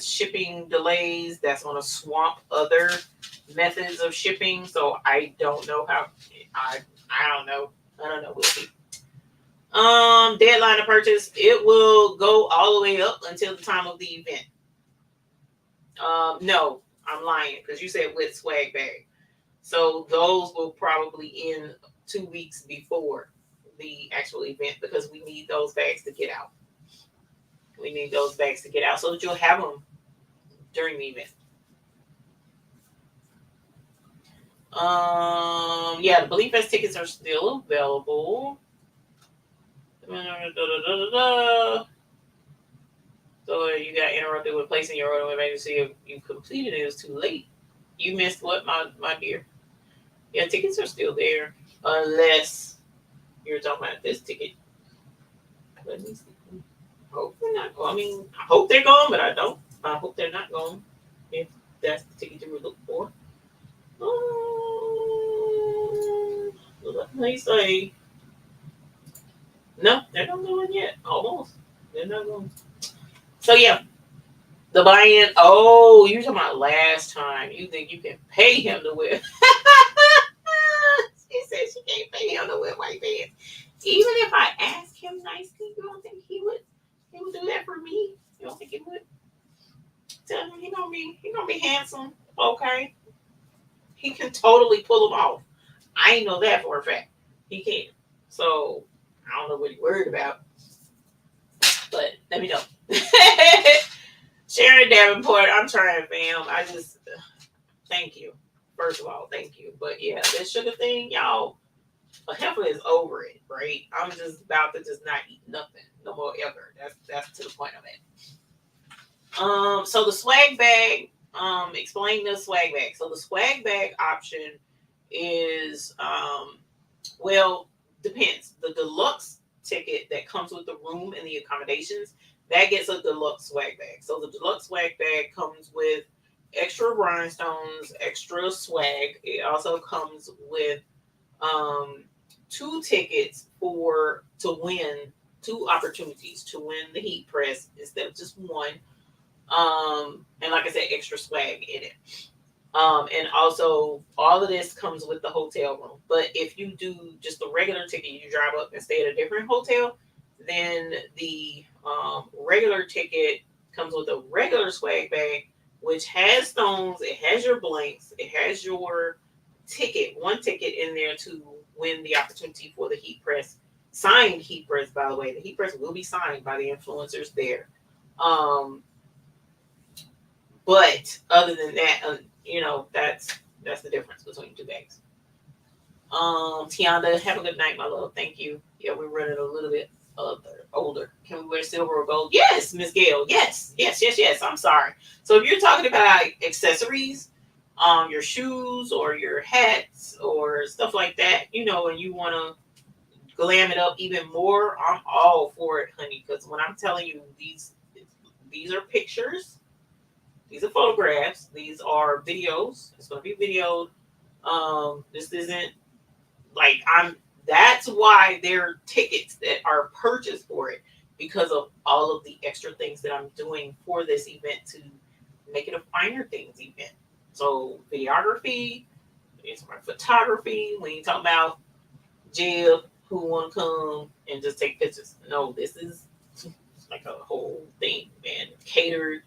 shipping delays, that's going to swamp other methods of shipping. So I don't know how. I I don't know. I don't know. We'll see. Deadline to purchase. It will go all the way up until the time of the event. No, I'm lying because you said with swag bag. So those will probably end 2 weeks before the actual event because we need those bags to get out. We need those bags to get out so that you'll have them during the event. Yeah, the Bling Fest tickets are still available. So you got interrupted with placing your order when you see if you completed it. It was too late. You missed what, my dear? Yeah, tickets are still there unless you're talking about this ticket. Let me see. I hope they're not going. I mean, I hope they're gone, but I don't. I hope they're not gone. If that's the ticket you were looking for. Let me say, no, they're not going yet. Almost. They're not going. So yeah, the buy-in. Oh, you're talking about last time. You think you can pay him to wear? She said she can't pay him to wear white pants. Even if I ask him nicely, you don't think he would? He would do that for me? You don't think he would? Tell him he gonna be handsome. Okay, he can totally pull them off. I ain't know that for a fact. He can. So I don't know what he's worried about. But let me know. Sharon Davenport, I'm trying, fam. I just thank you. First of all, thank you. But yeah, this sugar thing, y'all, a heifer is over it, right? I'm just about to just not eat nothing no more ever. That's to the point of it. So the swag bag, explain the swag bag. So the swag bag option is well, depends. The deluxe ticket that comes with the room and the accommodations, that gets a deluxe swag bag. So the deluxe swag bag comes with extra rhinestones, extra swag. It also comes with um, two tickets for to win, two opportunities to win the heat press instead of just one. And like I said, extra swag in it. And also all of this comes with the hotel room. But if you do just the regular ticket, you drive up and stay at a different hotel, then the regular ticket comes with a regular swag bag, which has stones, it has your blanks, it has your ticket, one ticket in there to win the opportunity for the heat press, signed heat press, by the way. The heat press will be signed by the influencers there. Um, but other than that, that's the difference between two bags. Tianda, have a good night, my love. Thank you. Yeah, we're running a little bit older. Can we wear silver or gold? Yes, Miss Gail. Yes, yes, yes, yes. I'm sorry. So if you're talking about accessories, your shoes or your hats or stuff like that, and you want to glam it up even more, I'm all for it, honey. Because when I'm telling you these are pictures, these are photographs, these are videos. It's going to be videoed. This isn't like I'm. That's why there are tickets that are purchased for it because of all of the extra things that I'm doing for this event to make it a finer things event. So videography, it's my photography. When you talk about Jill who want to come and just take pictures, no, this is like a whole thing, man. Catered,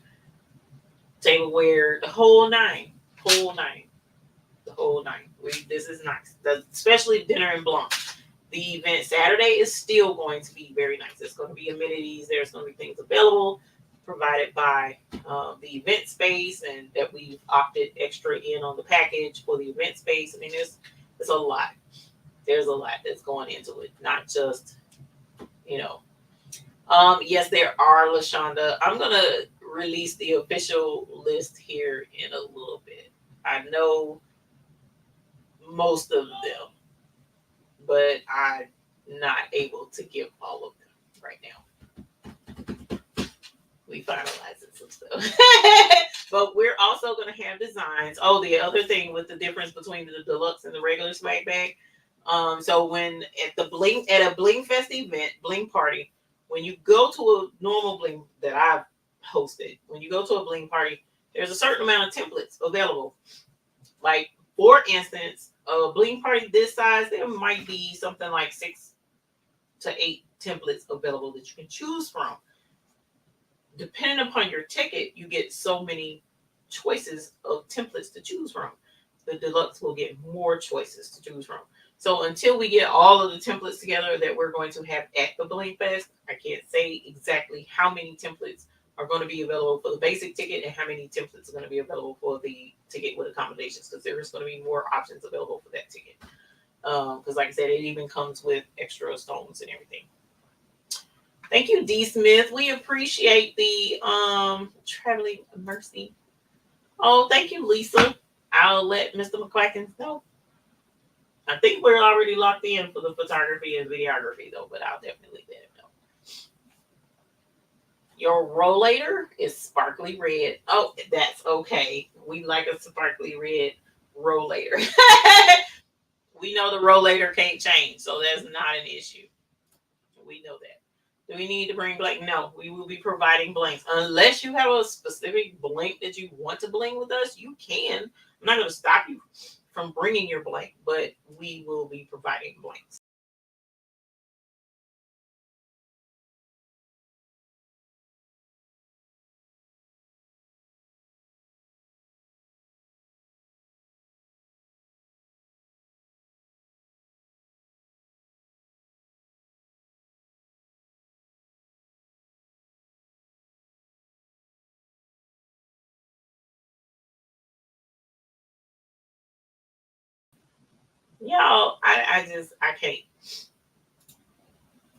tableware, the whole nine, the whole nine. This is nice, especially dinner and blanc. The event Saturday is still going to be very nice. There's going to be amenities. There's going to be things available provided by the event space, and that we've opted extra in on the package for the event space. I mean, there's a lot. There's a lot that's going into it, not just you know. Yes, there are, Lashonda. I'm gonna release the official list here in a little bit. I know most of them, but I'm not able to give all of them right now. We finalizing some stuff. But we're also going to have designs. Oh, the other thing with the difference between the deluxe and the regular swag bag, So when at a BlingFest event, Bling party, when you go to a normal Bling that I've hosted, when you go to a Bling party, there's a certain amount of templates available. Like for instance, a Bling party this size, there might be something like 6 to 8 templates available that you can choose from. Depending upon your ticket, you get so many choices of templates to choose from. The deluxe will get more choices to choose from. So until we get all of the templates together that we're going to have at the Bling Fest, I can't say exactly how many templates are going to be available for the basic ticket and how many templates are going to be available for the ticket with accommodations, because there is going to be more options available for that ticket. Because like I said, it even comes with extra stones and everything. Thank you, D. Smith. We appreciate the traveling mercy. Oh, thank you, Lisa. I'll let Mr. McQuackins know. I think we're already locked in for the photography and videography, though, but I'll definitely let him know. Your rollator is sparkly red. Oh, that's okay. We like a sparkly red rollator. We know the rollator can't change, so that's not an issue. We know that. Do we need to bring blank? No, we will be providing blanks. Unless you have a specific blank that you want to bling with us, you can. I'm not going to stop you from bringing your blank, but we will be providing blanks. Y'all, I can't.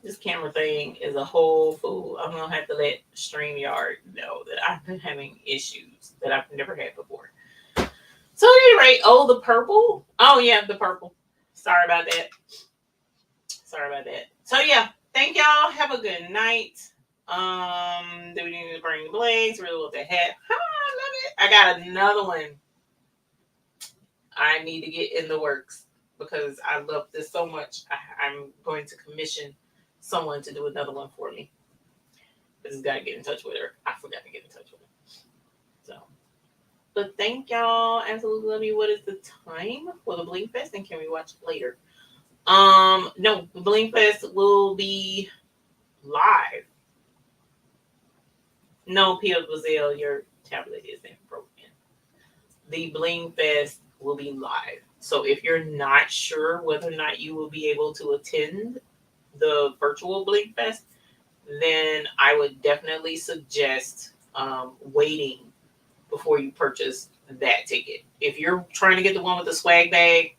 This camera thing is a whole fool. I'm gonna have to let StreamYard know that I've been having issues that I've never had before. So at any rate, oh, the purple. Oh yeah, the purple. Sorry about that. Sorry about that. So yeah, thank y'all. Have a good night. Do we need to bring the blades? Really love that hat. I love it. I got another one I need to get in the works because I love this so much. I'm going to commission someone to do another one for me. I just gotta get in touch with her. I forgot to get in touch with her. So, but thank y'all. Absolutely love you. What is the time for the Bling Fest, and can we watch it later? No, the Bling Fest will be live. No, Pia Bazille, your tablet isn't broken. The Bling Fest will be live. So if you're not sure whether or not you will be able to attend the virtual Bling Fest, then I would definitely suggest waiting before you purchase that ticket. If you're trying to get the one with the swag bag,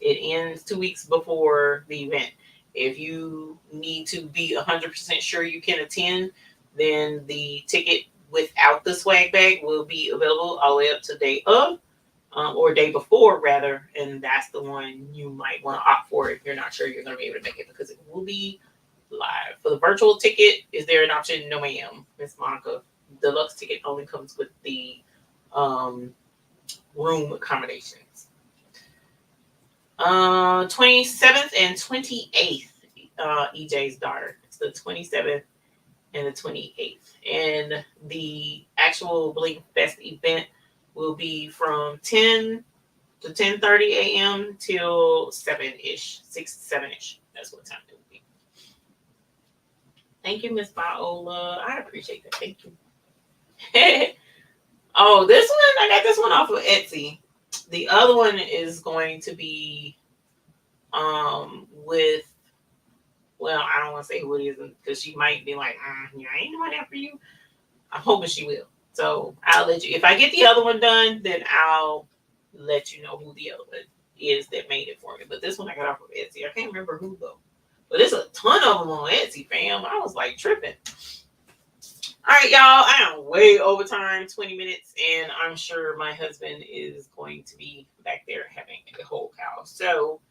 it ends 2 weeks before the event. If you need to be 100% sure you can attend, then the ticket without the swag bag will be available all the way up to day of, or day before rather, and that's the one you might want to opt for if you're not sure you're going to be able to make it, because it will be live. For the virtual ticket, is there an option? No, ma'am, Miss Monica. Deluxe ticket only comes with the room accommodations. 27th and 28th, EJ's daughter. It's the 27th and the 28th. And the actual Bling Fest event will be from 10 to 10:30 a.m. till 7-ish, 6 to 7-ish. That's what time it will be. Thank you, Miss Viola. I appreciate that. Thank you. Oh, this one, I got this one off of Etsy. The other one is going to be with, well, I don't want to say who it is because she might be like, yeah, ain't no one there for you. I'm hoping she will. So I'll let you, if I get the other one done, then I'll let you know who the other one is that made it for me. But this one I got off of Etsy. I can't remember who though. But there's a ton of them on Etsy, fam. I was like tripping. All right, y'all. I am way over time, 20 minutes, and I'm sure my husband is going to be back there having a whole cow. So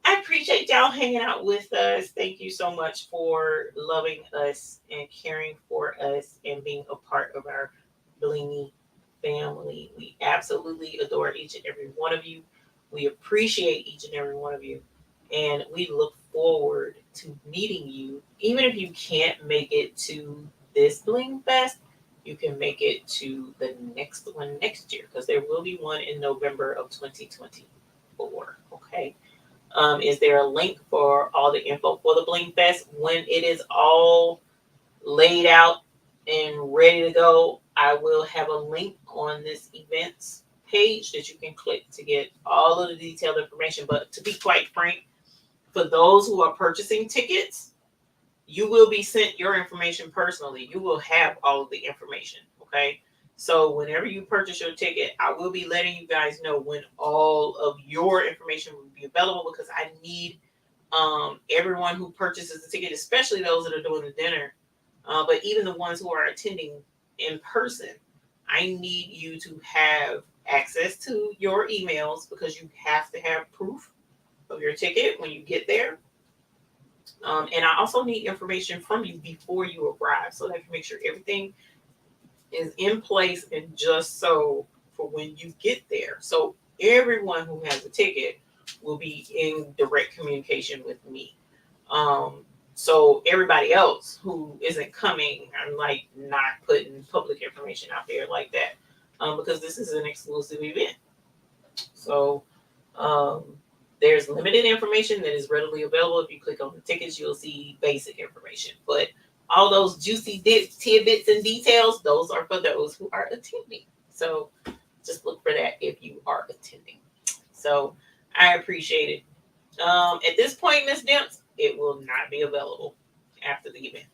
I appreciate y'all hanging out with us. Thank you so much for loving us and caring for us and being a part of our Blingy family. We absolutely adore each and every one of you. We appreciate each and every one of you. And we look forward to meeting you. Even if you can't make it to this Bling Fest, you can make it to the next one next year, because there will be one in November of 2024. Okay. Is there a link for all the info for the Bling Fest? When it is all laid out and ready to go, I will have a link on this events page that you can click to get all of the detailed information. But to be quite frank, for those who are purchasing tickets, you will be sent your information personally. You will have all of the information. Okay. So whenever you purchase your ticket, I will be letting you guys know when all of your information will be available, because I need everyone who purchases the ticket, especially those that are doing the dinner, but even the ones who are attending in person, I need you to have access to your emails, because you have to have proof of your ticket when you get there. And I also need information from you before you arrive, so that I can make sure everything is in place and just so for when you get there. So everyone who has a ticket will be in direct communication with me. So everybody else who isn't coming, I'm like not putting public information out there like that, because this is an exclusive event. So there's limited information that is readily available. If you click on the tickets, you'll see basic information, but all those juicy tidbits and details, those are for those who are attending. So just look for that if you are attending. So I appreciate it. At this point, Miss Demps, it will not be available after the event.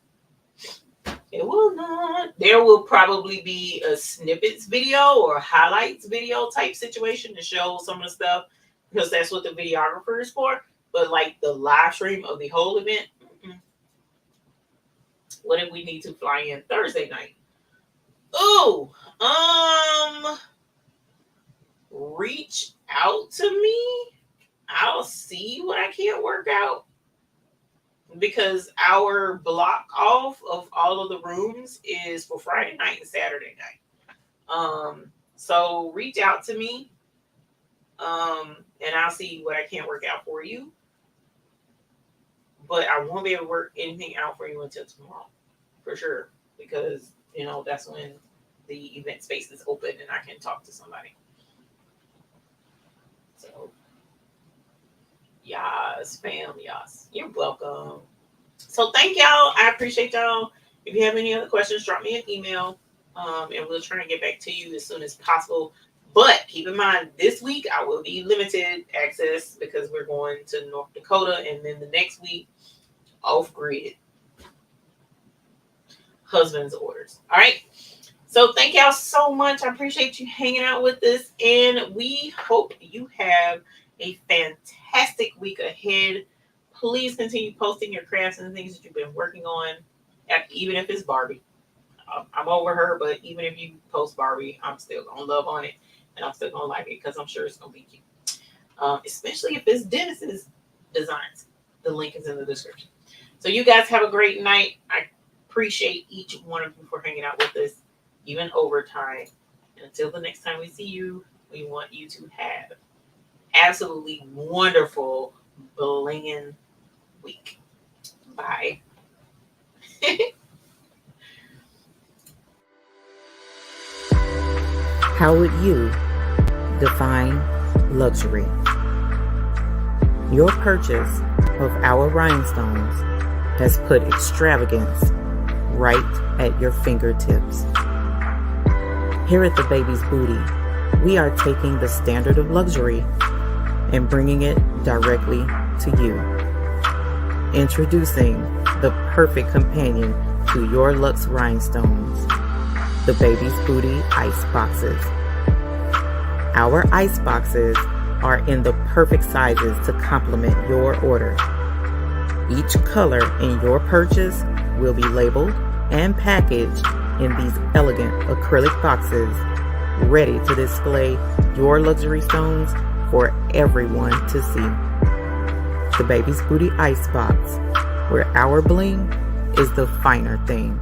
It will not. There will probably be a snippets video or highlights video type situation to show some of the stuff, because that's what the videographer is for. But like the live stream of the whole event, what if we need to fly in Thursday night? Oh, reach out to me. I'll see what I can't work out, because our block off of all of the rooms is for Friday night and Saturday night. So reach out to me, and I'll see what I can't work out for you. But I won't be able to work anything out for you until tomorrow, for sure, because that's when the event space is open and I can talk to somebody. So, yes, fam, yes, you're welcome. So thank y'all. I appreciate y'all. If you have any other questions, drop me an email, and we'll try and get back to you as soon as possible. But keep in mind, this week I will be limited access, because we're going to North Dakota, and then the next week off grid. Husband's orders. All right. So thank y'all so much. I appreciate you hanging out with us, and we hope you have a fantastic week ahead. Please continue posting your crafts and things that you've been working on, even if it's Barbie. I'm over her, but even if you post Barbie, I'm still gonna love on it, and I'm still gonna like it, because I'm sure it's gonna be cute. Especially if it's Dennis's designs. The link is in the description. So you guys have a great night. I appreciate each one of you for hanging out with us, even overtime. And until the next time we see you, we want you to have absolutely wonderful blinging week. Bye. How would you define luxury? Your purchase of our rhinestones has put extravagance right at your fingertips. Here at the Baby's Booty, we are taking the standard of luxury and bringing it directly to you. Introducing the perfect companion to your luxe rhinestones, the Baby's Booty Ice Boxes. Our ice boxes are in the perfect sizes to complement your order. Each color in your purchase will be labeled and packaged in these elegant acrylic boxes, ready to display your luxury stones for everyone to see. The Baby's Booty Ice Box, where our bling is the finer thing.